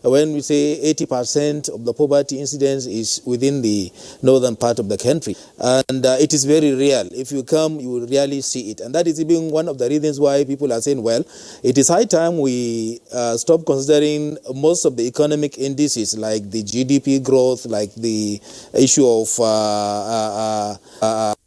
when we say 80% of the poverty incidence is within the northern part of the country. And it is very real. If you come, you will really see it. And that is even one of the reasons why people are saying, well, it is high time we stop considering most of the economic indices, like the GDP growth, like the issue of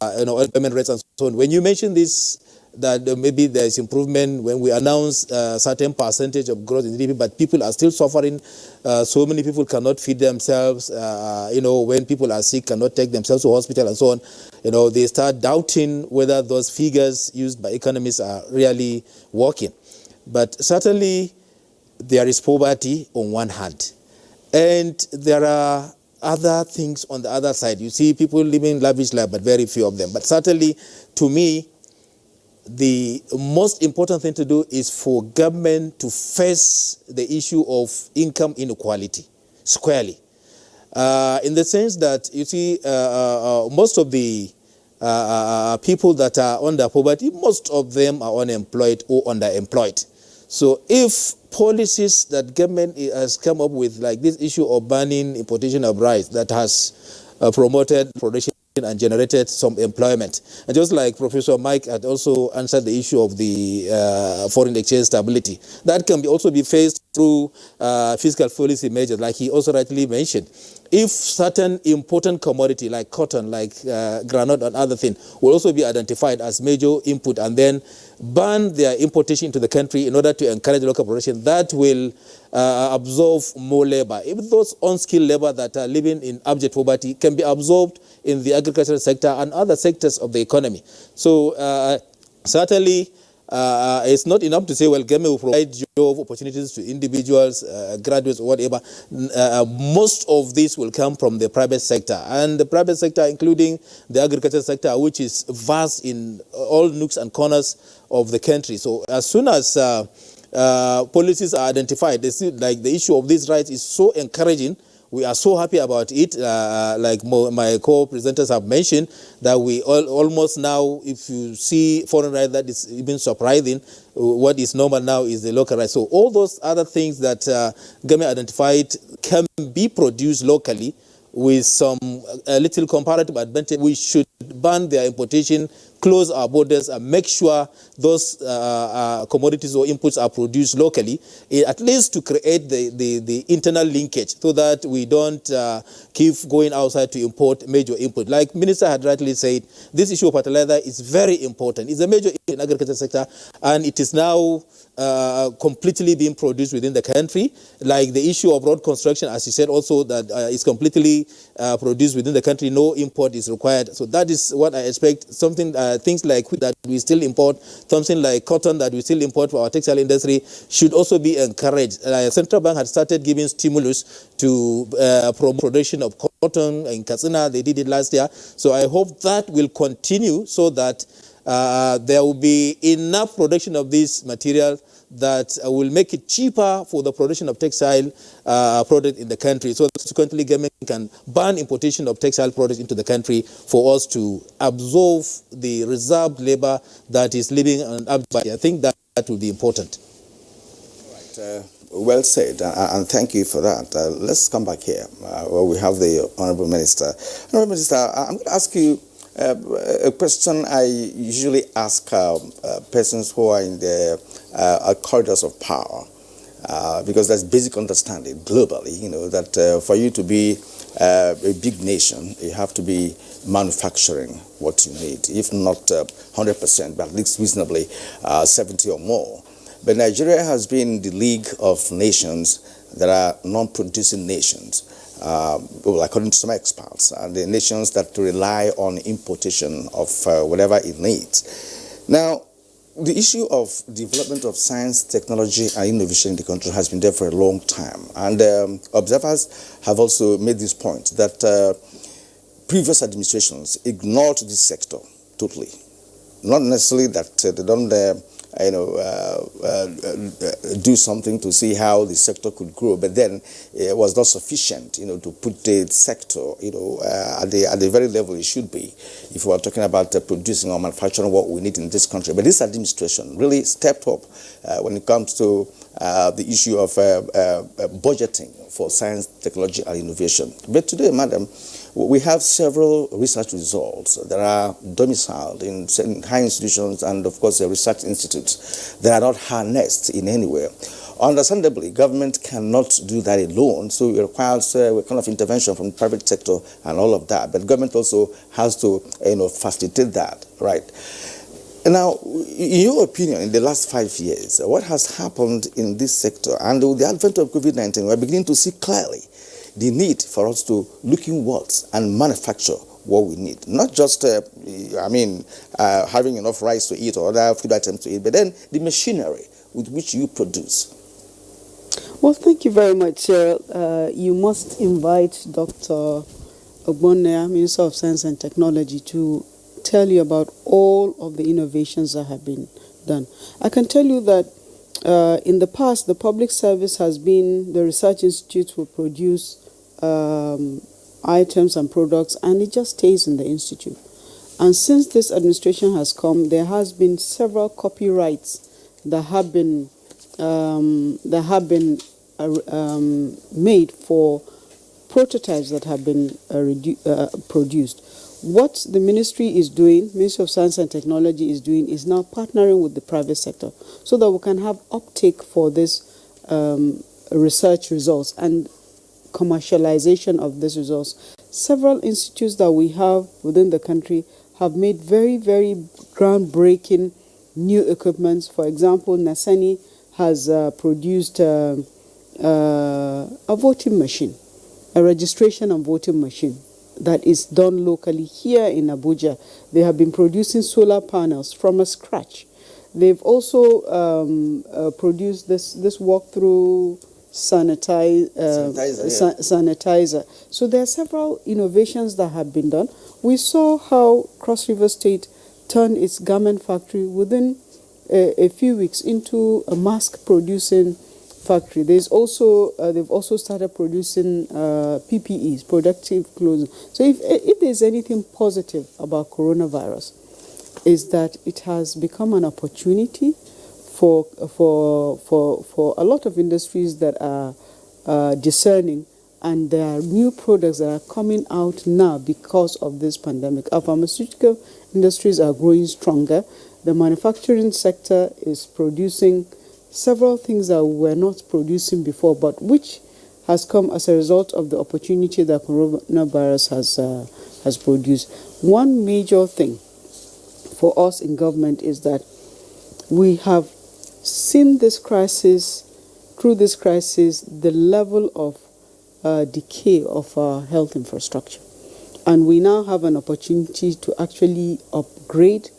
unemployment rates and so on. When you mention this, that maybe there is improvement when we announce a certain percentage of growth in GDP, but people are still suffering. So many people cannot feed themselves. When people are sick, cannot take themselves to hospital and so on. They start doubting whether those figures used by economists are really working. But certainly there is poverty on one hand, and there are other things on the other side. You see people living lavish life, but very few of them. But certainly, to me, the most important thing to do is for government to face the issue of income inequality squarely. In the sense that, you see, most of the people that are under poverty, most of them are unemployed or underemployed. So if policies that government has come up with, like this issue of banning importation of rice that has promoted production and generated some employment. And just like Professor Mike had also answered the issue of the foreign exchange stability, that can also be faced through fiscal policy measures, like he also rightly mentioned. If certain important commodity like cotton, like granite and other things will also be identified as major input and then ban their importation into the country in order to encourage local production, that will absorb more labor. If those unskilled labor that are living in abject poverty can be absorbed in the agricultural sector and other sectors of the economy. So certainly, it's not enough to say, well, government will provide job opportunities to individuals, graduates, or whatever. Most of this will come from the private sector. And the private sector, including the agricultural sector, which is vast in all nooks and corners of the country. So as soon as policies are identified, like the issue of these rights is so encouraging. We are so happy about it, like my co-presenters have mentioned, that we almost now, if you see foreign rights, that is even surprising. What is normal now is the local rights. So all those other things that government identified can be produced locally with some little comparative advantage. We should ban their importation, close our borders, and make sure those commodities or inputs are produced locally, at least to create the internal linkage so that we don't keep going outside to import major input. Like Minister had rightly said, this issue of fertilizer is very important. It's a major issue in the agriculture sector, and it is now completely being produced within the country. Like the issue of road construction, as you said also, that is completely produced within the country. No import is required. So that is what I expect. Something, things like that we still import, something like cotton that we still import for our textile industry should also be encouraged. Central Bank had started giving stimulus to promote production of cotton in Katsina. They did it last year. So I hope that will continue so that there will be enough production of this material that will make it cheaper for the production of textile products in the country. So subsequently, government can ban importation of textile products into the country for us to absorb the reserved labor that is living on Abuja. I think that will be important. Right. Well said, and thank you for that. Let's come back here where we have the Honorable Minister. Honorable Minister, I'm going to ask you a question I usually ask persons who are in the corridors of power, because there's basic understanding globally, that for you to be a big nation, you have to be manufacturing what you need, if not 100%, but at least reasonably 70 or more. But Nigeria has been in the league of nations that are non-producing nations. Well, according to some experts, the nations that rely on importation of whatever it needs. Now, the issue of development of science, technology, and innovation in the country has been there for a long time. And observers have also made this point that previous administrations ignored this sector totally. Not necessarily that they don't do something to see how the sector could grow, but then it was not sufficient, to put the sector, at the very level it should be, if we are talking about producing or manufacturing what we need in this country. But this administration really stepped up when it comes to the issue of budgeting for science, technology, and innovation. But today, madam, we have several research results that are domiciled in certain high institutions and, of course, research institutes that are not harnessed in any way. Understandably, government cannot do that alone, so it requires a kind of intervention from the private sector and all of that. But government also has to, facilitate that, right? Now, in your opinion, in the last 5 years, what has happened in this sector? And with the advent of COVID-19, we're beginning to see clearly the need for us to look inwards and manufacture what we need. Not just, having enough rice to eat or other food items to eat, but then the machinery with which you produce. Well, thank you very much, Cheryl. You must invite Dr. Ogbonne, Minister of Science and Technology, to tell you about all of the innovations that have been done. I can tell you that in the past, the public service has been, the research institutes will produce items and products, and it just stays in the institute. And since this administration has come, there has been several copyrights that have been made for prototypes that have been produced. What the ministry is doing, Ministry of Science and Technology is doing, is now partnering with the private sector so that we can have uptake for this research results and commercialization of these results. Several institutes that we have within the country have made very, very groundbreaking new equipments. For example, Nasani has produced a voting machine, a registration and voting machine that is done locally here in Abuja. They have been producing solar panels from scratch. They've also produced this walk-through sanitizer. So there are several innovations that have been done. We saw how Cross River State turned its garment factory within a few weeks into a mask-producing factory. They've also started producing PPEs, protective clothing. So if there's anything positive about coronavirus, is that it has become an opportunity for a lot of industries that are discerning, and there are new products that are coming out now because of this pandemic. Our pharmaceutical industries are growing stronger. The manufacturing sector is producing several things that we were not producing before, but which has come as a result of the opportunity that coronavirus has produced. One major thing for us in government is that we have seen this crisis, through this crisis, the level of decay of our health infrastructure. And we now have an opportunity to actually upgrade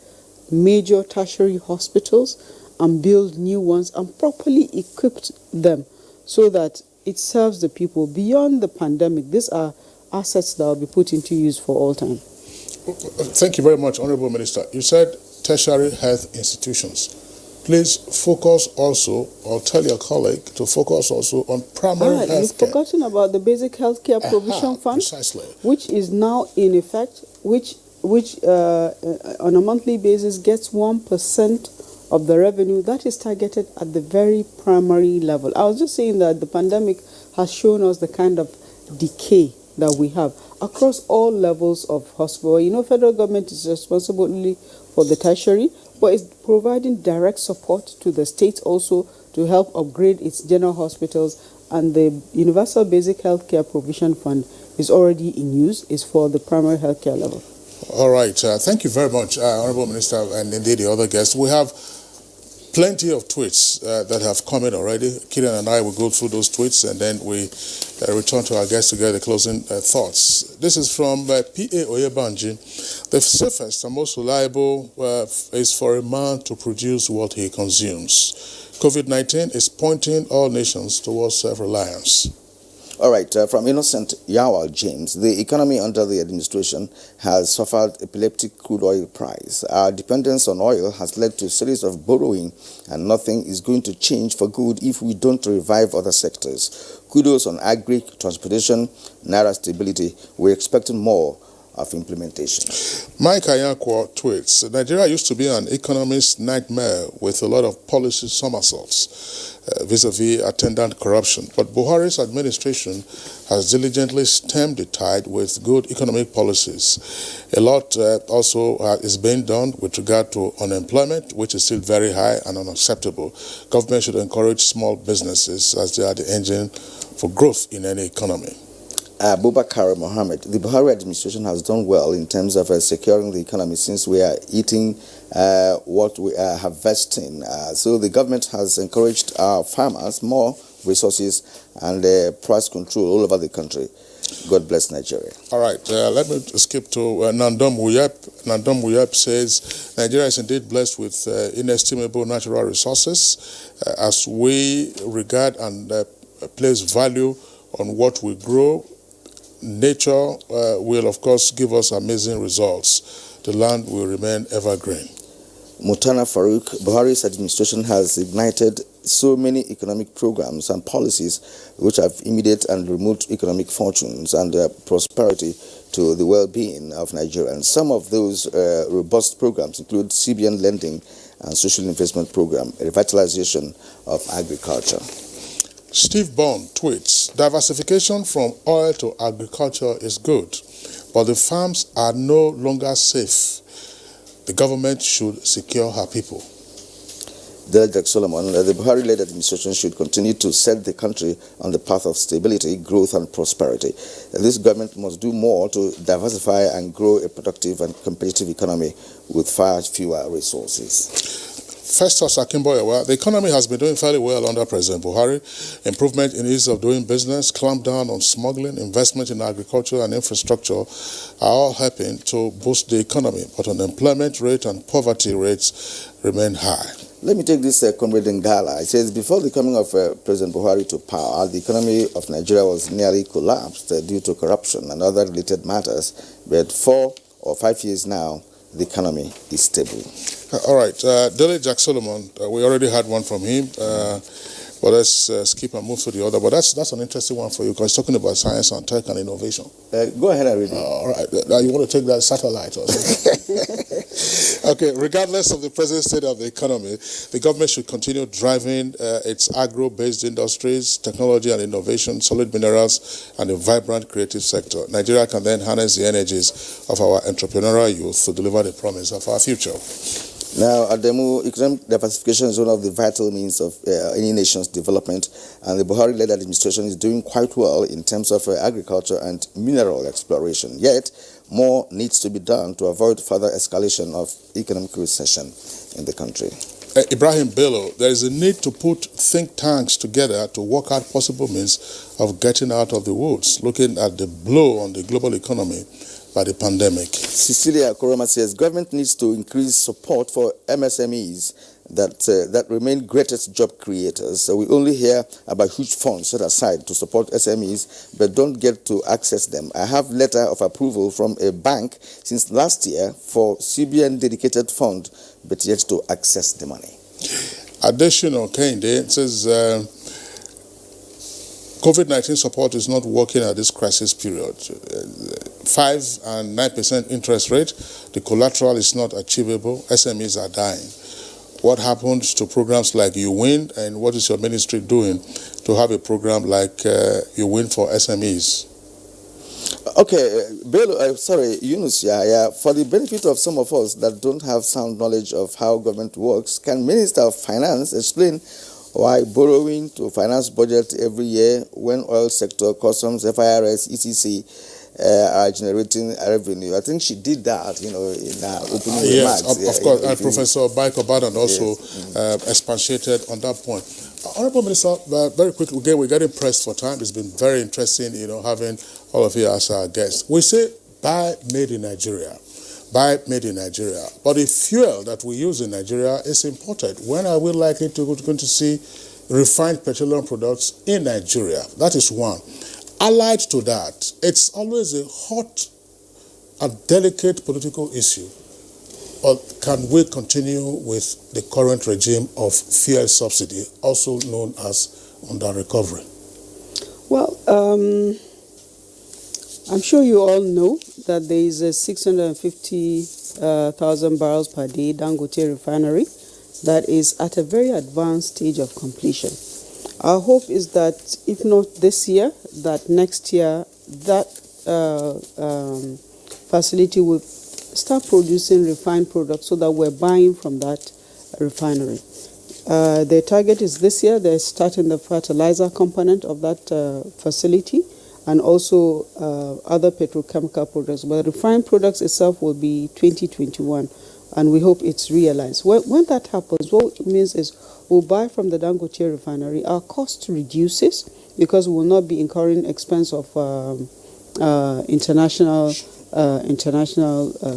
major tertiary hospitals and build new ones and properly equip them so that it serves the people beyond the pandemic. These are assets that will be put into use for all time. Thank you very much, Honorable Minister. You said tertiary health institutions. Please focus also, or tell your colleague to focus also on primary health care. You've forgotten about the Basic Healthcare Provision Fund, precisely, which is now in effect, which on a monthly basis gets 1% of the revenue that is targeted at the very primary level. I was just saying that the pandemic has shown us the kind of decay that we have across all levels of hospital. You know, federal government is responsible only for the tertiary, but it's providing direct support to the state also to help upgrade its general hospitals, and the Universal Basic Healthcare Provision Fund is already in use, is for the primary healthcare level. All right. Thank you very much, Honorable Minister, and indeed the other guests. We have plenty of tweets that have come in already. Killian and I will go through those tweets, and then we return to our guests to get the closing thoughts. This is from P.A. Oyebanji. The safest and most reliable is for a man to produce what he consumes. COVID-19 is pointing all nations towards self-reliance. All right, from Innocent Yawal James, the economy under the administration has suffered epileptic crude oil price. Our dependence on oil has led to a series of borrowing, and nothing is going to change for good if we don't revive other sectors. Kudos on agri, transportation, naira stability. We're expecting more of implementation. Mike Ayakwa tweets, Nigeria used to be an economist nightmare with a lot of policy somersaults vis-a-vis attendant corruption. But Buhari's administration has diligently stemmed the tide with good economic policies. A lot also is being done with regard to unemployment, which is still very high and unacceptable. Government should encourage small businesses as they are the engine for growth in any economy. Abubakar Mohammed, the Buhari administration has done well in terms of securing the economy since we are eating what we are harvesting. So the government has encouraged our farmers more resources and price control all over the country. God bless Nigeria. All right, let me skip to Nandom Wuyep. Nandom Wuyep says, Nigeria is indeed blessed with inestimable natural resources as we regard and place value on what we grow. Nature will, of course, give us amazing results. The land will remain evergreen. Mutana Farouk, Buhari's administration has ignited so many economic programs and policies which have immediate and remote economic fortunes and prosperity to the well-being of Nigerians. Some of those robust programs include CBN lending and social investment program, revitalization of agriculture. Steve Bond tweets, diversification from oil to agriculture is good. but the farms are no longer safe. The government should secure her people. Jack Solomon, the Buhari-led administration should continue to set the country on the path of stability, growth and prosperity. This government must do more to diversify and grow a productive and competitive economy with far fewer resources. Festus Akimboyewa, the economy has been doing fairly well under President Buhari. Improvement in ease of doing business, clamp down on smuggling, investment in agriculture and infrastructure are all helping to boost the economy, but unemployment rate and poverty rates remain high. Let me take this Comrade Ngala. It says, before the coming of President Buhari to power, the economy of Nigeria was nearly collapsed due to corruption and other related matters. But 4 or 5 years now, the economy is stable. All right. Dele Jack Solomon, we already had one from him. But let's skip and move to the other. But that's an interesting one for you because it's talking about science and tech and innovation. Go ahead and read it. All right. Now you want to take that satellite or something? Okay. Regardless of the present state of the economy, the government should continue driving its agro-based industries, technology and innovation, solid minerals, and a vibrant creative sector. Nigeria can then harness the energies of our entrepreneurial youth to deliver the promise of our future. Now, Ademu, economic diversification is one of the vital means of any nation's development, and the Buhari-led administration is doing quite well in terms of agriculture and mineral exploration. Yet, more needs to be done to avoid further escalation of economic recession in the country. Ibrahim Bello, there is a need to put think tanks together to work out possible means of getting out of the woods, looking at the blow on the global economy by the pandemic. Cecilia Koroma says government needs to increase support for MSMEs that remain greatest job creators. So we only hear about huge funds set aside to support SMEs, but don't get to access them. I have letter of approval from a bank since last year for CBN dedicated fund, but yet to access the money. Additional Kende says COVID-19 support is not working at this crisis period. 5 and 9% interest rate, the collateral is not achievable, SMEs are dying. What happens to programs like You Win, and what is your ministry doing to have a program like You Win for SMEs? Okay, Bello, sorry, Yunus, for the benefit of some of us that don't have sound knowledge of how government works, can Minister of Finance explain why borrowing to finance budget every year when oil sector, customs, FIRS, etc. Are generating revenue? I think she did that, in her opening remarks. Yes, of course. And Professor Baik Obadan also expatiated on that point. Honorable Minister, very quickly, we're getting pressed for time. It's been very interesting, having all of you as our guests. We say buy made in Nigeria. Buy made in Nigeria. But the fuel that we use in Nigeria is imported. When are we likely going to see refined petroleum products in Nigeria? That is one. Allied to that, it's always a hot and delicate political issue. Or can we continue with the current regime of fuel subsidy, also known as under recovery? Well, I'm sure you all know that there is a 650,000 barrels per day Dangote refinery that is at a very advanced stage of completion. Our hope is that if not this year, that next year, that facility will start producing refined products so that we're buying from that refinery. Their target is this year. They're starting the fertilizer component of that facility and also other petrochemical products. But refined products itself will be 2021, and we hope it's realized. When that happens, what it means is we'll buy from the Dangote refinery. Our cost reduces because we will not be incurring expense of international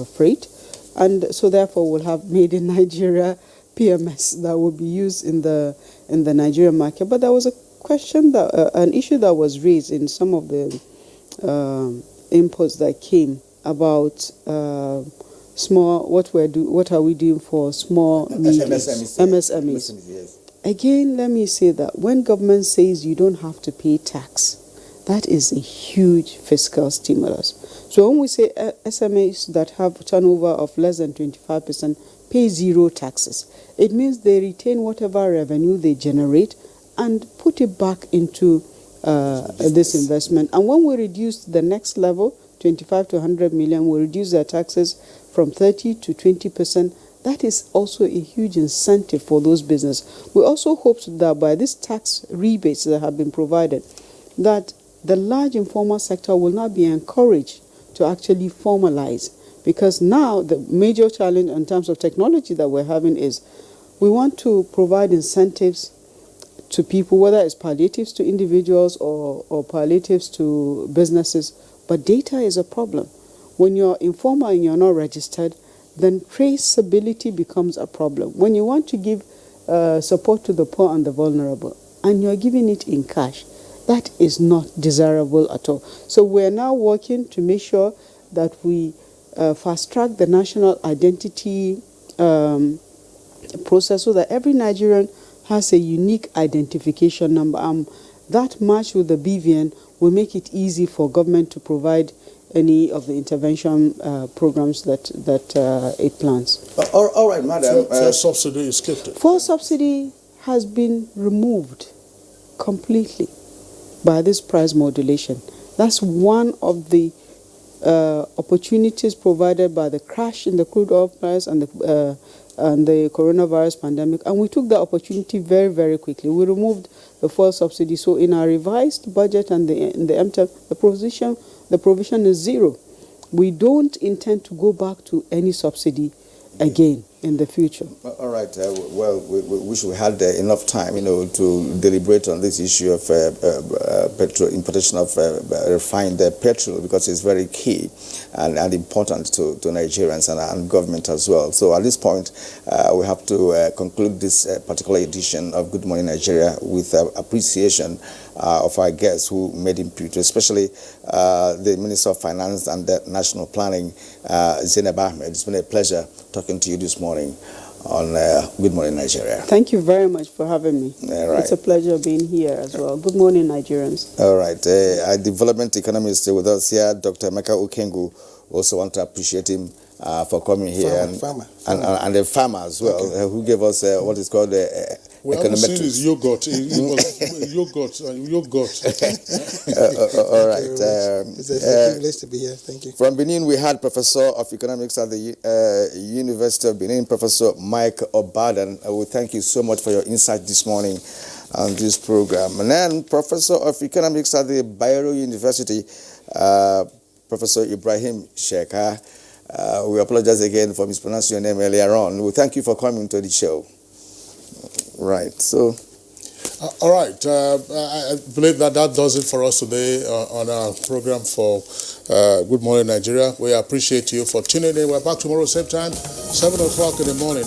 freight, and so therefore we'll have made in Nigeria PMS that will be used in the Nigerian market. But there was a question an issue that was raised in some of the inputs that came about small. What are we doing for small MSMEs? Yes. Again, let me say that when government says you don't have to pay tax, that is a huge fiscal stimulus. So when we say SMEs that have turnover of less than 25% pay zero taxes, it means they retain whatever revenue they generate and put it back into this investment. And when we reduce the next level 25 to 100 million will reduce their taxes from 30 to 20%. That is also a huge incentive for those businesses. We also hope that by these tax rebates that have been provided, that the large informal sector will not be encouraged to actually formalize. Because now the major challenge in terms of technology that we're having is we want to provide incentives to people, whether it's palliatives to individuals or palliatives to businesses, but data is a problem. When you're informal and you're not registered, then traceability becomes a problem. When you want to give support to the poor and the vulnerable, and you're giving it in cash, that is not desirable at all. So we're now working to make sure that we fast-track the national identity process so that every Nigerian has a unique identification number. That match with the BVN will make it easy for government to provide any of the intervention programs that it plans. All right, madam. Fuel subsidy, you skipped it. Fuel subsidy has been removed completely by this price modulation. That's one of the opportunities provided by the crash in the crude oil price and the coronavirus pandemic, and we took the opportunity very, very quickly. We removed the fuel subsidy. So in our revised budget and in the MTEP, the provision is zero. We don't intend to go back to any subsidy again in the future. All right. Well, we wish we had enough time, to deliberate on this issue of petrol importation of refined petrol, because it's very key and important to Nigerians and government as well. So at this point, we have to conclude this particular edition of Good Morning Nigeria with appreciation of our guests who made input, especially the Minister of Finance and National Planning, Zainab Ahmed. It's been a pleasure talking to you this morning on Good Morning Nigeria. Thank you very much for having me. All right. It's a pleasure being here as well. Good morning, Nigerians. All right. Our development economist with us here, Dr. Emeka Okengu. Also want to appreciate him for coming here. And the farmer as well, who gave us what is called we haven't seen his yogurt. It was yogurt. All right. It's a privilege to be here. Thank you. From Benin, we had Professor of Economics at the University of Benin, Professor Mike Obadan. I will thank you so much for your insight this morning on this program. And then Professor of Economics at the Bayero University, Professor Ibrahim Sheka. We apologize again for mispronouncing your name earlier on. We thank you for coming to the show. Right, so... all right, I believe that does it for us today on our program for Good Morning Nigeria. We appreciate you for tuning in. We're back tomorrow, same time, 7 o'clock in the morning.